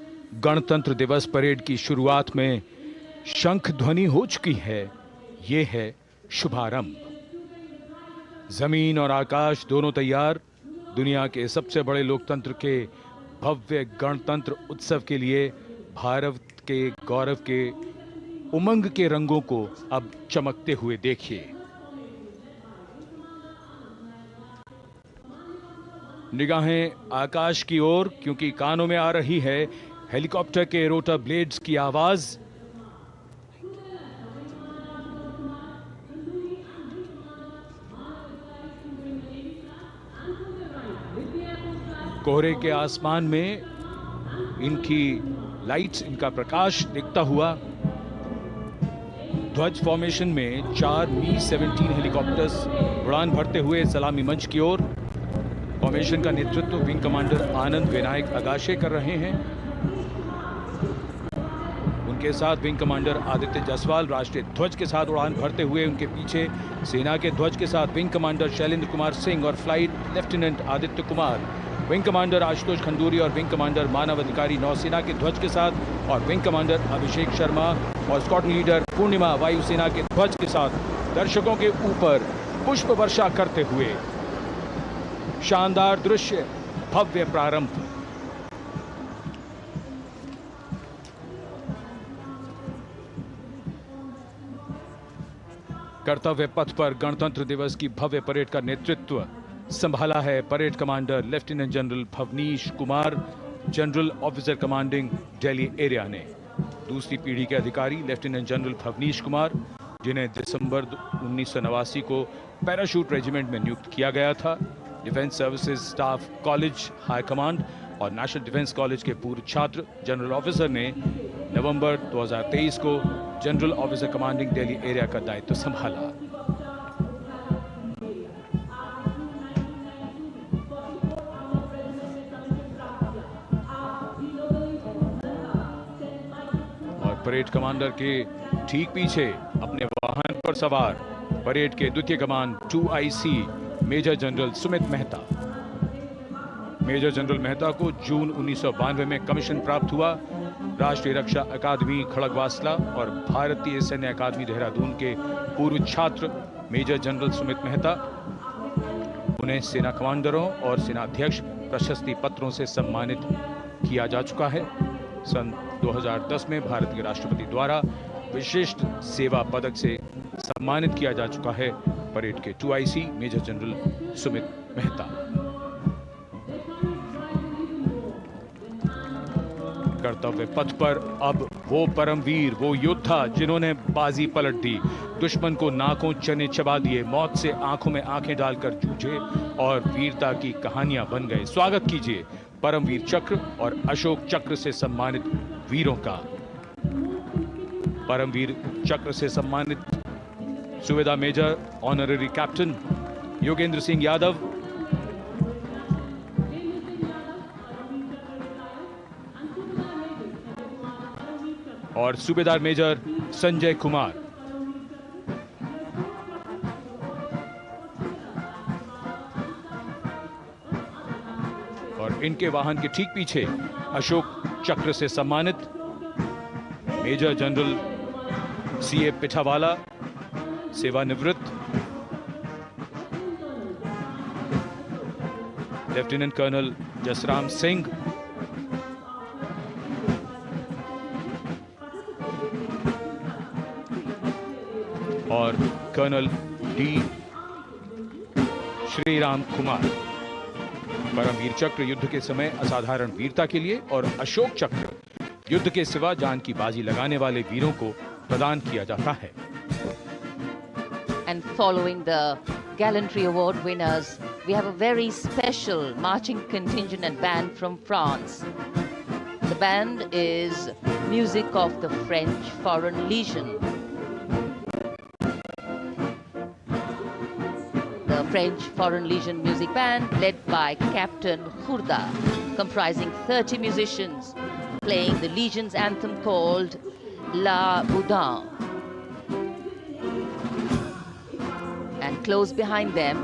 गणतंत्र दिवस परेड की शुरुआत में शंख ध्वनि हो चुकी है। ये है शुभारंभ। जमीन और आकाश दोनों तैयार दुनिया के सबसे बड़े लोकतंत्र के भव्य गणतंत्र उत्सव के लिए भारत के गौरव के उमंग के रंगों को अब चमकते हुए देखिए। निगाहें आकाश की ओर, क्योंकि कानों में आ रही है हेलीकॉप्टर के रोटर ब्लेड्स की आवाज। कोहरे के आसमान में इनकी लाइट्स, इनका प्रकाश दिखता हुआ ध्वज फॉर्मेशन में 4 मी-17 हेलीकॉप्टर्स उड़ान भरते हुए सलामी मंच की ओर। फॉर्मेशन का नेतृत्व विंग कमांडर आनंद विनायक अगाशे कर रहे हैं। उनके साथ विंग कमांडर आदित्य जायसवाल राष्ट्रीय ध्वज के साथ उड़ान भरते हुए। उनके पीछे सेना के ध्वज के साथ विंग कमांडर शैलेंद्र कुमार सिंह और flight lieutenant Aditya Kumar, wing commander Ashutosh Khanduri और विंग कमांडर मानव अधिकारी नौसेना के ध्वज के साथ, और विंग कमांडर अभिषेक शर्मा और स्क्वाड्रन लीडर पूर्णिमा वायुसेना के ध्वज के साथ दर्शकों के ऊपर पुष्प वर्षा करते हुए। शानदार दृश्य, भव्य प्रारंभ। कर्तव्य पथ पर गणतंत्र दिवस की भव्य परेड का नेतृत्व संभाला है parade commander lieutenant general Bhavnish Kumar, general officer commanding Delhi area ने। दूसरी पीढ़ी के अधिकारी लेफ्टिनेंट जनरल भवनीश कुमार, जिन्हें दिसंबर 1989 को पैराशूट रेजिमेंट में नियुक्त किया गया था। Defence services staff college high command और नेशनल डिफेंस कॉलेज के पूर्व छात्र जनरल ऑफिसर ने नवंबर 2023 को general officer commanding Delhi area का दायित्व संभाला। और परेड कमांडर के ठीक पीछे अपने वाहन पर सवार परेड के द्वितीय कमान 2IC Major General Sumit Mehta. Major General Mehta को जून 1992 में कमीशन प्राप्त हुआ। राष्ट्रीय रक्षा अकादमी खड़गवासला और भारतीय सैन्य अकादमी देहरादून के पूर्व छात्र मेजर जनरल सुमित मेहता। उन्हें सेना कमांडरों और सेनाध्यक्ष प्रशस्ति पत्रों से सम्मानित किया जा चुका है। सन 2010 में भारत के राष्ट्रपति द्वारा विशिष्ट सेवा पदक से सम्मानित किया जा चुका है परेड के 2IC Major General Sumit Mehta. कर्तव्य पथ पर अब वो परमवीर, वो योद्धा जिन्होंने बाजी पलट दी, दुश्मन को नाकों चने चबा दिए, मौत से आंखों में आंखें डालकर जूझे और वीरता की कहानियां बन गए। स्वागत कीजिए परमवीर चक्र और अशोक चक्र से सम्मानित वीरों का। परमवीर चक्र से सम्मानित Subedar Major honorary Captain Yogendra Singh Yadav, और सूबेदार मेजर संजय कुमार। और इनके वाहन के ठीक पीछे अशोक चक्र से सम्मानित मेजर जनरल CA पिठावाला, सेवानिवृत्त, लेफ्टिनेंट कर्नल जसराम सिंह, और कर्नल D श्रीराम कुमार। परमवीर चक्र युद्ध के समय असाधारण वीरता के लिए और अशोक चक्र युद्ध के सिवा जान की बाजी लगाने वाले वीरों को प्रदान किया जाता है। And following the gallantry award winners, we have a very special marching contingent and band from France. The band is music of the French Foreign Legion. The French Foreign Legion music band led by Captain Khourda, comprising 30 musicians, playing the Legion's anthem called La Boudin. And close behind them,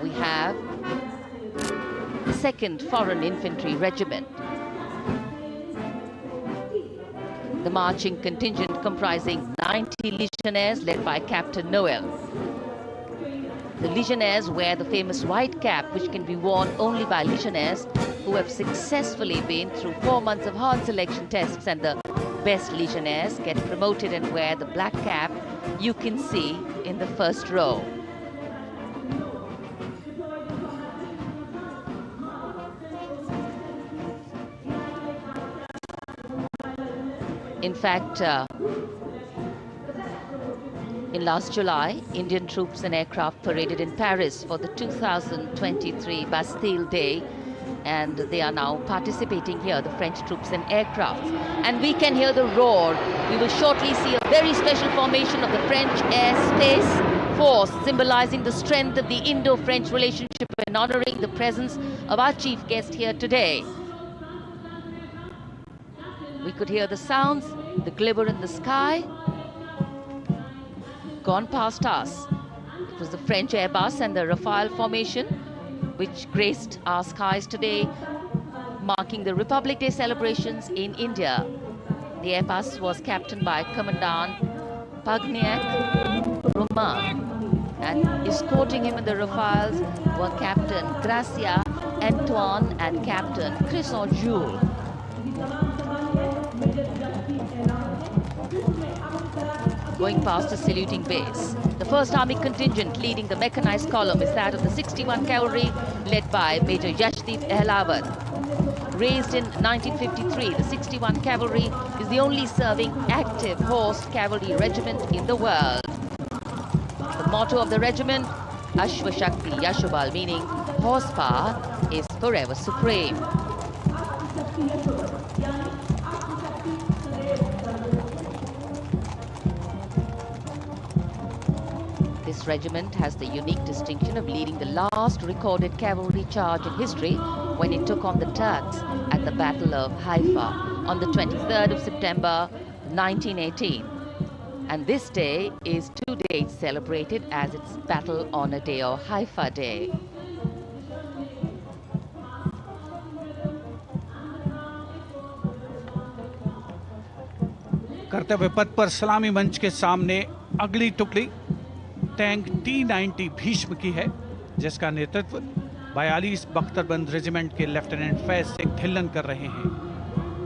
we have the 2nd Foreign Infantry Regiment. The marching contingent comprising 90 Legionnaires led by Captain Noel. The Legionnaires wear the famous white cap, which can be worn only by Legionnaires who have successfully been through 4 months of hard selection tests, and the best Legionnaires get promoted and wear the black cap you can see in the first row. In fact, in last July, Indian troops and aircraft paraded in Paris for the 2023 Bastille Day and they are now participating here, the French troops and aircrafts. And we can hear the roar. We will shortly see a very special formation of the French Air Space Force, symbolizing the strength of the Indo-French relationship and honoring the presence of our chief guest here today. We could hear the sounds, the glimmer in the sky, gone past us. It was the French Airbus and the Rafale formation which graced our skies today, marking the Republic Day celebrations in India. The Airbus was captained by Commandant Pagniak Romain, and escorting him in the Rafales were Captain Gracia Antoine and Captain Crisson Jules. Going past a saluting base. The 1st Army contingent leading the mechanized column is that of the 61 Cavalry, led by Major Yashdeep Ehlawat. Raised in 1953, the 61 Cavalry is the only serving active horse cavalry regiment in the world. The motto of the regiment, Ashwa Shakti Yashobal, meaning horsepower is forever supreme. This regiment has the unique distinction of leading the last recorded cavalry charge in history when it took on the Turks at the Battle of Haifa on the 23rd of September 1918. And this day is to date celebrated as its Battle Honor Day or Haifa Day. कर्तव्य पथ पर सलामी मंच के सामने अगली टुकड़ी tank T-90 Bhishma की है, जिसका नेतृत्व 42 बख्तरबंद रेजिमेंट के लेफ्टिनेंट फैज सिंह ढिल्लन कर रहे हैं।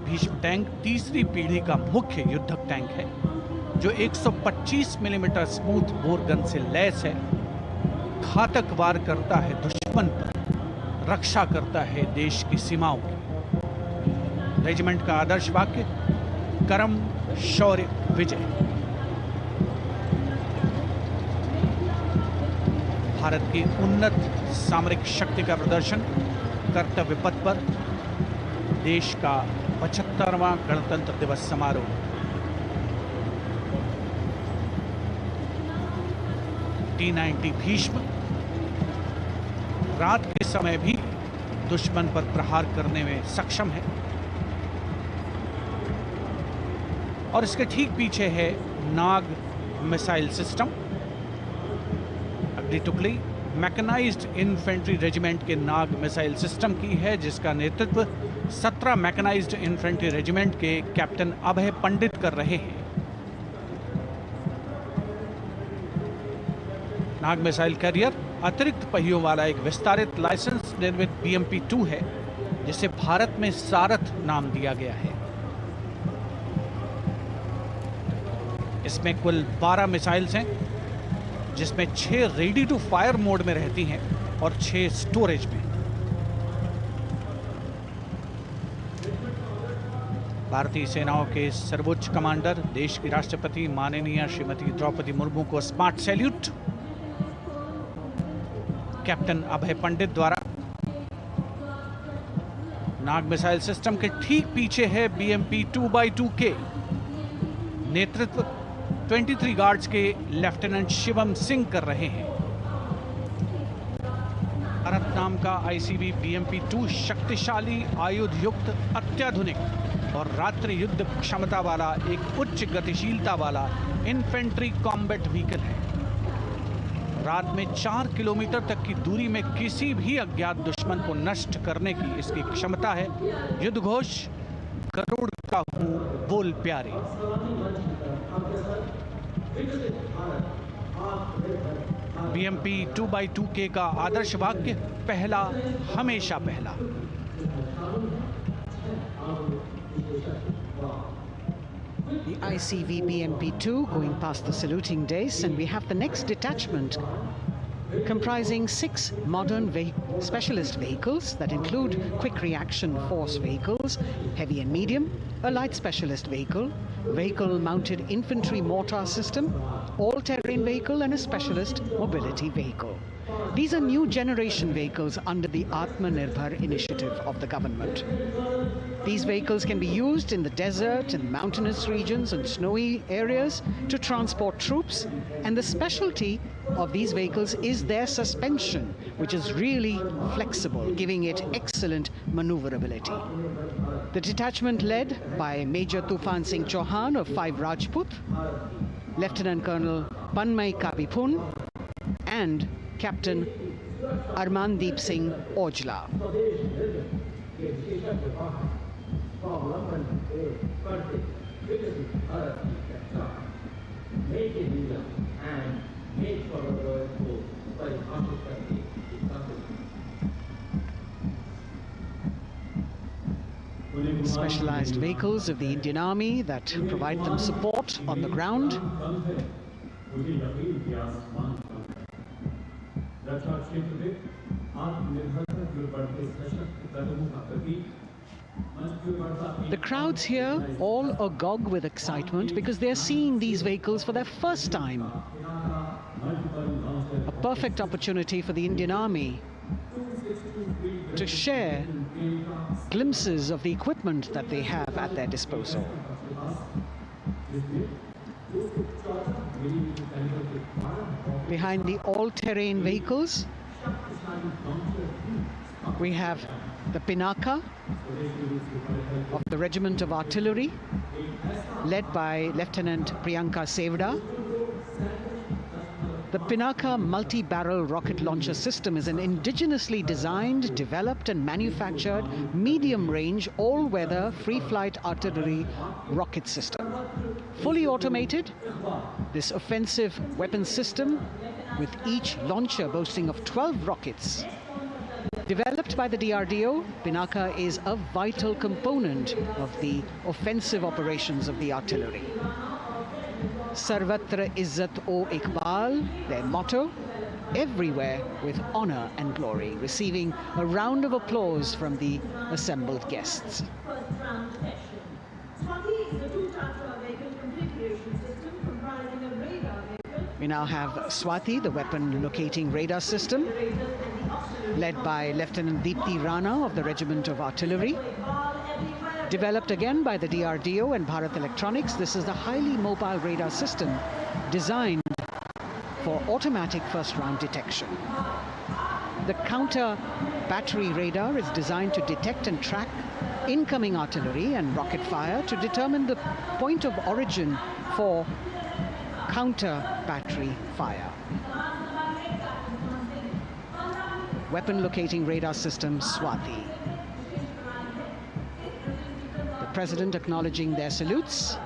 भीष्म टैंक तीसरी पीढ़ी का मुख्य युद्धक टैंक है, जो 125 मिलीमीटर स्मूथ बोर गन से लैस है, घातक वार करता है दुश्मन पर, रक्षा करता है देश की सीमाओं की। रेजिमेंट का आदर्श वाक्य कर्म शौर्य विजय। भारत की उन्नत सामरिक शक्ति का प्रदर्शन कर्तव्य पथ पर देश का 75वां गणतंत्र दिवस समारोह। T-90 भीष्म रात के समय भी दुश्मन पर प्रहार करने में सक्षम है और इसके ठीक पीछे है नाग मिसाइल सिस्टम। अगली टुकड़ी मैकेनाइज्ड इन्फेंट्री रेजिमेंट के नाग मिसाइल सिस्टम की है, जिसका नेतृत्व 17 मैकेनाइज्ड इन्फेंट्री रेजिमेंट के कैप्टन अभय पंडित कर रहे हैं। नाग मिसाइल कैरियर अतिरिक्त पहियों वाला एक विस्तारित लाइसेंस निर्मित BMP-2 है, जिसे भारत में सारथ नाम दिया गया है। इसमें कुल 12 मिसाइल्स हैं, जिसमें 6 रेडी टू फायर मोड में रहती हैं और 6 स्टोरेज में। भारतीय सेनाओं के सर्वोच्च कमांडर देश की राष्ट्रपति माननीय श्रीमती द्रौपदी मुर्मू को स्मार्ट सैल्यूट कैप्टन अभय पंडित द्वारा। नाग मिसाइल सिस्टम के ठीक पीछे है BMP-2x2K। नेतृत्व 23 गार्ड्स के लेफ्टिनेंट शिवम सिंह कर रहे हैं। भारत नाम का ICV BMP-2 शक्तिशाली आयुध युक्त अत्याधुनिक और रात्रि युद्ध क्षमता वाला एक उच्च गतिशीलता वाला इन्फेंट्री कॉम्बैट व्हीकल है। रात में 4 किलोमीटर तक की दूरी में किसी भी अज्ञात दुश्मन को नष्ट करने की इसकी क्षमता है। युद्ध घोष करोड़ का हूं बोल प्यारे। BMP-2x2K का आदर्श वाक्य पहला हमेशा पहला। The ICV BMP-2 going past the saluting dais, and we have the next detachment comprising 6 modern specialist vehicles that include quick reaction force vehicles, heavy and medium, a light specialist vehicle, vehicle-mounted infantry mortar system, all-terrain vehicle, and a specialist mobility vehicle. These are new generation vehicles under the Atmanirbhar initiative of the government. These vehicles can be used in the desert and mountainous regions and snowy areas to transport troops, and the specialty of these vehicles is their suspension, which is really flexible, giving it excellent maneuverability. The detachment led by Major Tufan Singh Chauhan of 5 Rajput, Lieutenant Colonel Panmay Kabipun, and Captain Armandeep Singh Ojla. Specialized vehicles of the Indian Army that provide them support on the ground. The crowds here all agog with excitement because they're seeing these vehicles for their first time. A perfect opportunity for the Indian Army to share glimpses of the equipment that they have at their disposal. Behind the all-terrain vehicles, we have the Pinaka of the Regiment of Artillery, led by Lieutenant Priyanka Sevda. The Pinaka multi-barrel rocket launcher system is an indigenously designed, developed and manufactured medium-range, all-weather, free-flight artillery rocket system. Fully automated, this offensive weapon system, with each launcher boasting of 12 rockets. Developed by the DRDO, Pinaka is a vital component of the offensive operations of the artillery. Sarvatra Izzat-o Iqbal, their motto, everywhere with honor and glory, receiving a round of applause from the assembled guests. We now have Swati, the weapon locating radar system, led by Lieutenant Deepthi Rana of the Regiment of Artillery. Developed again by the DRDO and Bharat Electronics, this is the highly mobile radar system designed for automatic first-round detection. The counter battery radar is designed to detect and track incoming artillery and rocket fire to determine the point of origin for counter battery fire. Weapon locating radar system Swati. President acknowledging their salutes,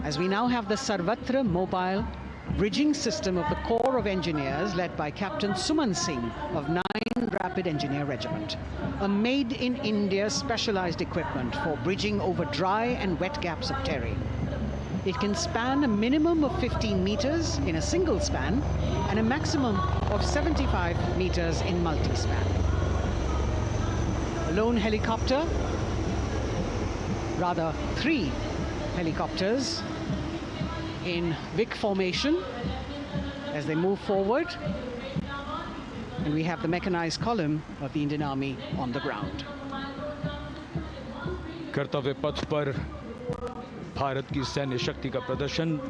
as we now have the Sarvatra mobile bridging system of the Corps of Engineers led by Captain Suman Singh of 9 Rapid Engineer Regiment, a made-in-India specialized equipment for bridging over dry and wet gaps of terrain. It can span a minimum of 15 meters in a single span and a maximum of 75 meters in multi-span. A lone helicopter, rather 3 helicopters in Vic formation as they move forward, and we have the mechanized column of the Indian Army on the ground. कर्तव्य पथ पर भारत की सैन्य शक्ति का प्रदर्शन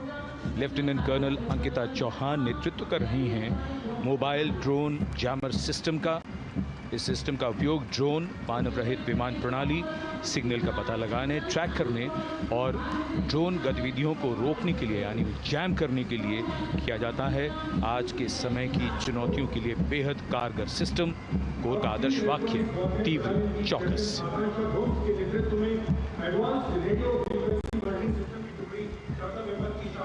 lieutenant colonel Ankita Chauhan नेतृत्व कर रही हैं मोबाइल ड्रोन जैमर सिस्टम का। इस सिस्टम का उपयोग ड्रोन, मानव रहित विमान प्रणाली, सिग्नल का पता लगाने, ट्रैक करने और ड्रोन गतिविधियों को रोकने के लिए यानी जैम करने के लिए किया जाता है। आज के समय की चुनौतियों के लिए बेहद कारगर सिस्टम। कोर का आदर्श वाक्य तीव्र चौकस।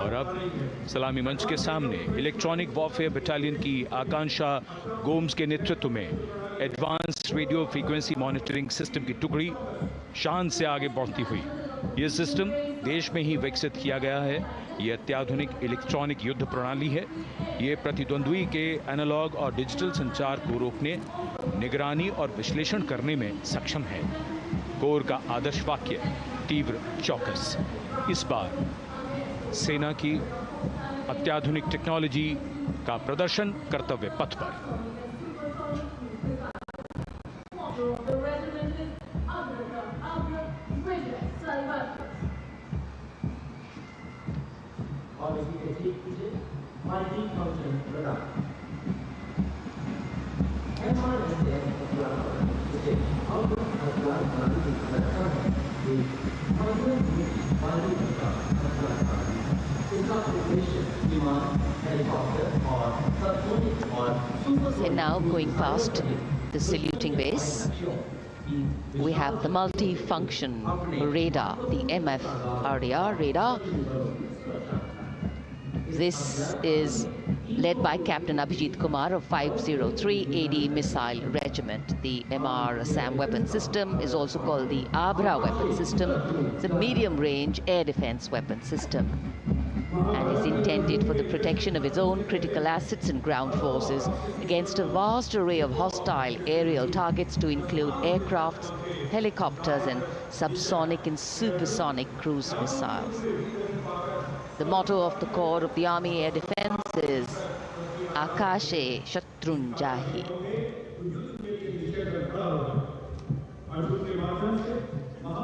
और अब सलामी मंच के सामने इलेक्ट्रॉनिक वॉरफेयर बटालियन की आकांक्षा गोम्स के नेतृत्व में advance radio frequency monitoring system की टुकड़ी शान से आगे बढ़ती हुई। यह सिस्टम देश में ही विकसित किया गया है। ये अत्याधुनिक इलेक्ट्रॉनिक युद्ध प्रणाली है। ये प्रतिद्वंद्वी के एनालॉग और डिजिटल संचार को रोकने, निगरानी और विश्लेषण करने में सक्षम है। कोर का आदर्श वाक्य तीव्र चौकस। इस बार सेना की अत्याधुनिक टेक्नोलॉजी का प्रदर्शन कर्तव्य पथ पर। And now going past the saluting base, we have the multi-function radar, the MF-RDR radar. This is led by Captain Abhijit Kumar of 503 AD Missile Regiment. The MR Assam weapon system is also called the Abra weapon system. It's a medium-range air defense weapon system and is intended for the protection of its own critical assets and ground forces against a vast array of hostile aerial targets to include aircrafts, helicopters and subsonic and supersonic cruise missiles. The motto of the Corps of the Army Air Defense is Akashe Shatrun Jahi.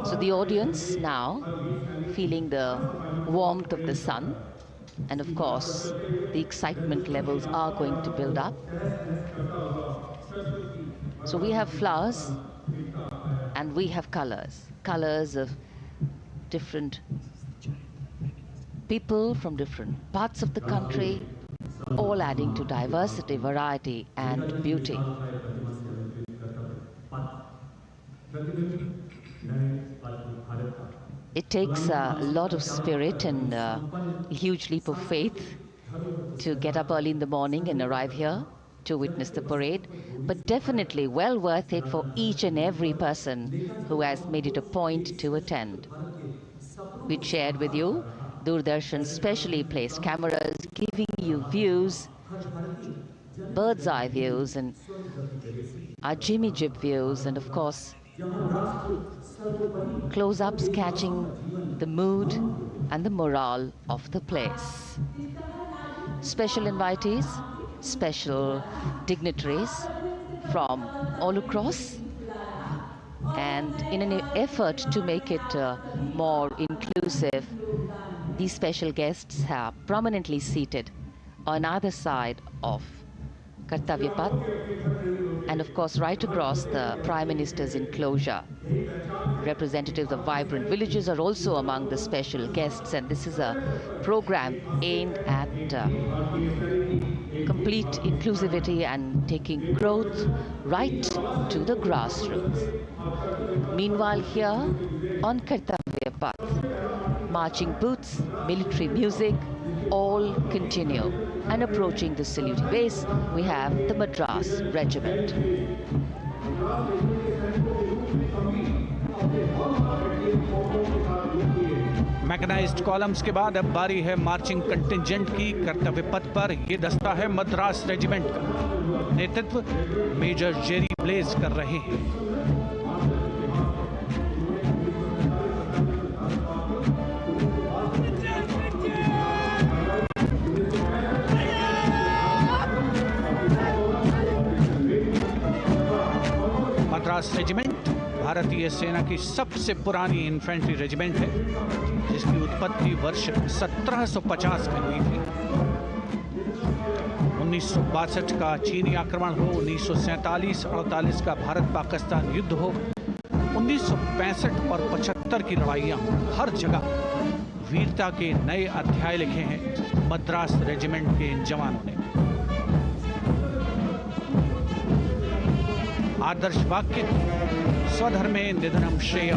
So the audience now feeling the warmth of the sun, and of course the excitement levels are going to build up. So we have flowers and we have colors of different people from different parts of the country, all adding to diversity, variety and beauty. It takes a lot of spirit and a huge leap of faith to get up early in the morning and arrive here to witness the parade, but definitely well worth it for each and every person who has made it a point to attend. We shared with you Doordarshan's specially placed cameras giving you views, bird's eye views and our Jimmy Jib views, and of course close-ups catching the mood and the morale of the place. Special invitees, special dignitaries from all across, and in an effort to make it more inclusive, these special guests are prominently seated on either side of Kartavya Path, and of course right across the Prime Minister's enclosure. Representatives of vibrant villages are also among the special guests, and this is a program aimed at complete inclusivity and taking growth right to the grassroots. Meanwhile here on Kartavya Path, marching boots, military music, all continue. And approaching the saluting base, we have the Madras Regiment. Mechanised columns के बाद अब बारी है marching contingent की। कर्तव्य पथ पर ये दस्ता है मद्रास रेजिमेंट का। नेतृत्व मेजर जेरी ब्लेज कर रहे हैं। मद्रास रेजिमेंट भारतीय सेना की सबसे पुरानी इन्फेंट्री रेजिमेंट है, जिसकी उत्पत्ति वर्ष 1750 में हुई थी। 1962 का चीनी आक्रमण हो, 1947-48 का भारत पाकिस्तान युद्ध हो, 1965 और 75 की लड़ाइयाँ हो, हर जगह वीरता के नए अध्याय लिखे हैं मद्रास रेजिमेंट के इन जवानों ने। आदर्श वाक्य स्वधर्मे निधनम श्रेय,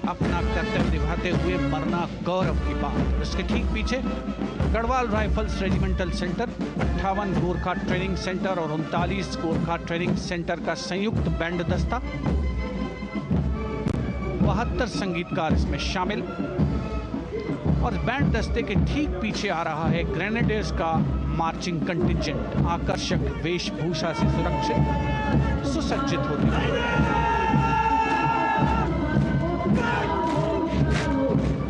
अपना कर्तव्य निभाते हुए मरना गौरव की बात। इसके ठीक पीछे Garhwal rifles regimental centre, 58 Gorkha training centre और 39 गोरखा ट्रेनिंग सेंटर का संयुक्त बैंड दस्ता। 72 संगीतकार इसमें शामिल। और बैंड दस्ते के ठीक पीछे आ रहा है ग्रेनेडियर्स का मार्चिंग कंटिंजेंट, आकर्षक वेशभूषा से सुरक्षित सुसज्जित होते हुए।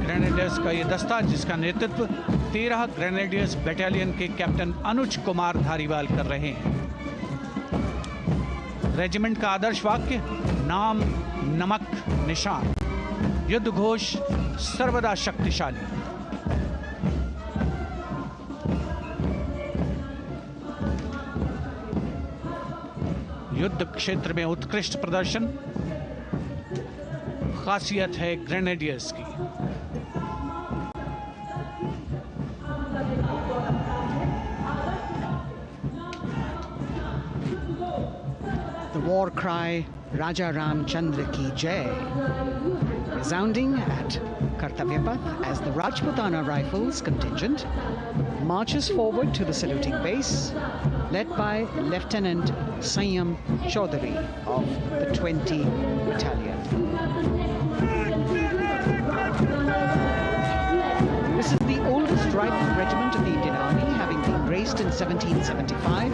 ग्रेनेडियर्स का यह दस्ता, जिसका नेतृत्व 13 ग्रेनेडियर्स बटालियन के कैप्टन अनुज कुमार धारीवाल कर रहे हैं। रेजिमेंट का आदर्श वाक्य नाम नमक निशान, युद्ध घोष सर्वदा शक्तिशाली। युद्ध क्षेत्र में उत्कृष्ट प्रदर्शन खासियत है ग्रेनेडियर्स की। The war cry Raja Ramchandra Ki Jai resounding at Kartavya Path as the Rajputana Rifles contingent marches forward to the saluting base, led by Lieutenant Sanyam Chaudhary of the 20 Battalion. This is the oldest rifle regiment of the Indian Army, having been raised in 1775.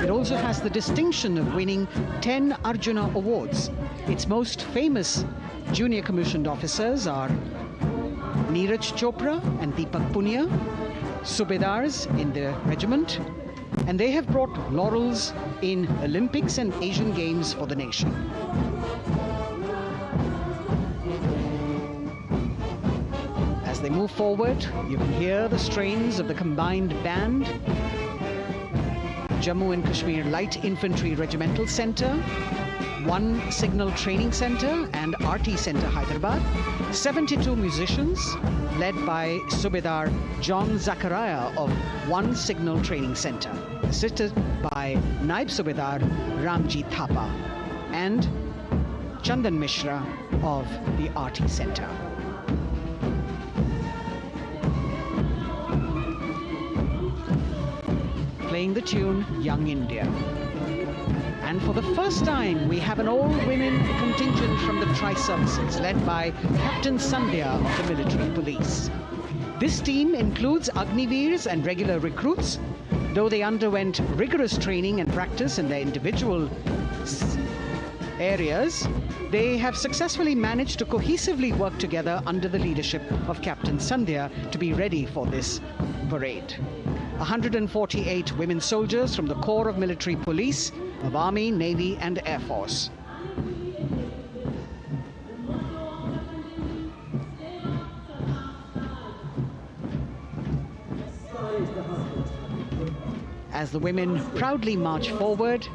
It also has the distinction of winning 10 Arjuna Awards. Its most famous junior commissioned officers are Neeraj Chopra and Deepak Punia, Subedars in the regiment, and they have brought laurels in Olympics and Asian Games for the nation. As they move forward, you can hear the strains of the combined band. Jammu and Kashmir Light Infantry Regimental Centre, 1 Signal Training Centre and RT Centre Hyderabad, 72 musicians led by Subedar John Zachariah of 1 Signal Training Centre, assisted by Naib Subedar Ramji Thapa and Chandan Mishra of the RT Centre. Playing the tune Young India. And for the first time, we have an all-women contingent from the Tri-Services, led by Captain Sandhya of the Military Police. This team includes Agniveers and regular recruits. Though they underwent rigorous training and practice in their individual areas, they have successfully managed to cohesively work together under the leadership of Captain Sandhya to be ready for this parade. 148 women soldiers from the Corps of Military Police of Army, Navy and Air Force. As the women proudly march forward,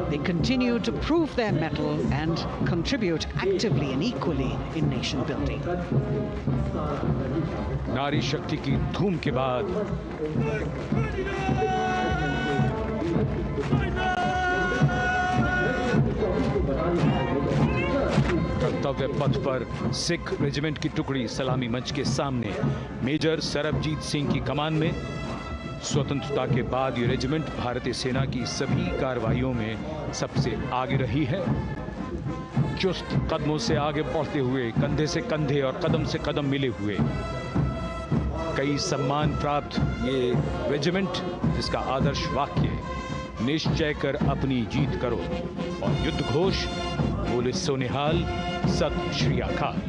they continue to prove their mettle and contribute actively and equally in nation building. नारी शक्ति की धूम के बाद कर्तव्य पथ पर Sikh regiment की टुकड़ी सलामी मंच के सामने मेजर सरबजीत सिंह की कमान में। स्वतंत्रता के बाद ये रेजिमेंट भारतीय सेना की सभी कार्रवाइयों में सबसे आगे रही है। चुस्त कदमों से आगे बढ़ते हुए, कंधे से कंधे और कदम से कदम मिले हुए, कई सम्मान प्राप्त ये रेजिमेंट, जिसका आदर्श वाक्य निश्चय कर अपनी जीत करो और युद्ध घोष बोले सोनिहाल सत श्री अकाल।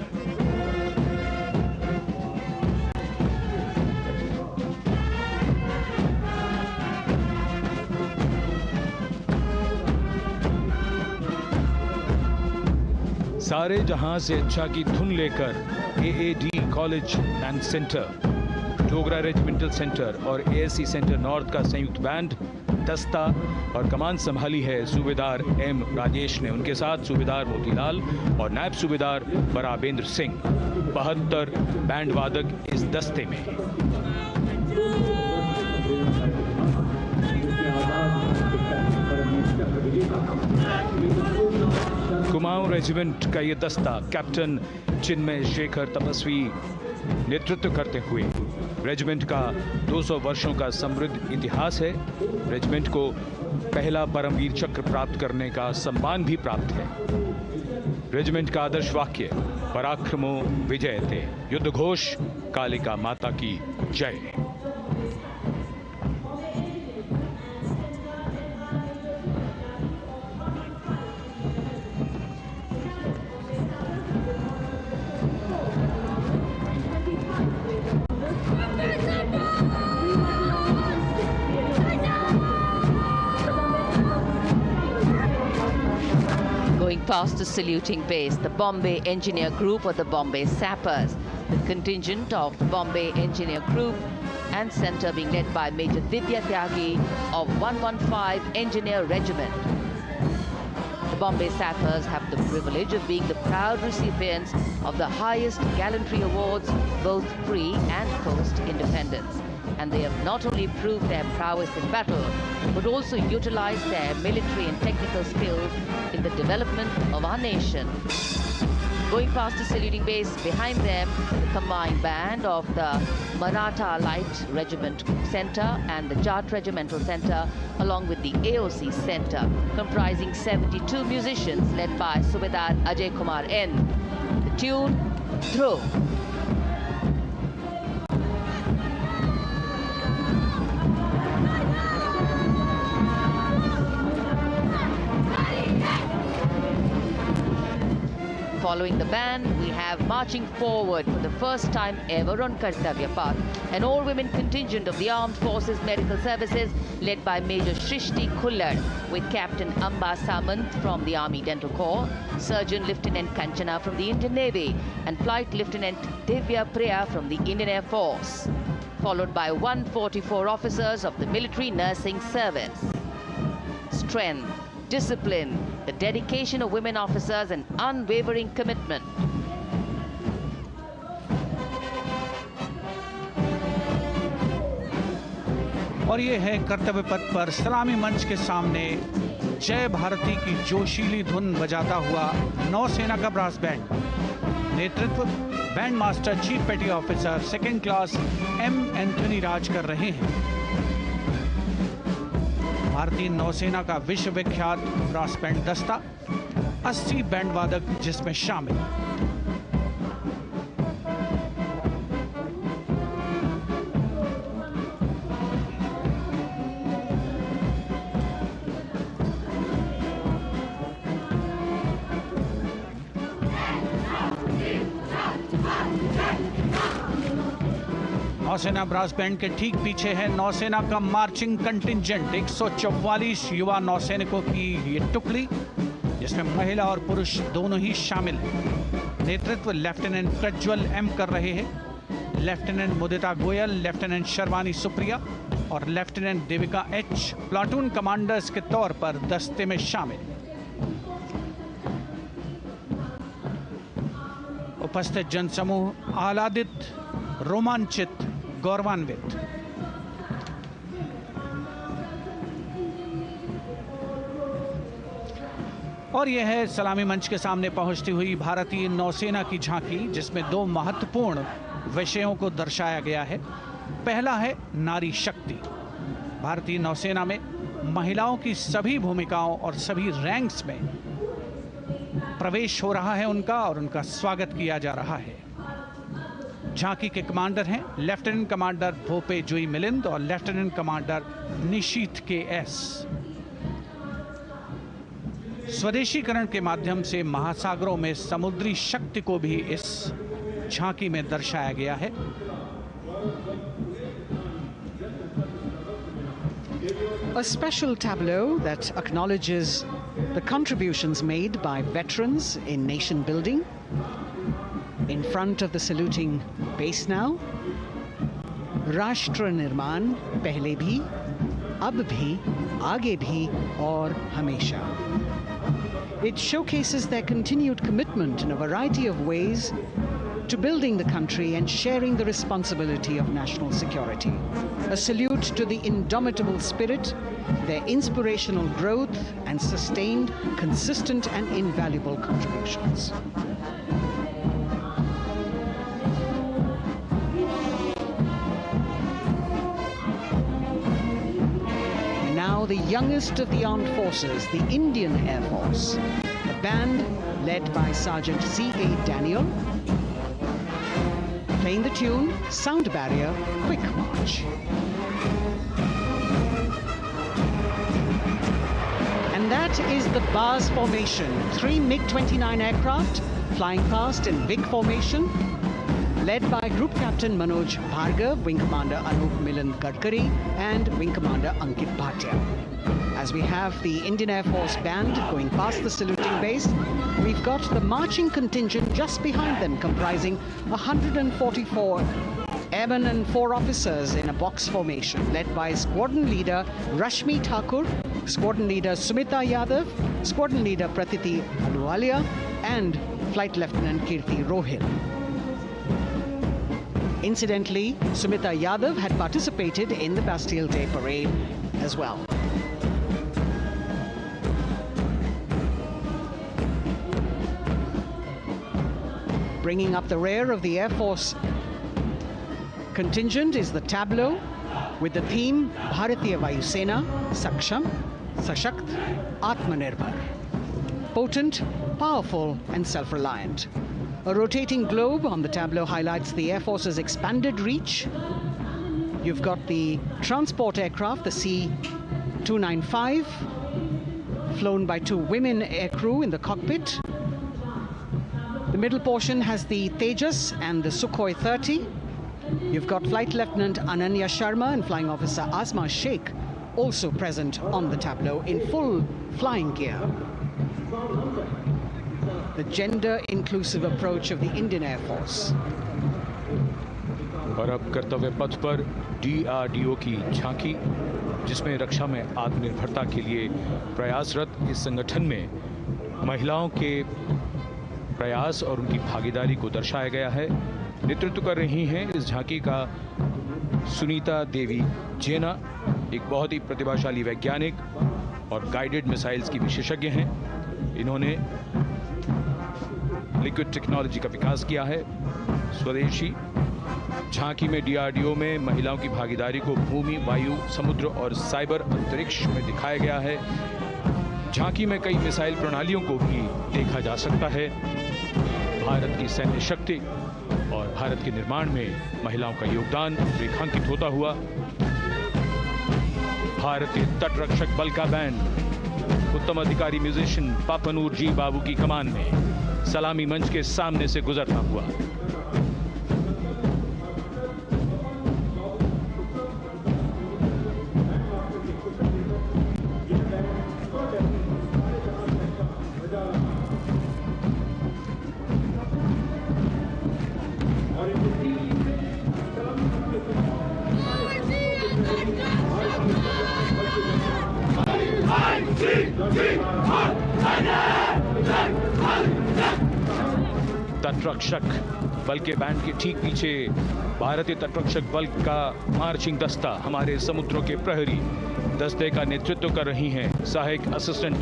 सारे जहां से अच्छा की धुन लेकर AAD college and centre, Dogra regimental centre और ASC सेंटर नॉर्थ का संयुक्त बैंड दस्ता और कमान संभाली है सूबेदार M राजेश ने। उनके साथ सूबेदार मोतीलाल और नायब सूबेदार बराबेंद्र सिंह। 72 बैंड वादक इस दस्ते में। कुमाऊं रेजिमेंट का ये दस्ता कैप्टन चिन्मय शेखर तपस्वी नेतृत्व करते हुए, रेजिमेंट का 200 वर्षों का समृद्ध इतिहास है। रेजिमेंट को पहला परमवीर चक्र प्राप्त करने का सम्मान भी प्राप्त है। रेजिमेंट का आदर्श वाक्य पराक्रमो विजयते, युद्ध घोष कालिका माता की जय। Past the saluting base, the Bombay Engineer Group or the Bombay Sappers, the contingent of the Bombay Engineer Group and centre being led by Major Divya Tyagi of 115 Engineer Regiment. The Bombay Sappers have the privilege of being the proud recipients of the highest gallantry awards both pre and post-independence. And they have not only proved their prowess in battle, but also utilized their military and technical skills in the development of our nation. Going past the saluting base, behind them, the combined band of the Maratha Light Regiment Centre and the Jat Regimental Centre, along with the AOC Centre, comprising 72 musicians led by Subedar Ajay Kumar N. The tune, Throw. Following the band, we have marching forward for the first time ever on Kartavya Path, an all-women contingent of the Armed Forces Medical Services led by Major Shrishti Khullar with Captain Amba Samant from the Army Dental Corps, Surgeon Lieutenant Kanchana from the Indian Navy and Flight Lieutenant Divya Priya from the Indian Air Force, followed by 144 officers of the Military Nursing Service. Strength, discipline, the dedication of women officers and unwavering commitment. और ये है कर्तव्य पथ पर सलामी मंच के सामने जय भारती की जोशीली धुन बजाता हुआ नौसेना का ब्रास बैंड। नेतृत्व band master chief petty officer second class M Anthony Raj कर रहे हैं। भारतीय नौसेना का विश्व विख्यात ब्रास बैंड दस्ता 80 बैंड वादक जिसमें शामिल। नौसेना ब्रास बैंड के ठीक पीछे है नौसेना का मार्चिंग कंटिंजेंट 144 युवा नौसैनिकों की ये टुकड़ी जिसमें महिला और पुरुष दोनों ही शामिल हैं। नेतृत्व लेफ्टिनेंट प्रज्वल एम कर रहे हैं। लेफ्टिनेंट मुदिता गोयल, लेफ्टिनेंट शर्वानी सुप्रिया और lieutenant Devika H platoon commanders के तौर पर दस्ते में शामिल। उपस्थित जनसमूह आह्लादित, रोमांचित, गौरवान्वित। और यह है सलामी मंच के सामने पहुंचती हुई भारतीय नौसेना की झांकी जिसमें दो महत्वपूर्ण विषयों को दर्शाया गया है। पहला है नारी शक्ति। भारतीय नौसेना में महिलाओं की सभी भूमिकाओं और सभी रैंक्स में प्रवेश हो रहा है उनका और उनका स्वागत किया जा रहा है। झांकी के कमांडर हैं लेफ्टिनेंट कमांडर भोपे जुई मिलिंद और लेफ्टिनेंट कमांडर निशीथ के एस। स्वदेशीकरण के माध्यम से महासागरों में समुद्री शक्ति को भी इस झांकी में दर्शाया गया है। A special tableau that acknowledges the contributions made by veterans in nation building. In front of the saluting base now, राष्ट्र निर्माण पहले भी, अब भी, आगे भी और हमेशा. It showcases their continued commitment in a variety of ways to building the country and sharing the responsibility of national security. A salute to the indomitable spirit, their inspirational growth and sustained, consistent and invaluable contributions. Now the youngest of the armed forces, the Indian Air Force, the band led by Sergeant C.A. Daniel. Playing the tune, Sound Barrier, Quick March. And that is the bars formation. 3 MiG-29 aircraft flying past in big formation, led by Group Captain Manoj Bhargav, Wing Commander Anup Milan Gadkari, and Wing Commander Ankit Bhatia. As we have the Indian Air Force band going past the saluting base, we've got the marching contingent just behind them, comprising 144 airmen and 4 officers in a box formation, led by Squadron Leader Rashmi Thakur, Squadron Leader Sumita Yadav, Squadron Leader Pratiti Aluwalia, and Flight Lieutenant Kirti Rohil. Incidentally, Sumita Yadav had participated in the Bastille Day parade as well. Bringing up the rear of the Air Force contingent is the tableau with the theme Bharatiya Vayu Sena, Saksham, Sashakt, Atmanirbhar. Potent, powerful and self-reliant. A rotating globe on the tableau highlights the Air Force's expanded reach. You've got the transport aircraft, the C-295, flown by 2 women aircrew in the cockpit. The middle portion has the Tejas and the Sukhoi 30. You've got Flight Lieutenant Ananya Sharma and Flying Officer Asma Sheikh also present on the tableau in full flying gear. The gender-inclusive approach of the Indian Air Force. और अब कर्तव्य पथ पर DRDO की झांकी, जिसमें रक्षा में आत्मनिर्भरता के लिए प्रयासरत इस संगठन में महिलाओं के प्रयास और उनकी भागीदारी को दर्शाया गया है। नेतृत्व कर रही हैं इस झांकी का सुनीता देवी जेना, एक बहुत ही प्रतिभाशाली वैज्ञानिक और गाइडेड मिसाइल्स की विशेषज्ञ हैं। इन्होंने लिक्विड टेक्नोलॉजी का विकास किया है, स्वदेशी। झांकी में DRDO में महिलाओं की भागीदारी को भूमि, वायु, समुद्र और साइबर अंतरिक्ष में दिखाया गया है। झांकी में कई मिसाइल प्रणालियों को भी देखा जा सकता है। भारत की सैन्य शक्ति और भारत के निर्माण में महिलाओं का योगदान रेखांकित होता हुआ भारतीय तटरक्षक बल का बैंड उत्तम अधिकारी म्यूजिशियन पापनूर जी बाबू की कमान में सलामी मंच के सामने से गुजरता हुआ। तटरक्षक बल के बैंड के ठीक पीछे भारतीय तटरक्षक बल का मार्चिंग दस्ता हमारे समुद्रों के प्रहरी दस्ते का नेतृत्व कर रही हैं सहायक असिस्टेंट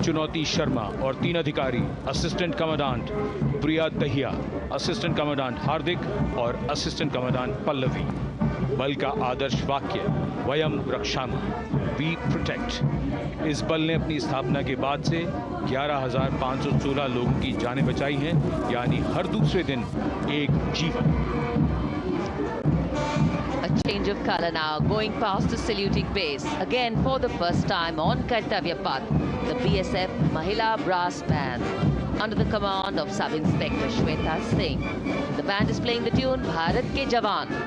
चुनौती शर्मा और 3 अधिकारी, असिस्टेंट कमांडेंट प्रिया दहिया, असिस्टेंट कमांडेंट हार्दिक और असिस्टेंट कमांडेंट पल्लवी। बल का आदर्श वाक्य वयम रक्षामः, वी प्रोटेक्ट। इस बल ने अपनी स्थापना के बाद से 11,516 लोगों की जानें बचाई हैं, यानी हर दूसरे दिन एक जीवन। A change of color now, going past the saluting base. Again, for the first time on Kartavya Path, the BSF Mahila Brass Band, under the command of Sub-Inspector Shweta Singh. The band is playing the tune Bharat Ke Jawan.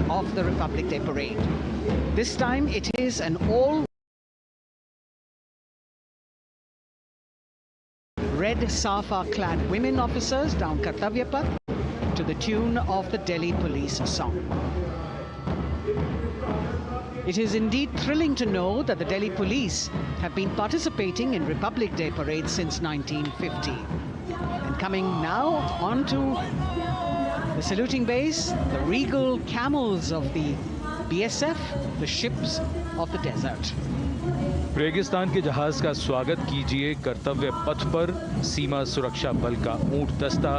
of the Republic Day parade. This time it is an all red safa-clad women officers down Kartavya Path to the tune of the Delhi Police song. It is indeed thrilling to know that the Delhi Police have been participating in Republic Day parades since 1950. And coming now onto the saluting base, the regal camels of the BSF, the ships of the desert. रेगिस्तान के जहाज का स्वागत कीजिए कर्तव्य पथ पर सीमा सुरक्षा बल का ऊंट दस्ता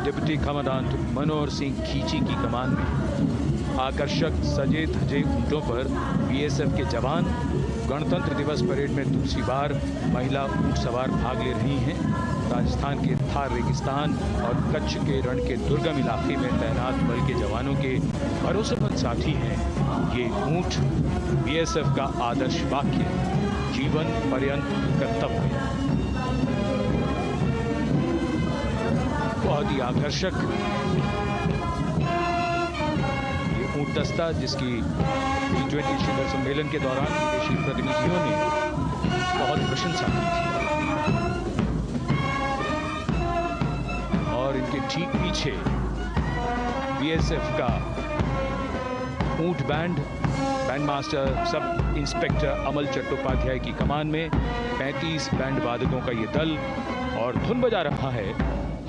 डिप्टी कमांडेंट मनोहर सिंह खींची की कमान में। आकर्षक सजे धजे ऊंटों पर बीएसएफ के जवान। गणतंत्र दिवस परेड में दूसरी बार महिला ऊंट सवार भाग ले रही हैं। राजस्थान के थार रेगिस्तान और कच्छ के रण के दुर्गम इलाके में तैनात बल के जवानों के भरोसेमंद साथी हैं। ये ऊंट बीएसएफ का आदर्श वाक्य, जीवन पर्यंत कर्तव्य। बहुत ही आकर्षक ये ऊंट दस्ता, जिसकी G20 शिखर सम्मेलन के दौरान विदेशी प्रतिनिधियों ने बहुत प्रशंसा की थी। और इनके ठीक पीछे बीएसएफ का ऊंट बैंड मास्टर सब इंस्पेक्टर अमल चट्टोपाध्याय की कमान में 35 बैंड वादकों का ये दल, और धुन बजा रहा है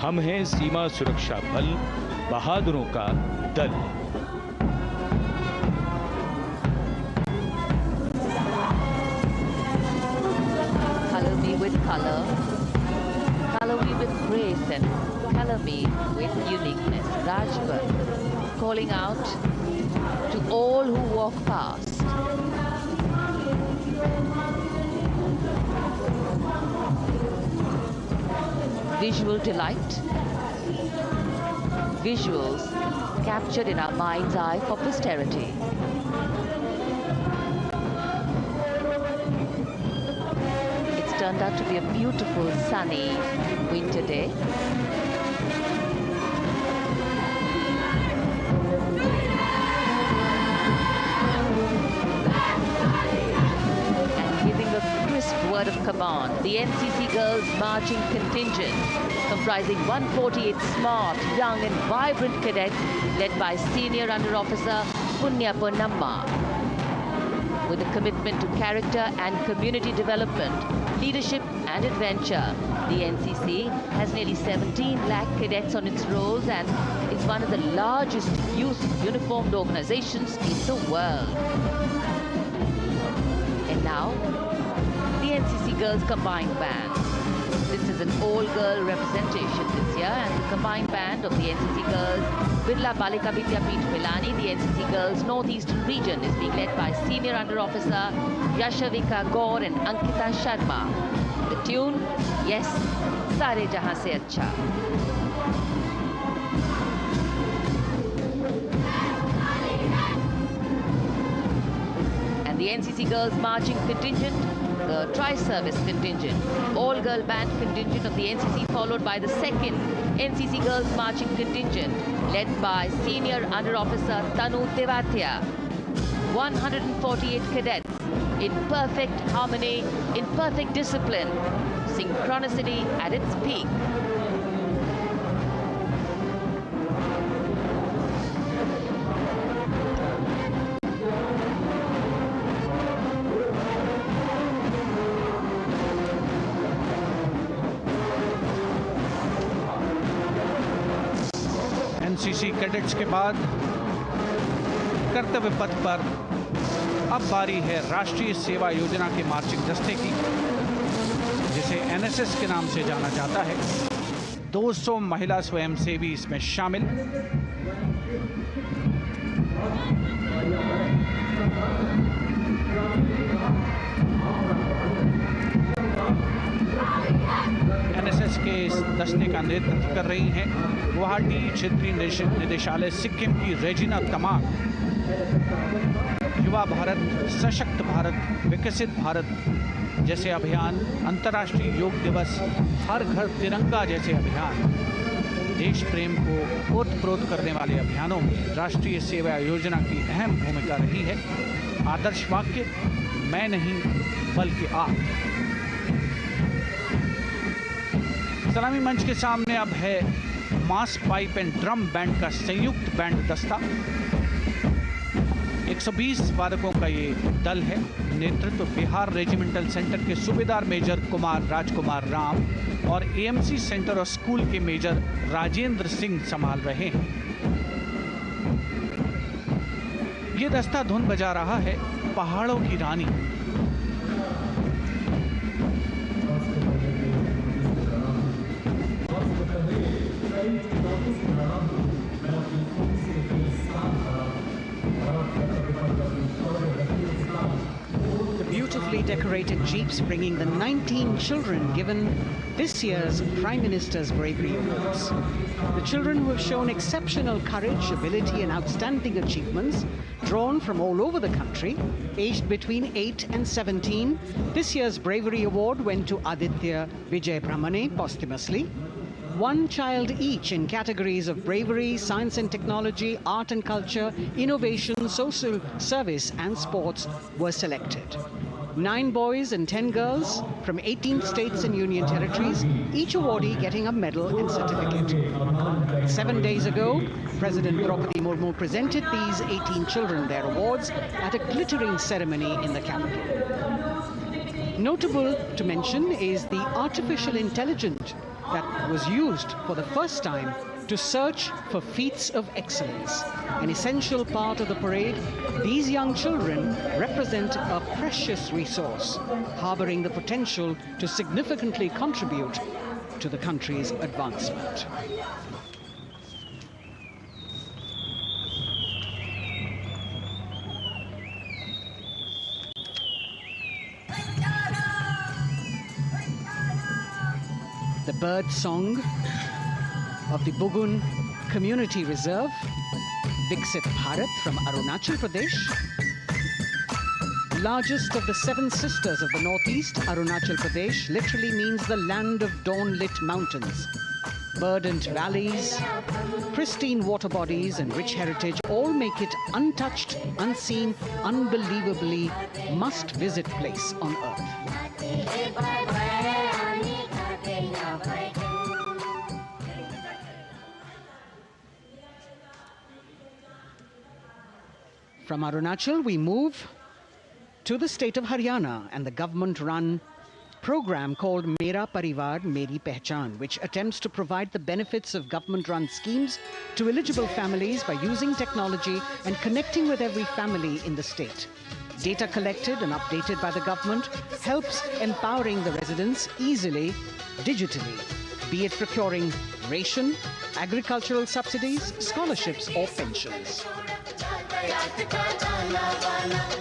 हम हैं सीमा सुरक्षा बल, बहादुरों का दल। Color me with color, color me with grace, and color me with uniqueness. Rajput calling out to all who walk past. Visual delight, visuals captured in our mind's eye for posterity. It's turned out to be a beautiful sunny winter day. Word of command, the NCC Girls Marching Contingent, comprising 148 smart, young and vibrant cadets led by Senior Under Officer Punya Ponnamma. With a commitment to character and community development, leadership and adventure, the NCC has nearly 17 lakh cadets on its rolls and is one of the largest youth uniformed organizations in the world. And now, the NCC Girls Combined Band. This is an all-girl representation this year, and the combined band of the NCC Girls Birla Balika Vidyapeeth Pilani, the NCC Girls Northeastern region, is being led by Senior Under Officer Yashavika Gaur and Ankita Sharma. The tune, yes, Sare Jahan Se Acha. And the NCC Girls Marching Contingent, the Tri-Service Contingent, all-girl band contingent of the NCC, followed by the second NCC Girls Marching Contingent, led by Senior Under Officer Tanu Tewatia. 148 cadets in perfect harmony, in perfect discipline, synchronicity at its peak. NCC cadets के बाद कर्तव्य पथ पर अब बारी है राष्ट्रीय सेवा योजना के मार्चिंग दस्ते की, जिसे एनएसएस के नाम से जाना जाता है। 200 महिला स्वयंसेवी इसमें शामिल। एनएसएस के इस दस्ते का नेतृत्व कर रही हैं गुवाहाटी क्षेत्रीय निदेशालय सिक्किम की रेजिना तमांग। युवा भारत, सशक्त भारत, विकसित भारत जैसे अभियान, अंतर्राष्ट्रीय योग दिवस, हर घर तिरंगा जैसे अभियान देश प्रेम को ओतप्रोत करने वाले अभियानों में राष्ट्रीय सेवा योजना की अहम भूमिका रही है। आदर्श वाक्य, मैं नहीं बल्कि आप। सलामी मंच के सामने अब है मास पाइप एंड ड्रम बैंड का संयुक्त बैंड दस्ता। 120 वादकों का ये दल है। नेतृत्व बिहार रेजिमेंटल सेंटर के सूबेदार मेजर कुमार राजकुमार राम और एएमसी सेंटर और स्कूल के मेजर राजेंद्र सिंह संभाल रहे हैं। ये दस्ता धुन बजा रहा है पहाड़ों की रानी। Beautifully decorated jeeps bringing the 19 children given this year's Prime Minister's Bravery Awards. The children who have shown exceptional courage, ability and outstanding achievements, drawn from all over the country, aged between 8 and 17. This year's Bravery Award went to Aditya Vijay Brahmane posthumously. One child each in categories of bravery, science and technology, art and culture, innovation, social service and sports were selected. 9 boys and 10 girls from 18 states and union territories, each awardee getting a medal and certificate. 7 days ago, President Draupadi Murmu presented these 18 children their awards at a glittering ceremony in the capital. Notable to mention is the artificial intelligence that was used for the first time to search for feats of excellence. An essential part of the parade, these young children represent a precious resource, harboring the potential to significantly contribute to the country's advancement. The bird song of the Bugun Community Reserve, Viksit Bharat from Arunachal Pradesh. Largest of the 7 sisters of the Northeast, Arunachal Pradesh literally means the land of dawn-lit mountains. Verdant valleys, pristine water bodies and rich heritage all make it untouched, unseen, unbelievably must-visit place on earth. From Arunachal, we move to the state of Haryana and the government-run program called Mera Parivar Meri Pehchan, which attempts to provide the benefits of government-run schemes to eligible families by using technology and connecting with every family in the state. Data collected and updated by the government helps empowering the residents easily, digitally, be it procuring ration, agricultural subsidies, scholarships or pensions.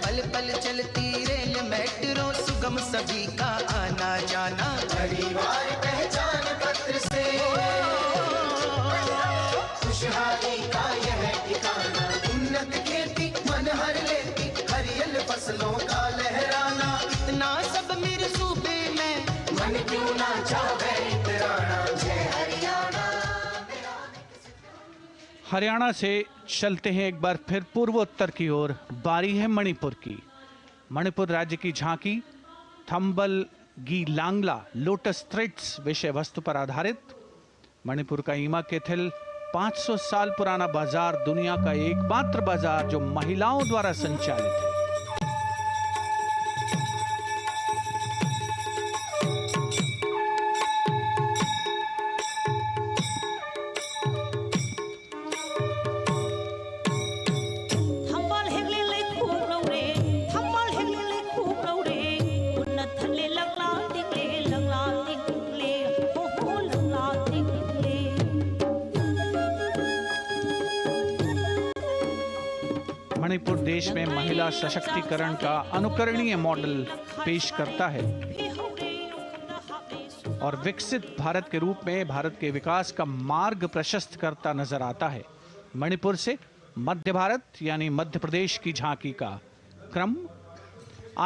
पल पल चलती rail metro सुगम सभी का आना जाना परिवार पहचान पत्र से खुशहाली का यह ठिकाना उन्नत खेती मन हर लेती हरियल फसलों का लहराना इतना सब मेरे सूबे में मन क्यों ना चाहे इतराना जय हरियाणा। हरियाणा से चलते हैं एक बार फिर पूर्वोत्तर की ओर। बारी है मणिपुर की। मणिपुर राज्य की झांकी थंबल गी लांगला लोटस थ्रेड्स विषय वस्तु पर आधारित। मणिपुर का ईमा केथिल 500 साल पुराना बाजार दुनिया का एकमात्र बाजार जो महिलाओं द्वारा संचालित है। मणिपुर देश में महिला सशक्तिकरण का अनुकरणीय मॉडल पेश करता है और विकसित भारत के रूप में भारत के विकास का मार्ग प्रशस्त करता नजर आता है। मणिपुर से मध्य भारत यानी मध्य प्रदेश की झांकी का क्रम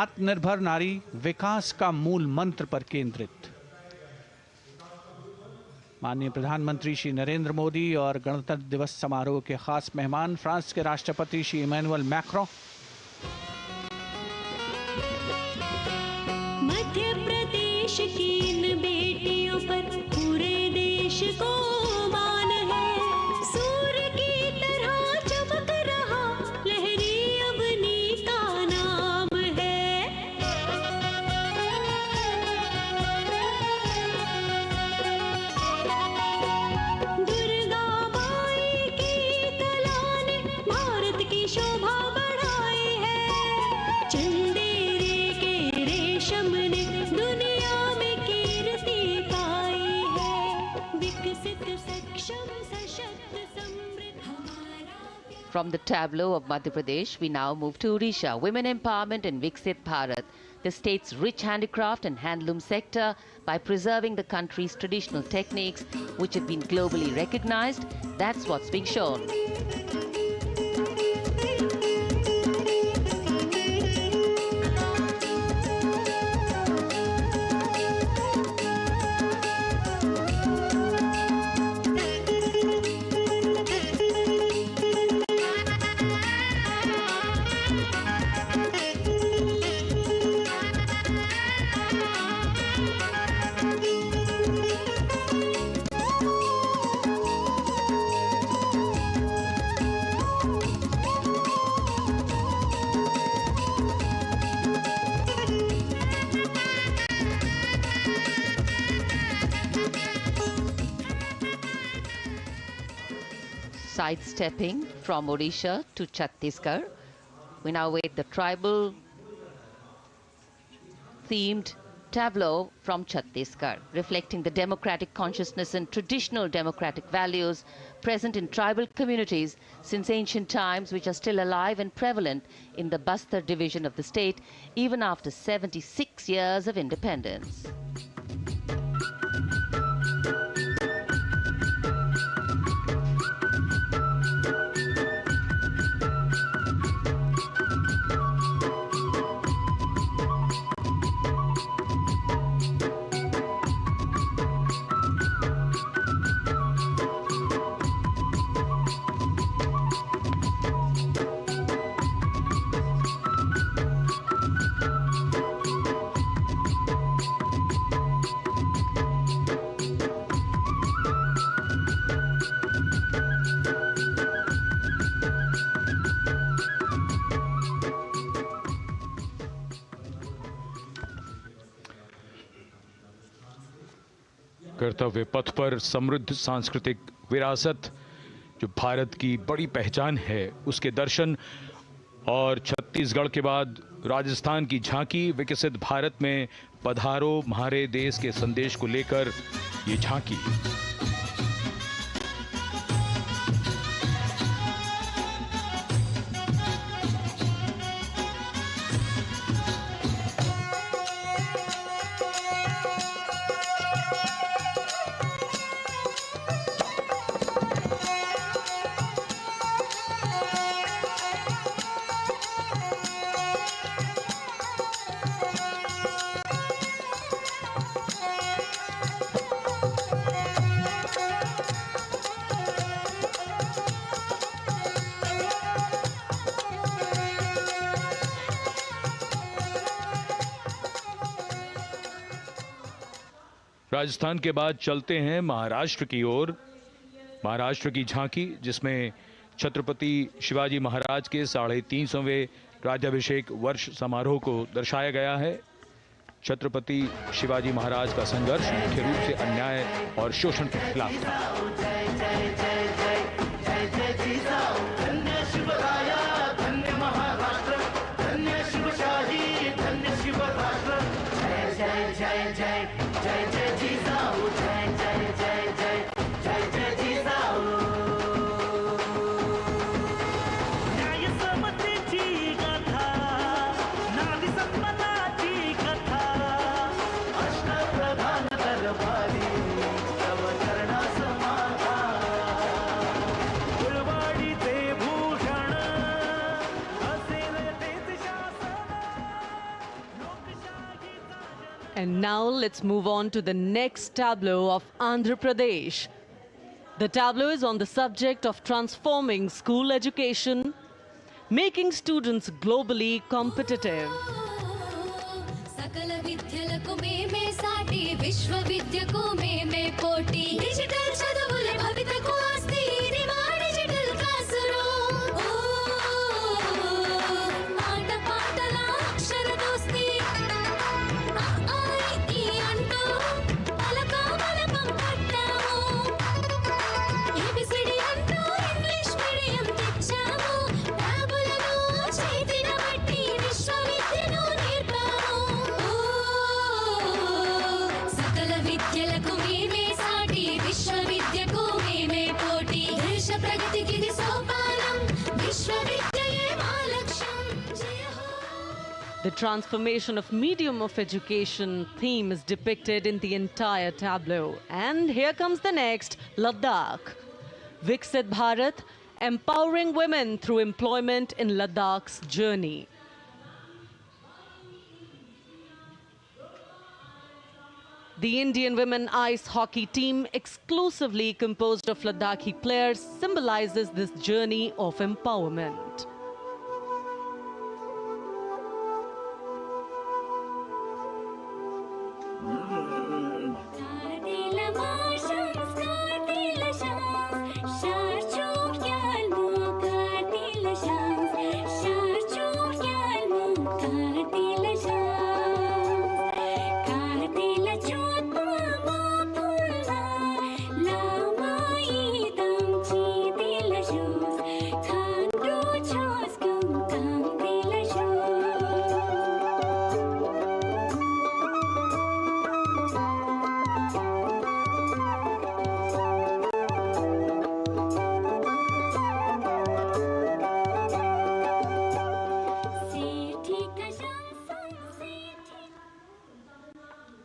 आत्मनिर्भर नारी विकास का मूल मंत्र पर केंद्रित। माननीय प्रधानमंत्री श्री नरेंद्र मोदी और गणतंत्र दिवस समारोह के खास मेहमान फ्रांस के राष्ट्रपति श्री इमैनुअल मैक्रों। मध्य प्रदेश की इन बेटियों पर पूरे देश को मान है, सूर्य की तरह चमक रहा लहरी अवनी का नाम है। दुर्गा माई की कला ने भारत की शोभा बढ़ाई है, चंदेरे के रेशम ने दुनिया में कीर्ति पाई है, विकसित सक्षम सशक्त समृद्ध हमारा। From the tableau of Madhya Pradesh, we now move to Odisha. Women empowerment in Viksit Bharat, the state's rich handicraft and handloom sector, by preserving the country's traditional techniques, which have been globally recognized. That's what's being shown. Sidestepping from Odisha to Chhattisgarh, we now wait the tribal themed tableau from Chhattisgarh, reflecting the democratic consciousness and traditional democratic values present in tribal communities since ancient times, which are still alive and prevalent in the Bastar division of the state, even after 76 years of independence. कर्तव्य पथ पर समृद्ध सांस्कृतिक विरासत जो भारत की बड़ी पहचान है उसके दर्शन, और छत्तीसगढ़ के बाद राजस्थान की झांकी विकसित भारत में पधारो म्हारे देश के संदेश को लेकर ये झांकी। राजस्थान के बाद चलते हैं महाराष्ट्र की ओर। महाराष्ट्र की झांकी जिसमें छत्रपति शिवाजी महाराज के 350वें राज्याभिषेक वर्ष समारोह को दर्शाया गया है। छत्रपति शिवाजी महाराज का संघर्ष मुख्य रूप से अन्याय और शोषण के खिलाफ था। And now let's move on to the next tableau of Andhra Pradesh. The tableau is on the subject of transforming school education, making students globally competitive. The transformation of medium of education theme is depicted in the entire tableau. And here comes the next, Ladakh. Viksit Bharat, empowering women through employment in Ladakh's journey. The Indian women ice hockey team, exclusively composed of Ladakhi players, symbolizes this journey of empowerment.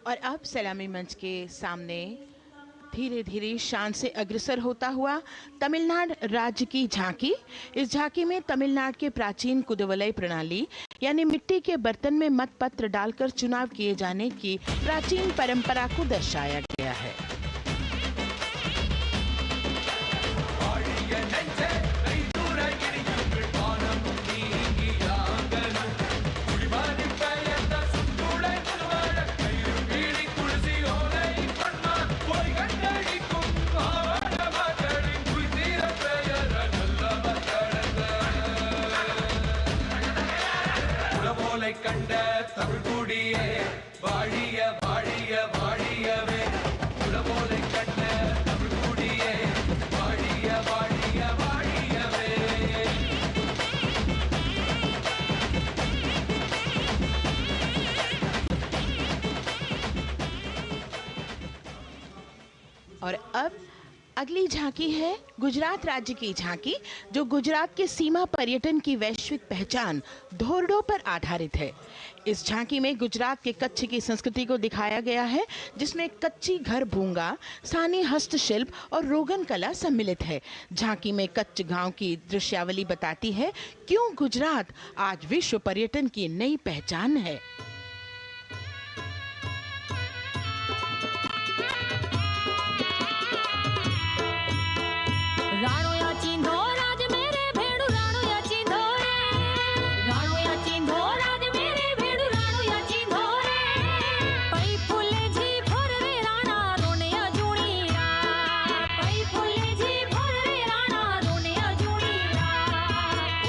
और अब सलामी मंच के सामने धीरे धीरे शान से अग्रसर होता हुआ तमिलनाडु राज्य की झांकी। इस झांकी में तमिलनाडु के प्राचीन कुदवलय प्रणाली यानी मिट्टी के बर्तन में मतपत्र डालकर चुनाव किए जाने की प्राचीन परंपरा को दर्शाया गया है। और अब अगली झांकी है गुजरात राज्य की झांकी, जो गुजरात के सीमा पर्यटन की वैश्विक पहचान धोरडो पर आधारित है। इस झांकी में गुजरात के कच्छ की संस्कृति को दिखाया गया है, जिसमें कच्ची घर भूंगा, स्थानीय हस्तशिल्प और रोगन कला सम्मिलित है। झांकी में कच्छ गांव की दृश्यावली बताती है क्यों गुजरात आज विश्व पर्यटन की नई पहचान है। राणो या चिंधो राज मेरे भेड़ू राणो या चिंधो रे राणो या चिंधो राज मेरे भेड़ू राणो या चिंधो रे पई फुले जी भोर रे राणा रोने अजूणी रा पई फुले जी भोर रे राणा रोने अजूणी रा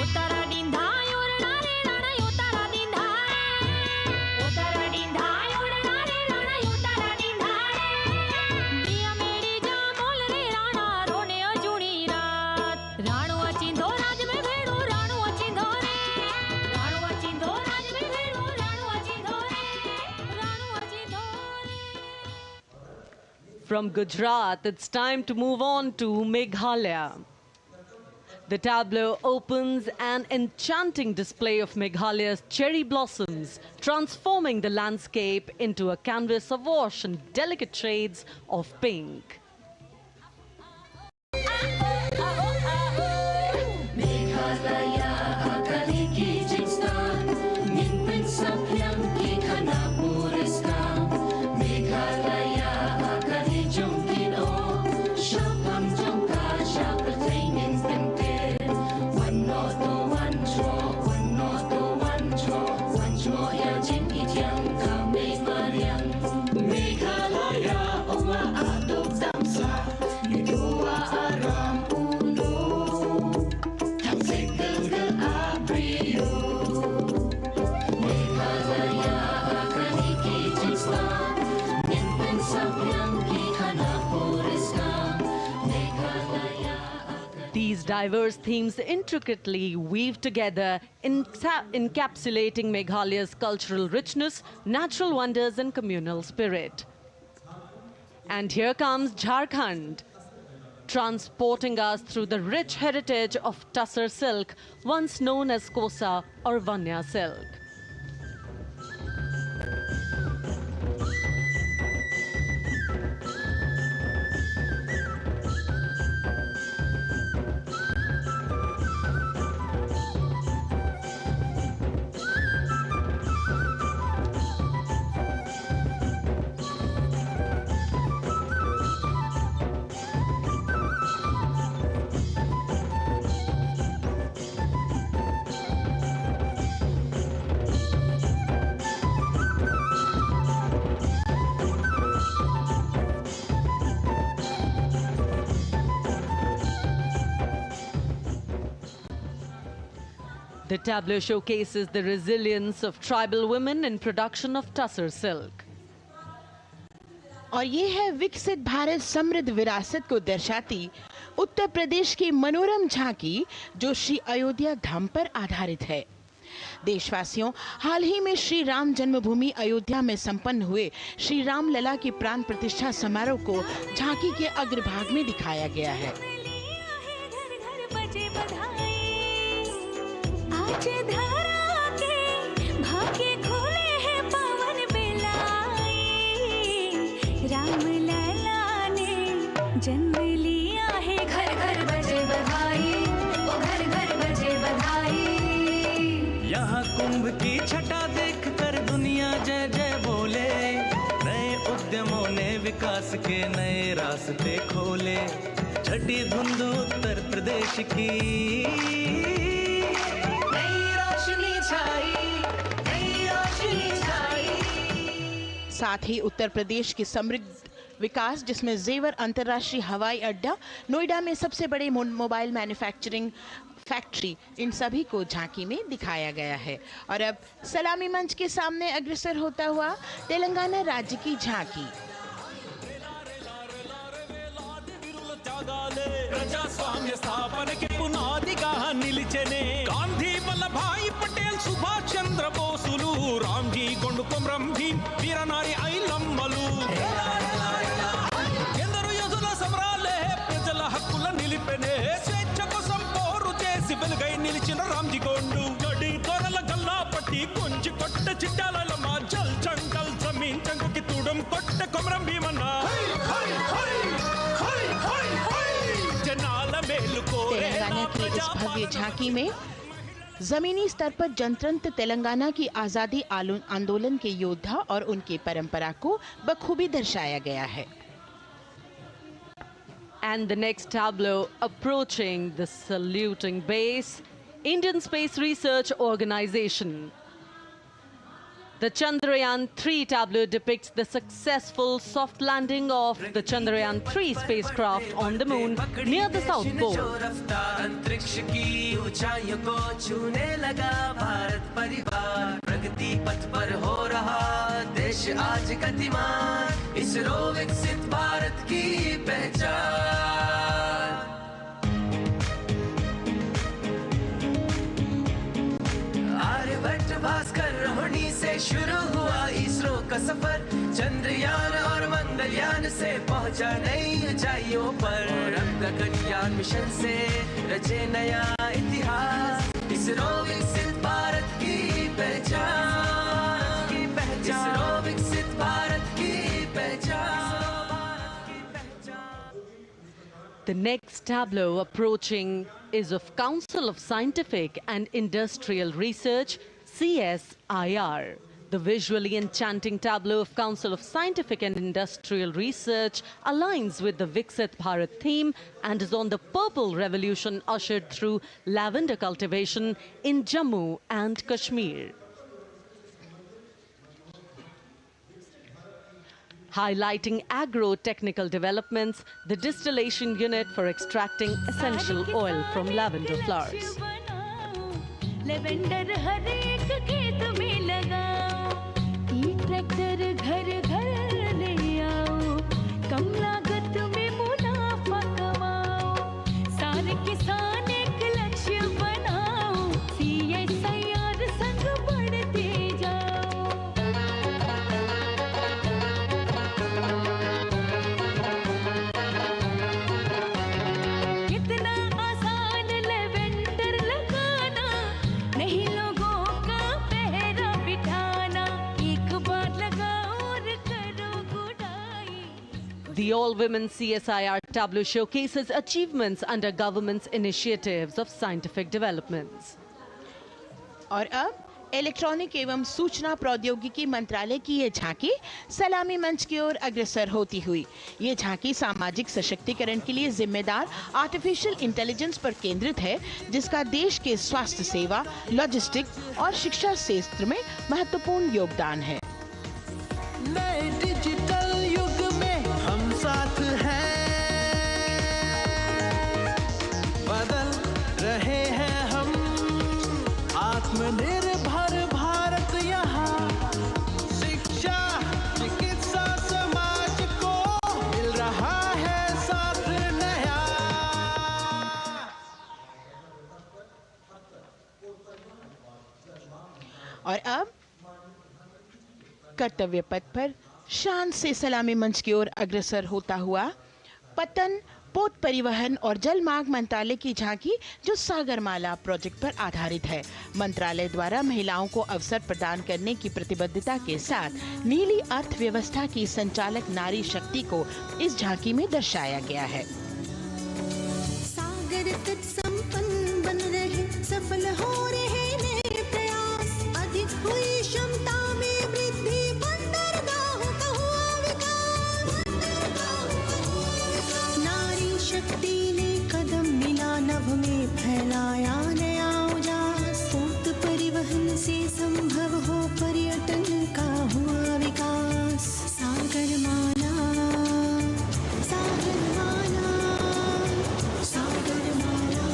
उतारा डिंधा योरना रे राणा उतारा डिंधा उतारा डिंधा योरना रे राणा उतारा डिंधा मिया मेरी जा बोल रे राणा रोने अजूणी राणो अचिंधो राज में भेड़ो राणो अचिंधो रे राणो अचिंधो राज में भेड़ो राणो अचिंधो रे राणो अचिंधो रे। From Gujarat, it's time to move on to Meghalaya. The tableau opens an enchanting display of Meghalaya's cherry blossoms, transforming the landscape into a canvas awash in delicate shades of pink. Diverse themes intricately weave together, encapsulating Meghalaya's cultural richness, natural wonders and communal spirit. And here comes Jharkhand, transporting us through the rich heritage of Tussar silk, once known as Kosa or Vanya silk. The tableau showcases the resilience of tribal women in production of Tussar silk. और ये है विकसित भारत समृद्ध विरासत को दर्शाती उत्तर प्रदेश की मनोरम झांकी जो श्री अयोध्या धाम पर आधारित है। देशवासियों, हाल ही में श्री राम जन्मभूमि अयोध्या में संपन्न हुए श्री राम लला की प्राण प्रतिष्ठा समारोह को झांकी के अग्रभाग में दिखाया गया है। आज धारा के भाग्य खोले हैं पावन बेलाई, राम लला ने जन्म लिया है, घर घर बजे बधाई, ओ घर घर बजे बधाई। यहाँ कुंभ की छटा देख कर दुनिया जय जय बोले, नए उद्यमों ने विकास के नए रास्ते खोले। छठी धुंध उत्तर प्रदेश की साथ ही उत्तर प्रदेश की समृद्ध विकास जिसमें जेवर अंतर्राष्ट्रीय हवाई अड्डा, नोएडा में सबसे बड़े मोबाइल मैन्युफैक्चरिंग फैक्ट्री, इन सभी को झांकी में दिखाया गया है। और अब सलामी मंच के सामने अग्रसर होता हुआ तेलंगाना राज्य की झांकी। ప్రజాస్వామ్య స్థాపనకి పునాదిగా నిలిచెనే గాంధీ వల్లభాయ్ పటేల్ సుభాష్ చంద్ర బోసులు రామ్జీ గొండు కొమరం భీం వీరనారి ఐలమ్మలు ఎందరో యోధుల సమరాలే ప్రజల హక్కుల నిలిపెనే స్వేచ్ఛ కోసం పోరు చేసి వెలుగై నిలిచిన రామ్జీ గొండు గడి కొరల గల్లా పట్టి కొంచి కొట్ట చిట్టాలమ్మ జల్ జంగల్ జమీన్ జంగుకి తూడం కొట్ట కొమరం భీమన్న तेलंगाना की इस भव्य झांकी में जमीनी स्तर पर जनतंत्र तेलंगाना की आजादी आंदोलन के योद्धा और उनकी परंपरा को बखूबी दर्शाया गया है। And the next tableau approaching the saluting base, Indian Space Research Organization. The Chandrayaan-3 tableau depicts the successful soft landing of the Chandrayaan-3 spacecraft on the moon near the South Pole. अंतरिक्ष की ऊंचाइयों को छूने लगा भारत परिवार, प्रगति पथ पर हो रहा देश आज गतिमान, इसरो विकसित भारत की पहचान। आर्यभट्ट भास्कर रोहिणी से शुरू हुआ इसरो का सफर, चंद्रयान और मंगलयान से पहुंचा नई ऊंचाइयों पर, अब गगनयान मिशन से रचे नया इतिहास, इसरो विकसित भारत की पहचान, इसरो विकसित भारत की पहचान। The next tableau approaching is of Council of Scientific and Industrial Research, CSIR. The visually enchanting tableau of Council of Scientific and Industrial Research aligns with the Viksit Bharat theme and is on the purple revolution ushered through lavender cultivation in Jammu and Kashmir. Highlighting agro-technical developments, the distillation unit for extracting essential oil from lavender flowers. Lavender हर एक खेत में लगाओ, ई tractor घर घर ले आओ, कम लागत में मुनाफा कमाओ, सारे किसान इंसान एक लक्ष्य बनाओ, CSIR संग बढ़ते जाओ। कितना आसान लेवेंडर लगाना, नहीं लोगों का पहरा बिठाना, एक बार लगाओ और करो गुडाई। The all-women CSIR tableau showcases achievements under government's initiatives of scientific developments. और अब इलेक्ट्रॉनिक एवं सूचना प्रौद्योगिकी मंत्रालय की ये झांकी सलामी मंच की ओर अग्रसर होती हुई। ये झांकी सामाजिक सशक्तिकरण के लिए जिम्मेदार आर्टिफिशियल इंटेलिजेंस पर केंद्रित है, जिसका देश के स्वास्थ्य सेवा, लॉजिस्टिक और शिक्षा क्षेत्र में महत्वपूर्ण योगदान है। नए डिजिटल युग में हम साथ हैं, बदल रहे हैं हम, आत्मनिर्भर भारत यहाँ, शिक्षा चिकित्सा समाज को मिल रहा है साथ नया। और अब कर्तव्य पथ पर शान से सलामी मंच की ओर अग्रसर होता हुआ पतन, पोत परिवहन और जल मार्ग मंत्रालय की झांकी, जो सागरमाला प्रोजेक्ट पर आधारित है। मंत्रालय द्वारा महिलाओं को अवसर प्रदान करने की प्रतिबद्धता के साथ नीली अर्थव्यवस्था की संचालक नारी शक्ति को इस झांकी में दर्शाया गया है। सागर तट संपन्न बन रहे, सफल हो रहे नए प्रयास, अधिक हुई क्षमता में वृद्धि, बंदरगाहों का हुआ विकास। नारी शक्ति ने कदम मिला नभ में, फैलाया नया उजास, पोत परिवहन से संभव हो पर्यटन का हुआ विकास। सागरमाला, सागरमाला, सागरमाला,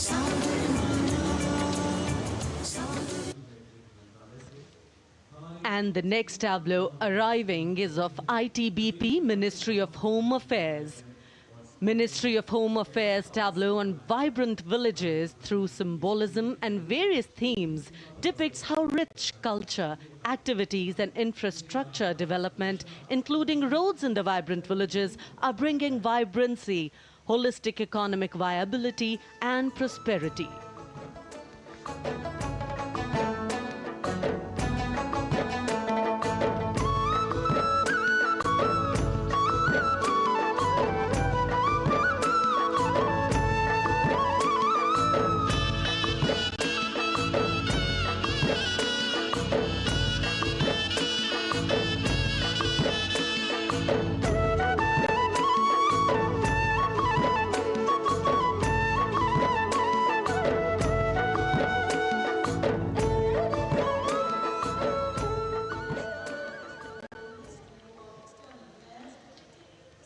सागरमाला, सागर। And the next tableau arriving is of ITBP, Ministry of Home Affairs. Ministry of Home Affairs tableau on vibrant villages through symbolism and various themes depicts how rich culture, activities and infrastructure development, including roads in the vibrant villages, are bringing vibrancy, holistic economic viability and prosperity.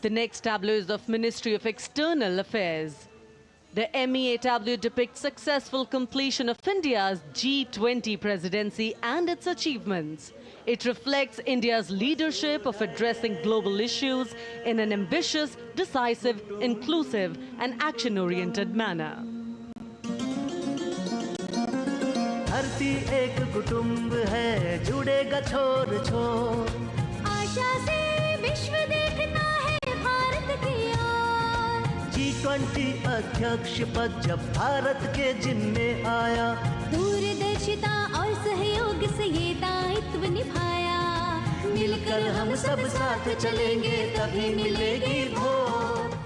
The next tableau is of Ministry of External Affairs. The MEA tableau depicts successful completion of India's G20 presidency and its achievements. It reflects India's leadership of addressing global issues in an ambitious, decisive, inclusive and action-oriented manner. धरती एक कुटुंब है, जुड़ेगा छोर छोर, आशा से विश्व देखता है भारत की ओर। G20 अध्यक्ष पद जब भारत के जिम्मे आया, दूरदर्शिता और सहयोग से ये दायित्व निभाया। मिलकर हम सब साथ चलेंगे तभी मिलेगी भोर,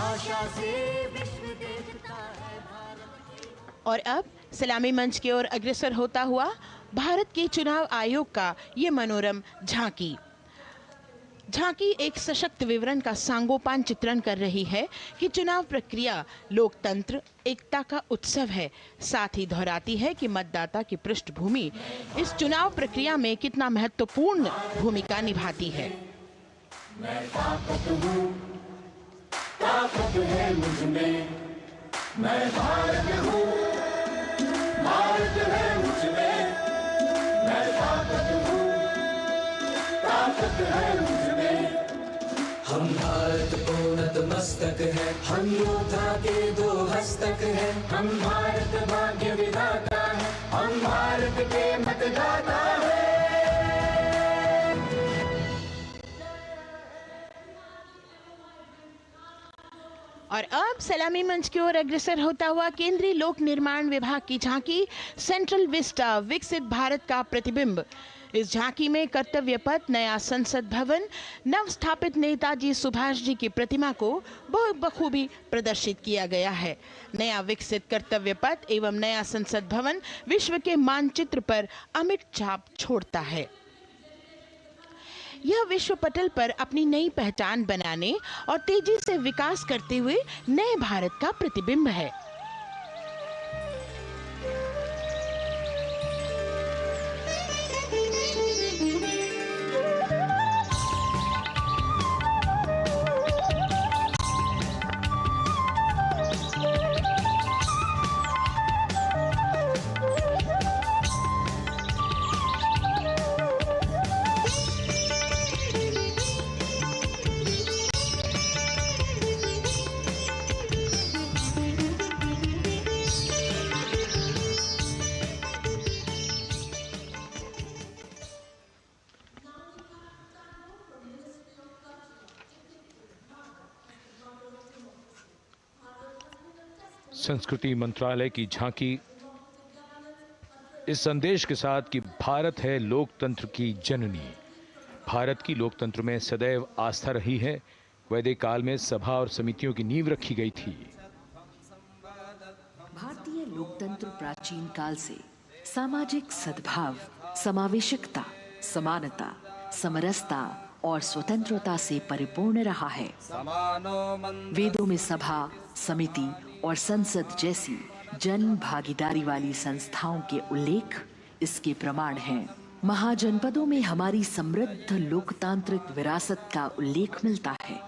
आशा से विश्व देखता है भारत। और अब सलामी मंच की ओर अग्रसर होता हुआ भारत के चुनाव आयोग का ये मनोरम झांकी। झांकी एक सशक्त विवरण का सांगोपान चित्रण कर रही है कि चुनाव प्रक्रिया लोकतंत्र, एकता का उत्सव है। साथ ही दोहराती है कि मतदाता की पृष्ठभूमि इस चुनाव प्रक्रिया में कितना महत्वपूर्ण भूमिका निभाती है। मैं ताकत हूँ, ताकत है मुझ में, मैं भारत हूँ, भारत है मुझ में, मैं ताकत हूँ, ताकत है मुझ में। हम भारत को नतमस्तक हैं, हम योद्धा के दो हस्तक हैं, हम भारत भाग्य विधाता है, हम भारत के मतदाता है। और अब सलामी मंच की ओर अग्रसर होता हुआ केंद्रीय लोक निर्माण विभाग की झांकी सेंट्रल विस्टा विकसित भारत का प्रतिबिंब। इस झांकी में कर्तव्य पथ, नया संसद भवन, नव स्थापित नेताजी सुभाष जी की प्रतिमा को बहुत बखूबी प्रदर्शित किया गया है। नया विकसित कर्तव्य पथ एवं नया संसद भवन विश्व के मानचित्र पर अमिट छाप छोड़ता है। यह विश्व पटल पर अपनी नई पहचान बनाने और तेजी से विकास करते हुए नए भारत का प्रतिबिंब है। संस्कृति मंत्रालय की झांकी इस संदेश के साथ कि भारत है लोकतंत्र की जननी। भारत की लोकतंत्र में सदैव आस्था रही है। वैदिक काल में सभा और समितियों की नींव रखी गई थी। भारतीय लोकतंत्र प्राचीन काल से सामाजिक सद्भाव, समावेशकता, समानता, समरसता और स्वतंत्रता से परिपूर्ण रहा है। वेदों में सभा, समिति और संसद जैसी जन भागीदारी वाली संस्थाओं के उल्लेख इसके प्रमाण हैं। महाजनपदों में हमारी समृद्ध लोकतांत्रिक विरासत का उल्लेख मिलता है।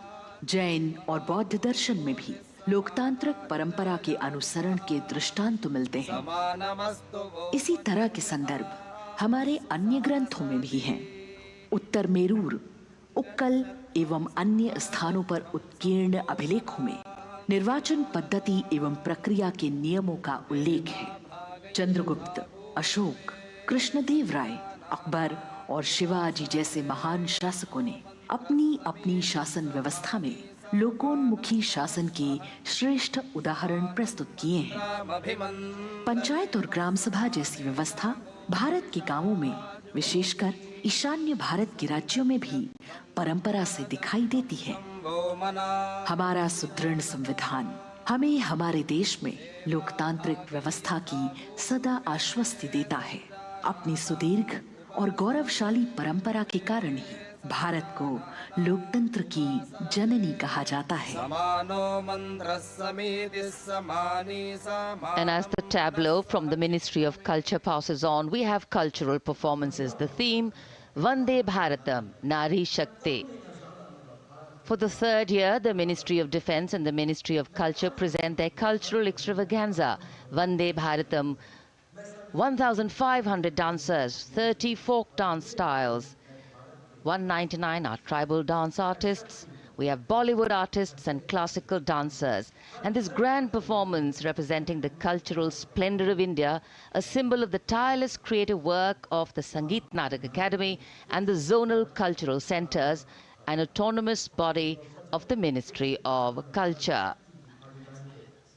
जैन और बौद्ध दर्शन में भी लोकतांत्रिक परंपरा के अनुसरण के दृष्टांत मिलते हैं। इसी तरह के संदर्भ हमारे अन्य ग्रंथों में भी हैं। उत्तर मेरूर, उक्कल एवं अन्य स्थानों पर उत्कीर्ण अभिलेखों में निर्वाचन पद्धति एवं प्रक्रिया के नियमों का उल्लेख है। चंद्रगुप्त, अशोक, कृष्णदेव राय, अकबर और शिवाजी जैसे महान शासकों ने अपनी अपनी शासन व्यवस्था में लोकोन्मुखी शासन के श्रेष्ठ उदाहरण प्रस्तुत किए हैं। पंचायत और ग्राम सभा जैसी व्यवस्था भारत के गांवों में, विशेषकर ईशान्य भारत के राज्यों में भी परंपरा से दिखाई देती है। हमारा सुदृढ़ संविधान हमें हमारे देश में लोकतांत्रिक व्यवस्था की सदा आश्वस्ति देता है। अपनी सुदीर्घ और गौरवशाली परंपरा के कारण ही भारत को लोकतंत्र की जननी कहा जाता है। And as the tableau from the Ministry of Culture passes on, we have cultural performances. The theme, Vande Bharatam, Nari Shakti. For the third year, the Ministry of Defence and the Ministry of Culture present their cultural extravaganza, Vande Bharatam. 1,500 dancers, 30 folk dance styles, 199 are tribal dance artists. We have Bollywood artists and classical dancers. And this grand performance representing the cultural splendor of India, a symbol of the tireless creative work of the Sangeet Natak Academy and the zonal cultural centers, an autonomous body of the Ministry of Culture.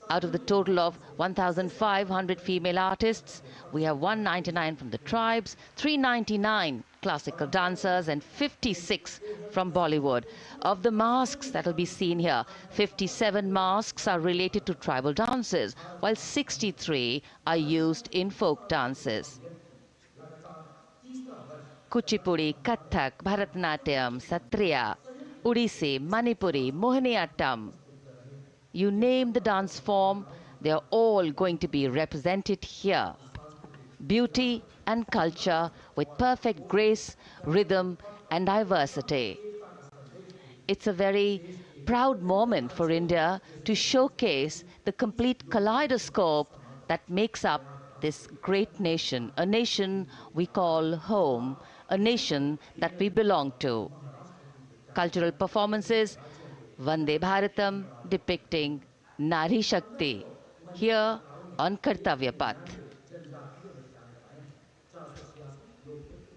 Out of the total of 1,500 female artists, we have 199 from the tribes, 399 classical dancers and 56 from Bollywood. Of the masks that will be seen here, 57 masks are related to tribal dances, while 63 are used in folk dances. Kuchipudi, Kathak, Bharatanatyam, Satriya, Odissi, Manipuri, Mohiniyattam. You name the dance form, they are all going to be represented here. Beauty and culture with perfect grace, rhythm and diversity. It's a very proud moment for India to showcase the complete kaleidoscope that makes up this great nation, a nation we call home, a nation that we belong to. Cultural performances Vande Bharatam depicting Nari Shakti here on Kartavya Path.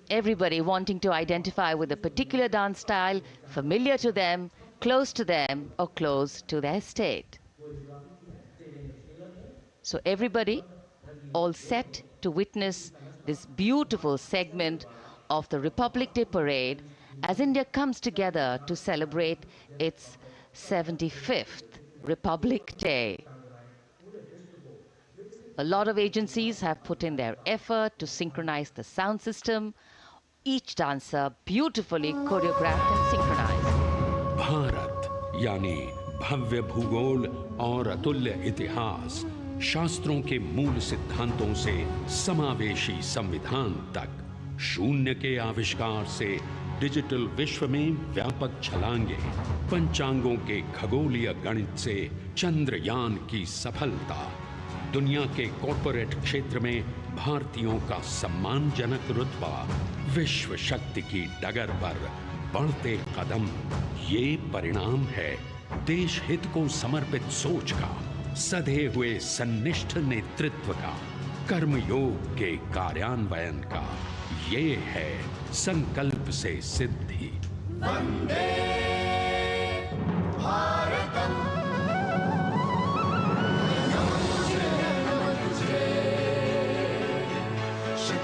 Everybody wanting to identify with a particular dance style familiar to them, close to them, or close to their state. So everybody all set to witness this beautiful segment of the Republic Day parade as India comes together to celebrate its 75th Republic Day. A lot of agencies have put in their effort to synchronize the sound system. Each dancer beautifully choreographed and synchronized. Bharat यानी भव्य भूगोल और अतुल्य इतिहास, शास्त्रों के मूल सिद्धांतों से समावेशी संविधान तक, शून्य के आविष्कार से डिजिटल विश्व में व्यापक छलांगे, पंचांगों के खगोलीय गणित से चंद्रयान की सफलता, दुनिया के कॉर्पोरेट क्षेत्र में भारतीयों का सम्मानजनक रुतबा, विश्व शक्ति की डगर पर बढ़ते कदम, ये परिणाम है देश हित को समर्पित सोच का, सधे हुए सन्निष्ठ नेतृत्व का, कर्मयोग के कार्यान्वयन का। ये है संकल्प से सिद्धि। वंदे भारतम।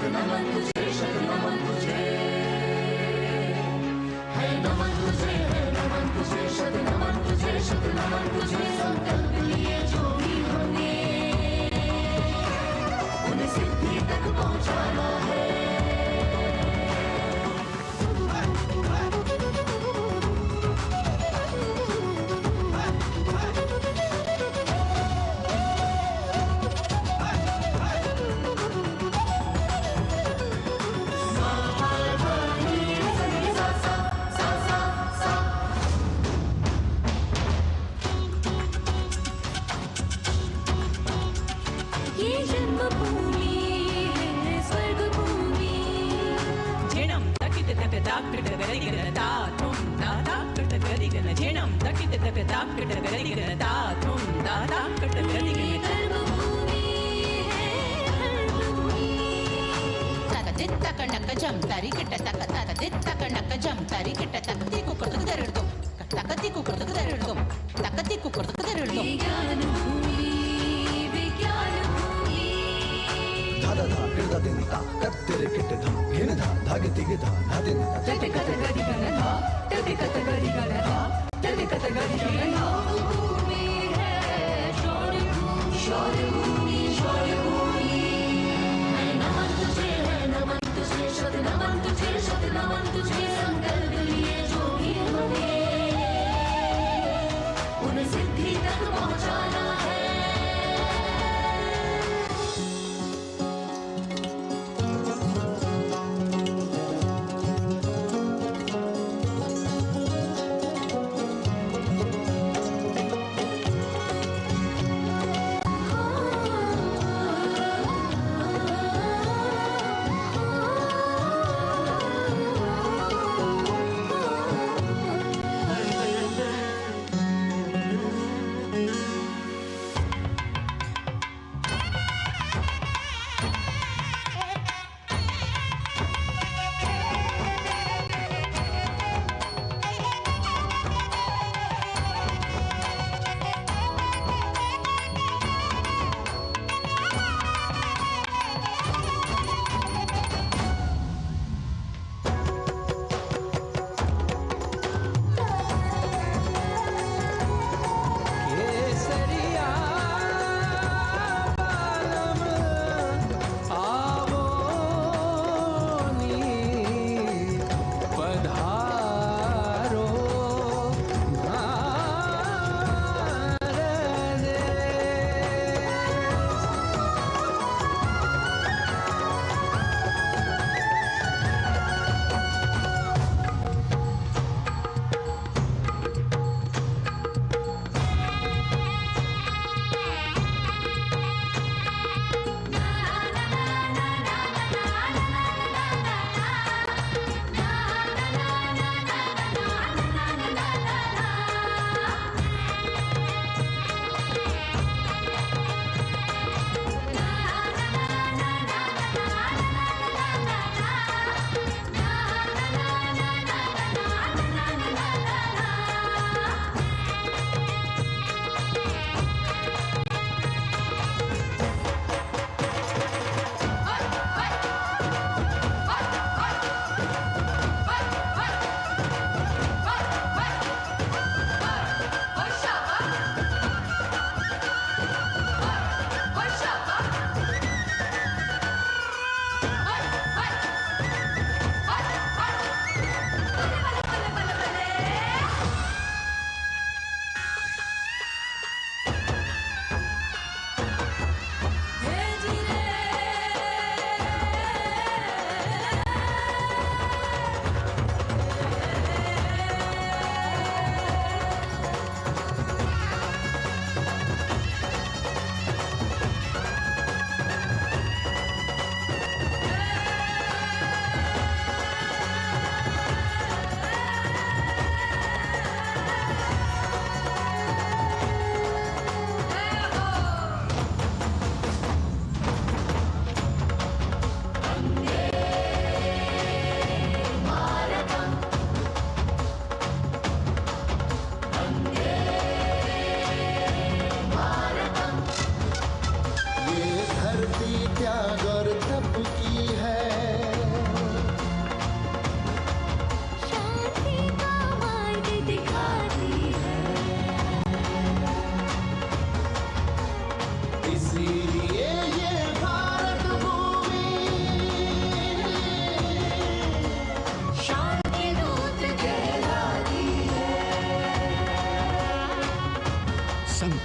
नमन तुझे, शत नमन तुझे, है नमन तुझे, है नमन तुझे, शत नमन तुझे, शत नमन तुझे। संकल्प लिए जो भी हमने उन्हें सिद्धि तक पहुंचाना है।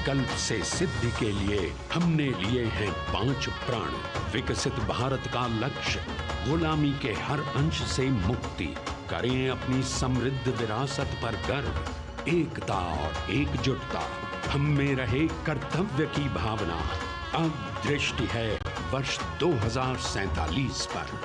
संकल्प से सिद्धि के लिए हमने लिए हैं 5 प्रण। विकसित भारत का लक्ष्य, गुलामी के हर अंश से मुक्ति। करें अपनी समृद्ध विरासत पर गर्व, एकता और एकजुटता। हम में रहे कर्तव्य की भावना। अब दृष्टि है वर्ष 2047 पर।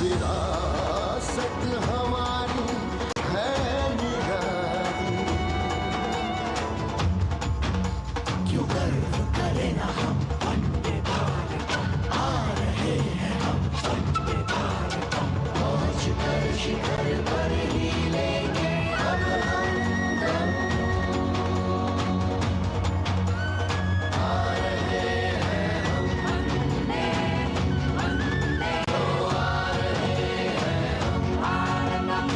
विरासत हमारी है निराली, क्यों गर्व करें ना हम वंदे भारतम, आ रहे हैं हम वंदे भारतम, पहुंच कर शिखर पर ही लेंगे अब हम दम। आ रहे हैं हम वंदे वंदे, ओ आ रहे हैं हम भारतम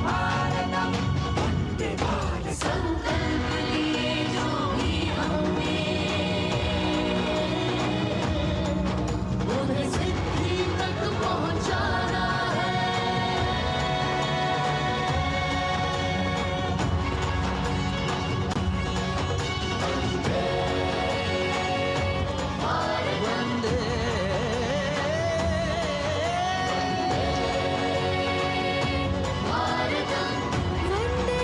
भारतम वंदे भारत। संकल्प लिए जो भी हमने उन्हें सिद्धि तक पहुंचाना है। वंदे भारत वंदे भारतम वंदे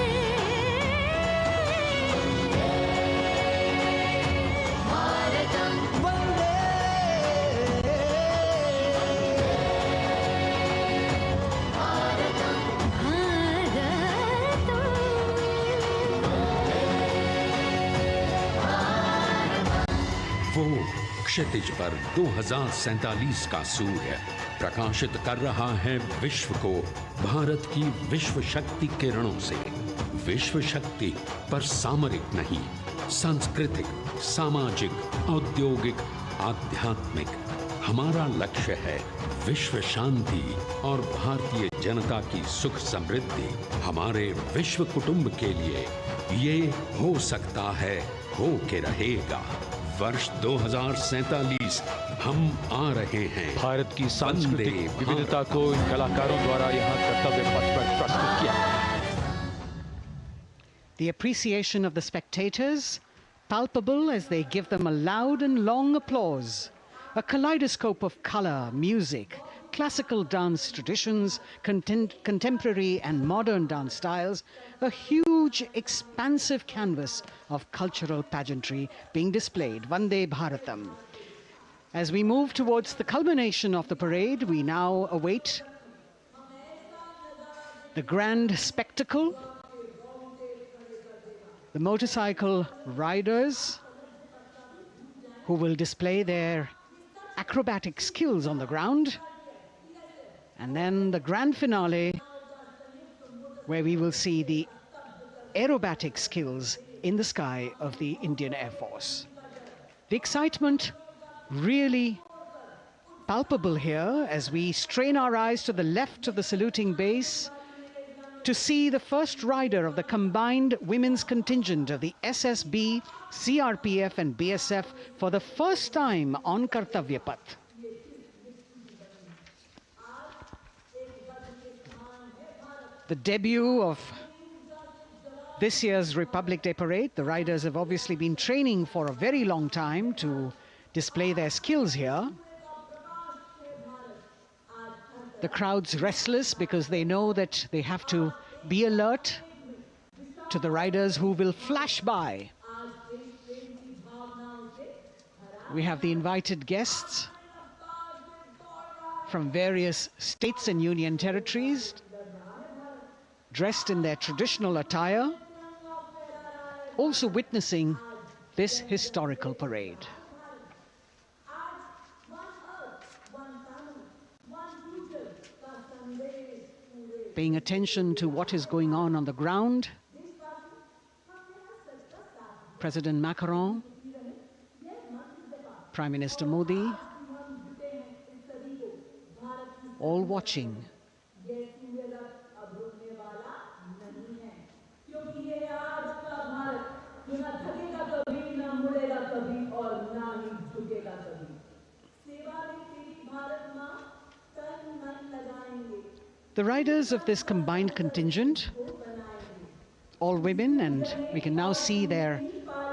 भारतम वंदे वो क्षितिज पर 2047 का सूर्य प्रकाशित कर रहा है विश्व को भारत की विश्व शक्ति किरणों से। विश्व शक्ति पर सामरिक नहीं, सांस्कृतिक, सामाजिक, औद्योगिक, आध्यात्मिक। हमारा लक्ष्य है विश्व शांति और भारतीय जनता की सुख समृद्धि। हमारे विश्व कुटुंब के लिए ये हो सकता है, हो के रहेगा। वर्ष 2047 हम आ रहे हैं। भारत की सांस्कृतिक विविधता को इन कलाकारों द्वारा यहाँ कर्तव्य पथ पर प्रस्तुत किया। The appreciation of the spectators, palpable as they give them a loud and long applause. A kaleidoscope of color, music, classical dance traditions, contemporary and modern dance styles, a huge, expansive canvas of cultural pageantry being displayed, Vande Bharatam. As we move towards the culmination of the parade, we now await the grand spectacle. The motorcycle riders who will display their acrobatic skills on the ground, and then the grand finale where we will see the aerobatic skills in the sky of the Indian Air Force. The excitement really palpable here as we strain our eyes to the left of the saluting base to see the first rider of the combined women's contingent of the SSB, CRPF and BSF for the first time on Kartavya Path. The debut of this year's Republic Day parade. The riders have obviously been training for a very long time to display their skills here. The crowd's restless because they know that they have to be alert to the riders who will flash by. We have the invited guests from various states and union territories, dressed in their traditional attire, also witnessing this historical parade. Paying attention to what is going on the ground, President Macron, Prime Minister Modi, all watching. The riders of this combined contingent, all women, and we can now see their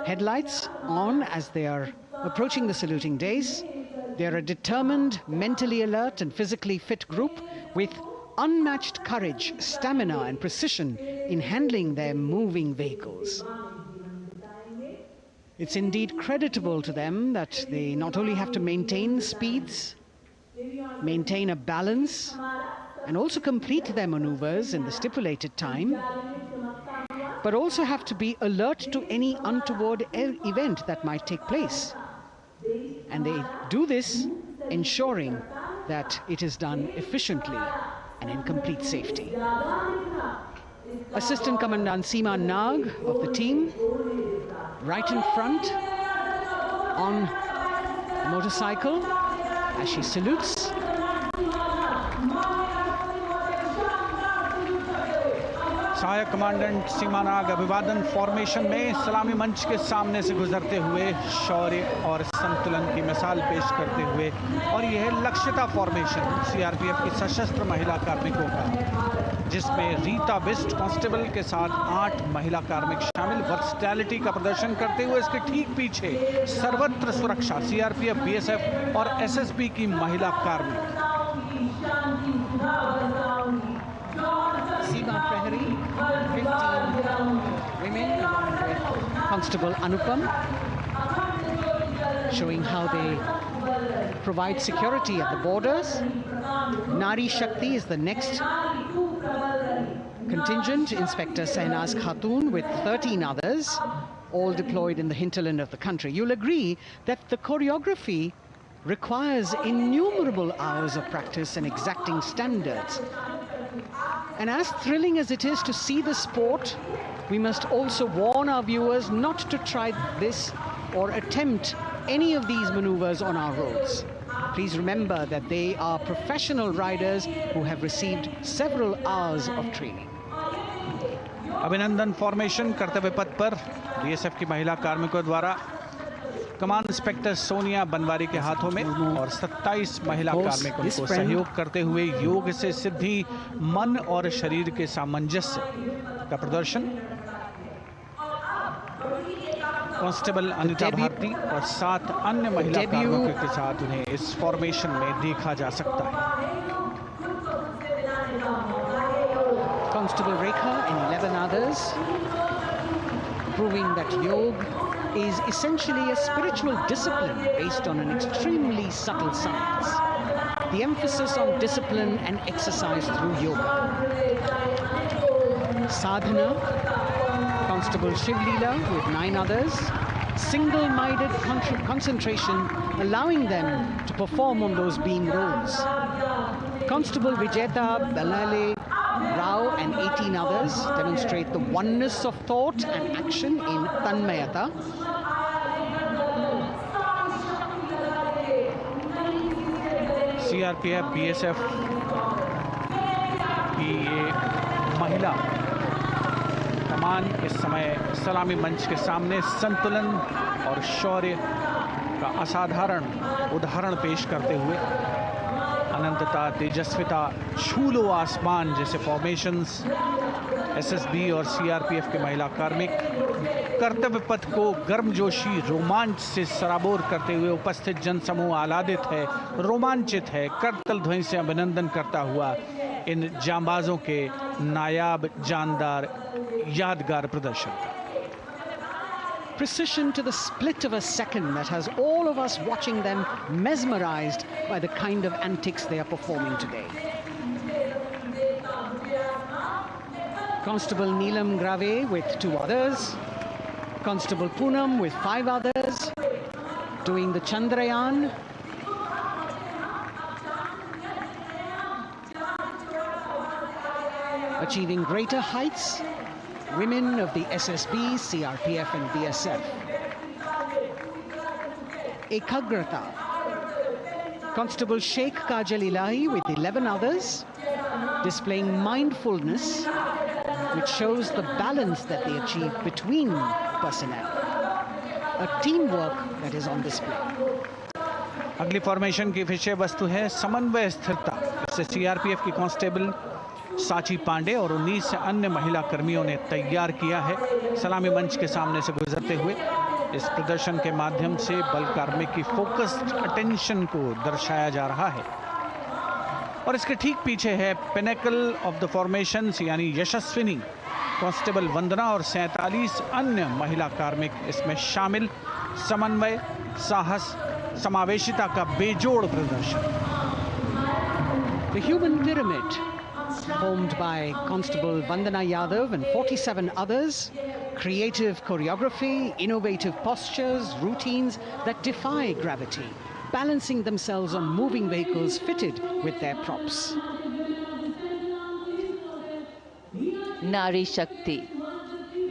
headlights on as they are approaching the saluting days. They are a determined, mentally alert and physically fit group with unmatched courage, stamina and precision in handling their moving vehicles. It's indeed creditable to them that they not only have to maintain speeds, maintain a balance, and also complete their maneuvers in the stipulated time, but also have to be alert to any untoward event that might take place. And they do this ensuring that it is done efficiently and in complete safety. Assistant Commandant Seema Nag of the team, right in front on the motorcycle as she salutes. सहायक commandant सीमा नाग अभिवादन formation में सलामी मंच के सामने से गुजरते हुए शौर्य और संतुलन की मिसाल पेश करते हुए, और यह लक्ष्यता फॉर्मेशन सीआरपीएफ की सशस्त्र महिला कार्मिकों का, जिसमें रीता बिस्ट कांस्टेबल के साथ 8 महिला कार्मिक शामिल, वर्सटैलिटी का प्रदर्शन करते हुए इसके ठीक पीछे सर्वत्र सुरक्षा सीआरपीएफ, बीएसएफ और एसएसबी की महिला कार्मिक। Seema Prahari, 15 women along with Constable Anupam, showing how they provide security at the borders. Nari Shakti is the next contingent, Inspector Sainaz Khatun with 13 others, all deployed in the hinterland of the country. You'll agree that the choreography requires innumerable hours of practice and exacting standards. And as thrilling as it is to see the sport, we must also warn our viewers not to try this or attempt any of these maneuvers on our roads. Please remember that they are professional riders who have received several hours of training. अभिनंदन formation कर्तव्य पथ पर BSF की महिला कार्मिकों द्वारा कमान inspector Sonia Banwari के हाथों में और 27 महिला कार्मिक उनको सहयोग करते हुए योग से सिद्धि, मन और शरीर के सामंजस्य का प्रदर्शन। कांस्टेबल अनिता भारती और 7 अन्य महिला कार्मिकों के साथ उन्हें इस फॉर्मेशन में देखा जा सकता है। Constable Rekha and 11 others, proving that yoga is essentially a spiritual discipline based on an extremely subtle science. The emphasis on discipline and exercise through yoga. Sadhana, Constable Shivlila with 9 others, single-minded concentration, allowing them to perform on those beam roles. Constable Vijeta Balale Rao and 18 others demonstrate the oneness of thought and action in Tanmayata. CRPF, BSF की ये महिला कमान इस समय सलामी मंच के सामने संतुलन और शौर्य का असाधारण उदाहरण पेश करते हुए अनंतता, तेजस्विता, छू लो आसमान जैसे फॉर्मेशंस एसएसबी और सीआरपीएफ के महिला कार्मिक कर्तव्य पथ को गर्मजोशी रोमांच से सराबोर करते हुए उपस्थित जनसमूह आह्लादित है, रोमांचित है, करतल ध्वनि से अभिनंदन करता हुआ इन जांबाजों के नायाब, जानदार, यादगार प्रदर्शन का। Precision to the split of a second that has all of us watching them mesmerized by the kind of antics they are performing today. Constable Neelam Grave with 2 others, Constable Poonam with 5 others, doing the Chandrayaan. Achieving greater heights, women of the SSB, CRPF and BSF. Ekagrata. Constable Sheikh Kajal Ilahi with 11 others, displaying mindfulness, which shows the balance that they achieve between personnel. A teamwork that is on display. अगली formation की विषय वस्तु है समन्वय स्थिरता। इससे CRPF की constable साची पांडे और 19 अन्य महिला कर्मियों ने तैयार किया है। सलामी मंच के सामने से गुजरते हुए इस प्रदर्शन के माध्यम से बल कार्मिक की फोकस्ड अटेंशन को दर्शाया जा रहा है। और इसके ठीक पीछे है पिनेकल ऑफ द फॉर्मेशंस यानी यशस्विनी कांस्टेबल वंदना और 47 अन्य महिला कार्मिक इसमें शामिल। समन्वय, साहस, समावेशिता का बेजोड़ प्रदर्शन। The human pyramid, formed by Constable Vandana Yadav and 47 others, creative choreography, innovative postures, routines that defy gravity, balancing themselves on moving vehicles fitted with their props. Nari Shakti,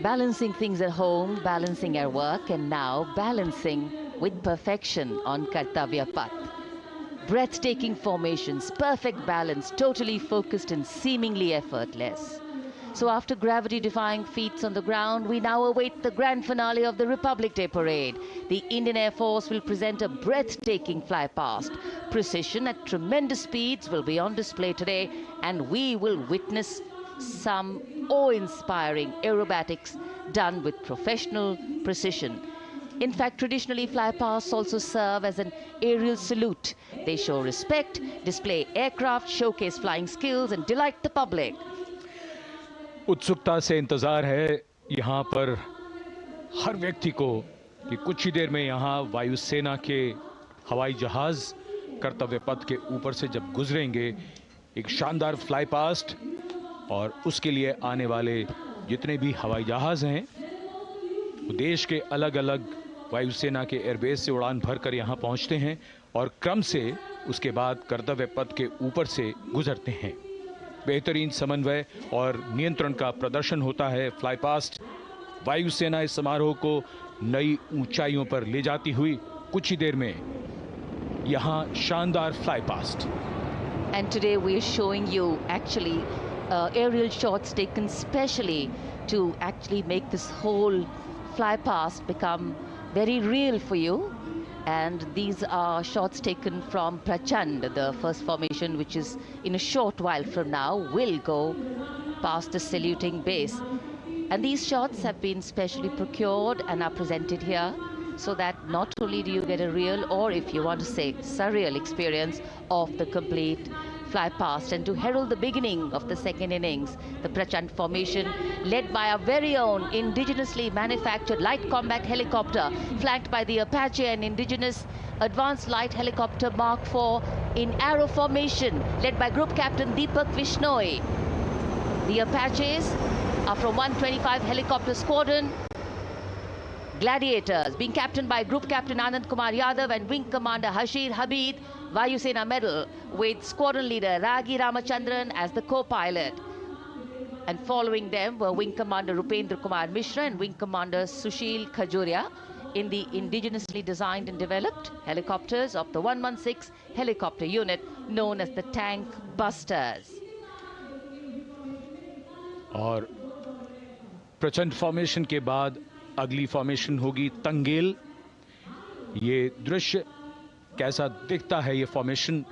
balancing things at home, balancing at work, and now balancing with perfection on Kartavya Path. Breathtaking formations, perfect balance, totally focused and seemingly effortless. So after gravity-defying feats on the ground, we now await the grand finale of the Republicday parade. The Indian Air Force will present a breathtaking fly-past. Precision at tremendous speeds will be on display today, and we will witness some awe-inspiring aerobatics done with professional precision. In fact, traditionally, flypasts also serve as an aerial salute. They show respect, display aircraft, showcase flying skills, and delight the public. उत्सुकता से इंतजार है यहाँ पर हर व्यक्ति को कि कुछ ही देर में यहाँ वायुसेना के हवाई जहाज कर्तव्य पथ के ऊपर से जब गुजरेंगे, एक शानदार फ्लाई पास्ट, और उसके लिए आने वाले जितने भी हवाई जहाज हैं वो देश के अलग अलग वायुसेना के एयरबेस से उड़ान भरकर यहाँ पहुँचते हैं और क्रम से उसके बाद कर्तव्य पथ के ऊपर से गुजरते हैं। बेहतरीन समन्वय और नियंत्रण का प्रदर्शन होता है। फ्लाई पास्ट वायुसेना इस समारोह को नई ऊंचाइयों पर ले जाती हुई कुछ ही देर में यहाँ शानदार fly past. And today we are showing you actually aerial shots taken specially to actually make this whole fly past become very real for you. And these are shots taken from Prachand. The first formation, which is in a short while from now, will go past the saluting base. And these shots have been specially procured and are presented here, so that not only do you get a real, or if you want to say surreal, experience of the complete fly past, and to herald the beginning of the second innings, the Prachand formation led by our very own indigenously manufactured light combat helicopter, flanked by the Apache and indigenous advanced light helicopter Mark IV in arrow formation, led by Group Captain Deepak Vishnoi. The Apaches are from 125 Helicopter Squadron. Gladiators, being captained by Group Captain Anand Kumar Yadav and Wing Commander Hashir Habib, Vayu Sena Medal, with Squadron Leader Ragi Ramachandran as the co-pilot. And following them were Wing Commander Rupendra Kumar Mishra and Wing Commander Sushil Khajuria in the indigenously designed and developed helicopters of the 116 helicopter unit known as the Tank Busters. और प्रचंड formation के बाद अगली formation होगी तंगेल। ये दृश्य कैसा दिखता है, ये फॉर्मेशन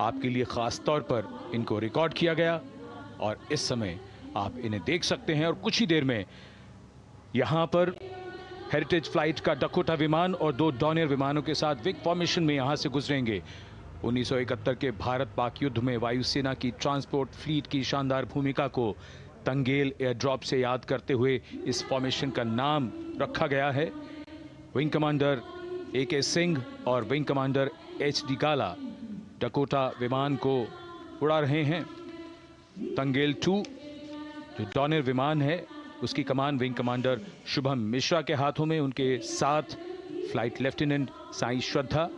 आपके लिए खास तौर पर इनको रिकॉर्ड किया गया और इस समय आप इन्हें देख सकते हैं। और कुछ ही देर में यहां पर हेरिटेज फ्लाइट का डकोटा विमान और 2 डॉनियर विमानों के साथ विग फॉर्मेशन में यहां से गुजरेंगे। 1971 के भारत पाक युद्ध में वायुसेना की ट्रांसपोर्ट फ्लीट की शानदार भूमिका को तंगेल एयर ड्रॉप से याद करते हुए इस फॉर्मेशन का नाम रखा गया है। विंग कमांडर AK सिंह और विंग कमांडर HD गाला डकोटा विमान को उड़ा रहे हैं। तंगेल 2 जो डॉनियर विमान है, उसकी कमान विंग कमांडर शुभम मिश्रा के हाथों में, उनके साथ फ्लाइट लेफ्टिनेंट साई श्रद्धा,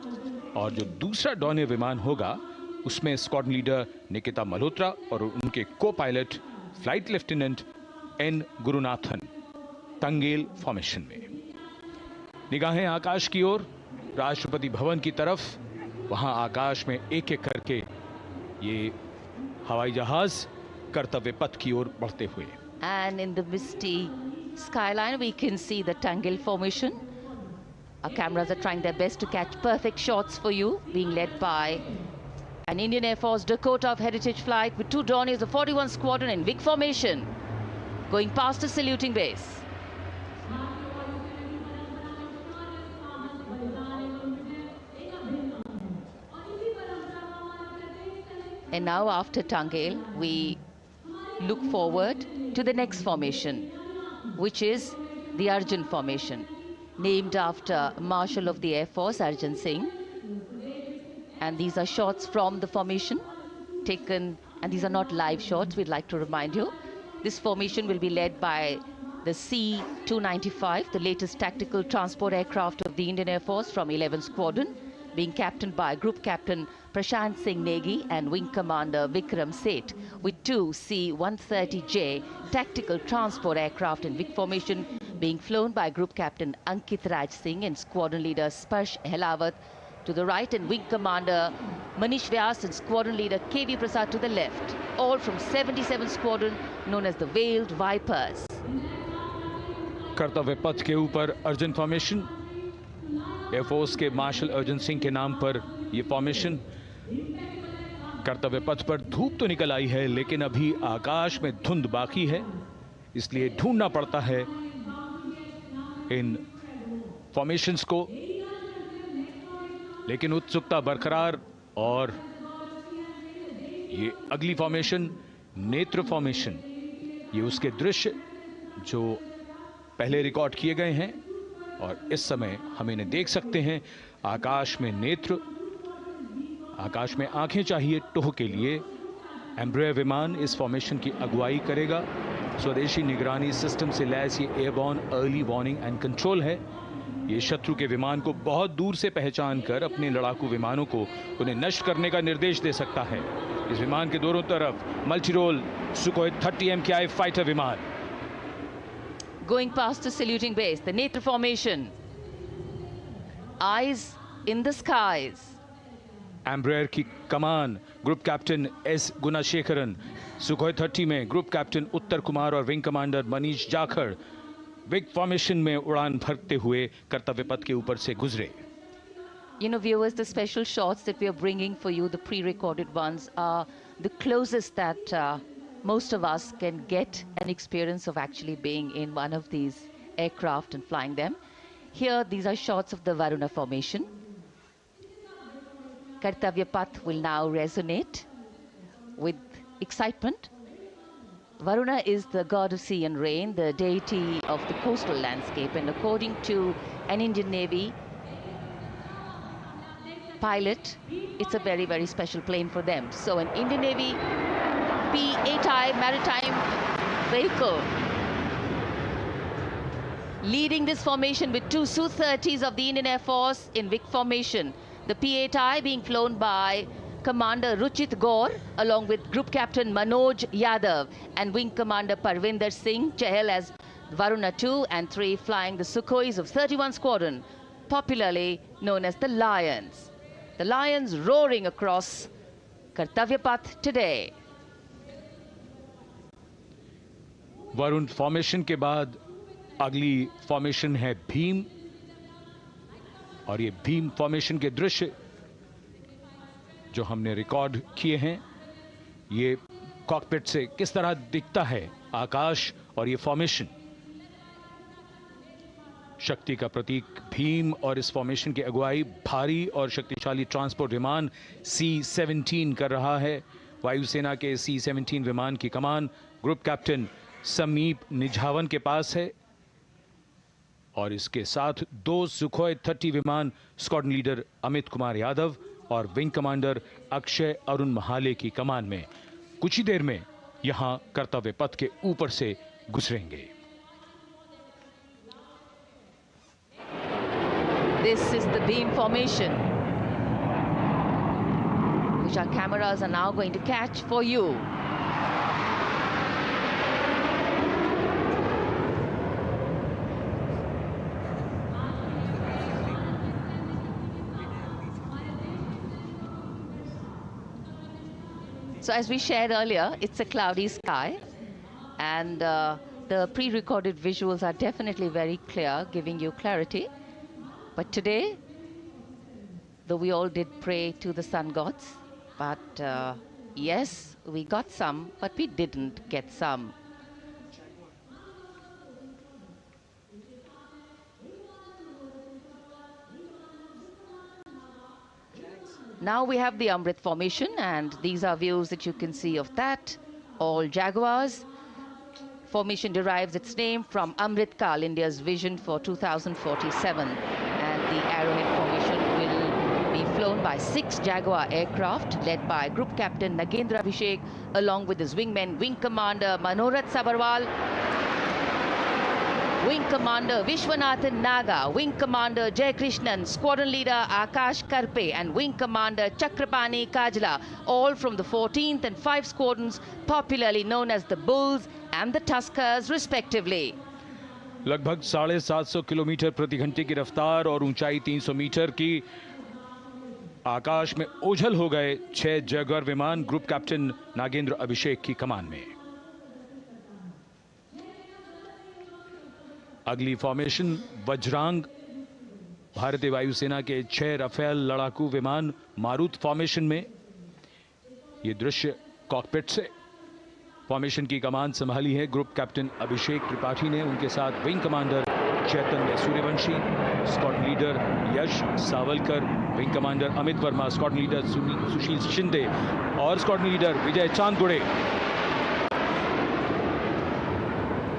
और जो दूसरा डॉनियर विमान होगा उसमें स्क्वाड्रन लीडर निकिता मल्होत्रा और उनके को pilot flight lieutenant N Gurunathan. Tangail formation में निगाहें आकाश की ओर, राष्ट्रपति भवन की तरफ। वहां आकाश में एक एक करके ये हवाई जहाज कर्तव्य पथ की ओर बढ़ते हुए। And in the misty skyline we can see the Tangel formation. Our cameras are trying their best to catch perfect shots for you, being led by an Indian Air Force Dakota of Heritage Flight with 2 Dorniers of 41 Squadron in big formation, going past the saluting base. And now after Tangel, we look forward to the next formation, which is the Arjun formation, named after Marshal of the Air Force Arjun Singh. And these are shots from the formation taken, and these are not live shots, we'd like to remind you. This formation will be led by the C-295, the latest tactical transport aircraft of the Indian Air Force from 11th Squadron, being captained by Group Captain Prashant Singh Negi and Wing Commander Vikram Seth, with 2 C-130J tactical transport aircraft in big formation being flown by Group Captain Ankit Raj Singh and Squadron Leader Sparsh Helawat to the right, and Wing Commander Manish Vyas and Squadron Leader KV Prasad to the left, all from 77th Squadron known as the Veiled Vipers. कर्तव्य पथ के ऊपर Arjun formation, air force के martial Arjun Singh के नाम पर यह formation. कर्तव्य पथ पर धूप तो निकल आई है, लेकिन अभी आकाश में धुंध बाकी है, इसलिए ढूंढना पड़ता है इन फॉर्मेशंस को। लेकिन उत्सुकता बरकरार, और ये अगली फॉर्मेशन नेत्र फॉर्मेशन, ये उसके दृश्य जो पहले रिकॉर्ड किए गए हैं और इस समय हम इन्हें देख सकते हैं। आकाश में नेत्र, आकाश में आंखें चाहिए टोह के लिए। एम्ब्रेयर विमान इस फॉर्मेशन की अगुवाई करेगा। स्वदेशी निगरानी सिस्टम से लैस ये airborne early warning and control है। ये शत्रु के विमान को बहुत दूर से पहचान कर अपने लड़ाकू विमानों को उन्हें नष्ट करने का निर्देश दे सकता है। इस विमान के दोनों तरफ multi role Sukhoi 30 MKI fighter विमान। Going past the saluting base, the Netra formation, eyes in the skies. Embraer की कमान Group Captain S Gunasekaran, Sukhoi 30 में ग्रुप कैप्टन उत्तर कुमार और Wing Commander Manish Jakhar, vic formation में उड़ान भरते हुए कर्तव्य पथ के ऊपर से गुजरे। You know, viewers, the special shots that we are bringing for you, the pre-recorded ones, are the closest that most of us can get an experience of actually being in one of these aircraft and flying them. Here, these are shots of the Varuna formation. Kartavya Path will now resonate with excitement. Varuna is the god of sea and rain, the deity of the coastal landscape, and according to an Indian Navy pilot, it's a very, very special plane for them. So an Indian Navy P-8I maritime vehicle leading this formation with two Su-30s of the Indian Air Force in Vic formation. The P-8I being flown by Commander Ruchit Gaur along with Group Captain Manoj Yadav and Wing Commander Parvinder Singh Chahal as Varuna 2 and 3 flying the Sukhois of 31 Squadron, popularly known as the Lions. The Lions roaring across Kartavya Path today. Varun formation के बाद अगली formation है भीम, और ये Bhim formation के दृश्य जो हमने रिकॉर्ड किए हैं, ये कॉकपिट से किस तरह दिखता है आकाश और ये फॉर्मेशन। शक्ति का प्रतीक भीम और इस फॉर्मेशन की अगुवाई भारी और शक्तिशाली ट्रांसपोर्ट विमान C-17 कर रहा है। वायुसेना के C-17 विमान की कमान ग्रुप कैप्टन समीप निझावन के पास है और इसके साथ 2 सुखोई 30 विमान स्क्वाड्रन लीडर अमित कुमार यादव और विंग कमांडर अक्षय अरुण महाले की कमान में कुछ ही देर में यहां कर्तव्य पथ के ऊपर से गुजरेंगे। This is the beam formation, which our cameras are now going to catch for you. So as we shared earlier, it's a cloudy sky, and the pre-recorded visuals are definitely very clear, giving you clarity. But today, though we all did pray to the sun gods, but yes, we got some, but we didn't get some. Now we have the Amrit formation, and these are views that you can see of that. All Jaguars. Formation derives its name from Amrit Kal, India's vision for 2047. And the Arrowhead formation will be flown by 6 Jaguar aircraft led by Group Captain Nagendra Abhishek along with his wingmen, Wing Commander Manorat Sabarwal, Wing Commander Vishwanathan Naga, Wing Commander Jay Krishnan, Squadron Leader Akash Karpe and Wing Commander Chakrapani Kajla, all from the 14th and 5 squadrons popularly known as the Bulls and the Tuskers respectively. लगभग 750 kilometre प्रति घंटे की रफ्तार और ऊंचाई 300 metre की आकाश में ओझल हो गए 6 जैगुआर विमान ग्रुप कैप्टन नागेंद्र अभिषेक की कमान में। अगली फॉर्मेशन वज्रांग, भारतीय वायुसेना के 6 राफेल लड़ाकू विमान मारुत फॉर्मेशन में। ये दृश्य कॉकपिट से। फॉर्मेशन की कमान संभाली है ग्रुप कैप्टन अभिषेक त्रिपाठी ने, उनके साथ wing commander Chaitanya Suryavanshi, squadron leader Yash Sawalkar, wing commander Amit Verma, squadron leader Sushil Shinde और squadron leader Vijay Chandgude.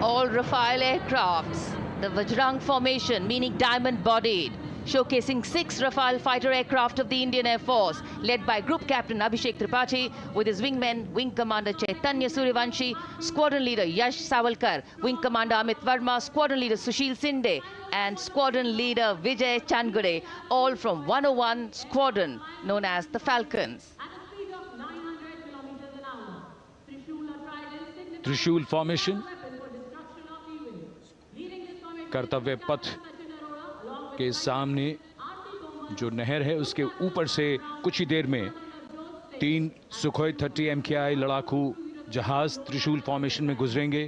All Rafale aircrafts, the Vajrang formation, meaning diamond-bodied, showcasing 6 Rafale fighter aircraft of the Indian Air Force, led by Group Captain Abhishek Tripathi, with his wingmen, Wing Commander Chaitanya Suryavanshi, Squadron Leader Yash Savalkar, Wing Commander Amit Verma, Squadron Leader Sushil Sinde, and Squadron Leader Vijay Chandgade, all from 101 Squadron, known as the Falcons. त्रिशूल formation, कर्तव्य पथ के सामने जो नहर है उसके ऊपर से कुछ ही देर में 3 सुखोई 30 MKI लड़ाकू जहाज त्रिशूल फॉर्मेशन में गुजरेंगे।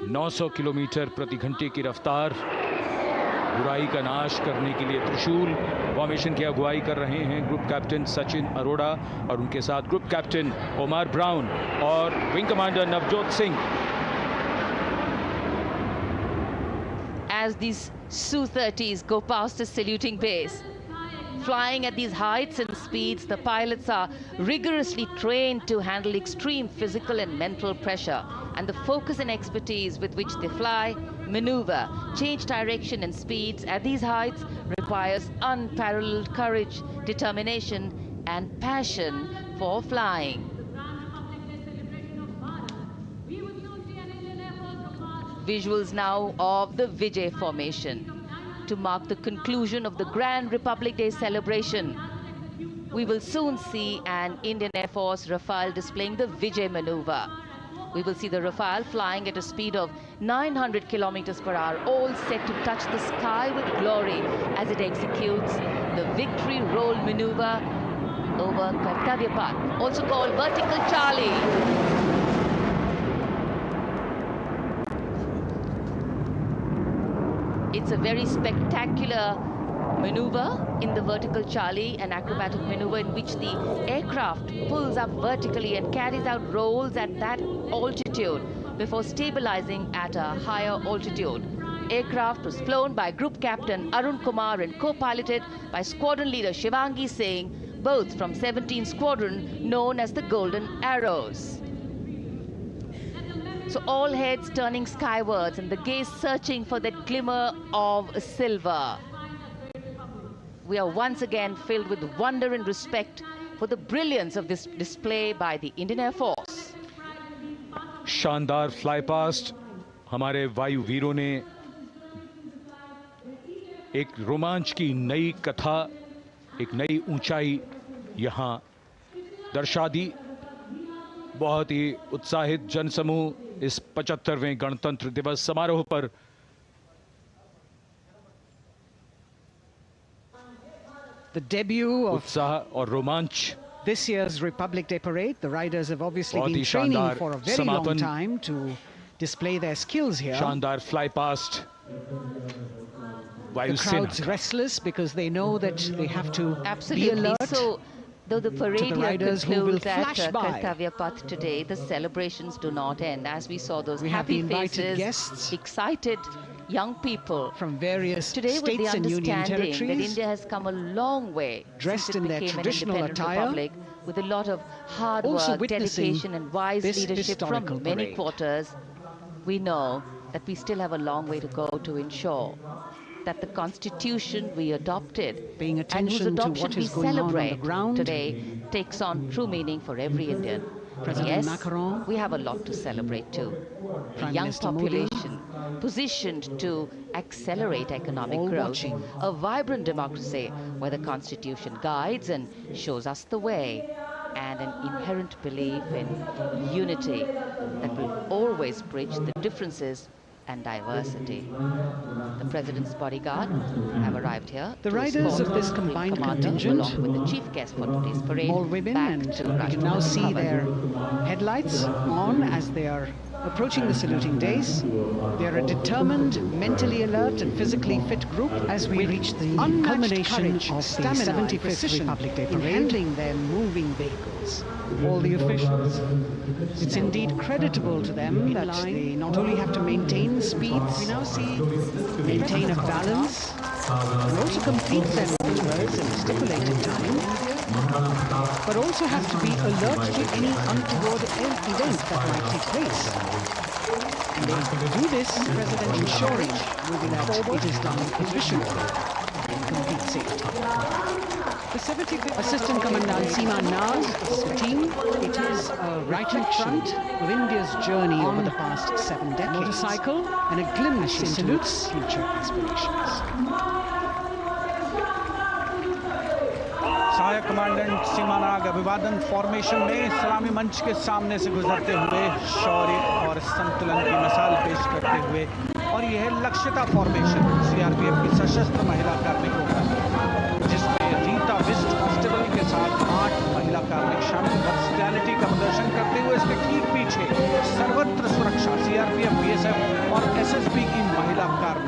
900 किलोमीटर प्रति घंटे की रफ्तार, बुराई का नाश करने के लिए त्रिशूल फॉर्मेशन की अगुवाई कर रहे हैं ग्रुप कैप्टन सचिन अरोड़ा और उनके साथ ग्रुप कैप्टन ओमार ब्राउन और Wing commander Navjot Singh. As these Su-30s go past the saluting base, flying at these heights and speeds, the pilots are rigorously trained to handle extreme physical and mental pressure, and the focus and expertise with which they fly, maneuver, change direction and speeds at these heights requires unparalleled courage, determination and passion for flying. Visuals now of the Vijay formation to mark the conclusion of the Grand Republic Day celebration. We will soon see an Indian Air Force Rafale displaying the Vijay maneuver. We will see the Rafale flying at a speed of 900 kilometers per hour, all set to touch the sky with glory as it executes the victory roll maneuver over Kartavya Path, also called Vertical Charlie. It's a very spectacular maneuver in the Vertical Charlie, an acrobatic maneuver in which the aircraft pulls up vertically and carries out rolls at that altitude before stabilizing at a higher altitude. Aircraft was flown by Group Captain Arun Kumar and co-piloted by Squadron Leader Shivangi Singh, both from 17th Squadron, known as the Golden Arrows. So all heads turning skywards and the gaze searching for that glimmer of silver. We are once again filled with wonder and respect for the brilliance of this display by the Indian Air Force. शानदार fly past हमारे वायु वीरों ने एक रोमांच की नई कथा, एक नई ऊंचाई यहां दर्शा दी। बहुत ही उत्साहित जनसमूह इस 75वें गणतंत्र दिवस समारोह पर the debut of उत्साह और रोमांच। this year's Republic Day parade. The riders have obviously बहुत been ही training शानदार for a very long समापन। time to display their skills here. शानदार फ्लाई पास्ट The वायुसेना crowd's restless because they know that they have to be Absolutely. alert. So, though the parade the here riders who will concludes at flash by. Kartavya Path today, the celebrations do not end. As we saw those We have happy the invited faces, guests excited young people from various today with the states and union understanding that territories, India has come a long way dressed since it in their became an traditional independent attire, republic, with a lot of hard also work, witnessing dedication and wise this leadership from historical many parade. quarters. We know that we still have a long way to go to ensure that the constitution we adopted Paying and whose attention to adoption what we is going on the celebrate ground. today takes on true meaning for every Indian. President Yes, Macron, we have a lot to celebrate too. A Prime young Minister Modi, population positioned to accelerate economic all growth, watching. a vibrant democracy where the constitution guides and shows us the way, and an inherent belief in unity that will always bridge the differences and diversity. The President's bodyguard have arrived here. The to riders escort of this the combined commander, contingent, along with the chief guest for today's parade, all women, back and to you can now Rashtrapati see Bhavan. their headlights on as they are approaching the saluting days. They are a determined, mentally alert and physically fit group as we reach the culmination of the 75th Republic Day parade in handling their moving vehicles. All the officials, it's indeed creditable to them that they not only have to maintain speeds, we now see maintain a balance, and also complete their maneuvers in a stipulated time, but also have to be alert to any untoward event that might take place. And they do this, ensuring that it is done efficiently and in complete safety. The 75th Assistant Commandant Seema Naz team, it is a right front of India's journey over the past 7 decades. Motorcycle and a glimpse into its future aspirations. सहायक commandant सीमानाग अभिवादन formation में सलामी मंच के सामने से गुजरते हुए शौर्य और संतुलन की मिसाल पेश करते हुए, और यह लक्ष्यता फॉर्मेशन सीआरपीएफ की सशस्त्र महिला कार्मिकों का, जिसमें रीता विस्ट कांस्टेबल के साथ 8 महिला कार्मिक शामिल वर्सटैलिटी का प्रदर्शन करते हुए इसके ठीक पीछे सर्वत्र सुरक्षा सीआरपीएफ बीएसएफ और एसएसबी की महिला कार्मिक।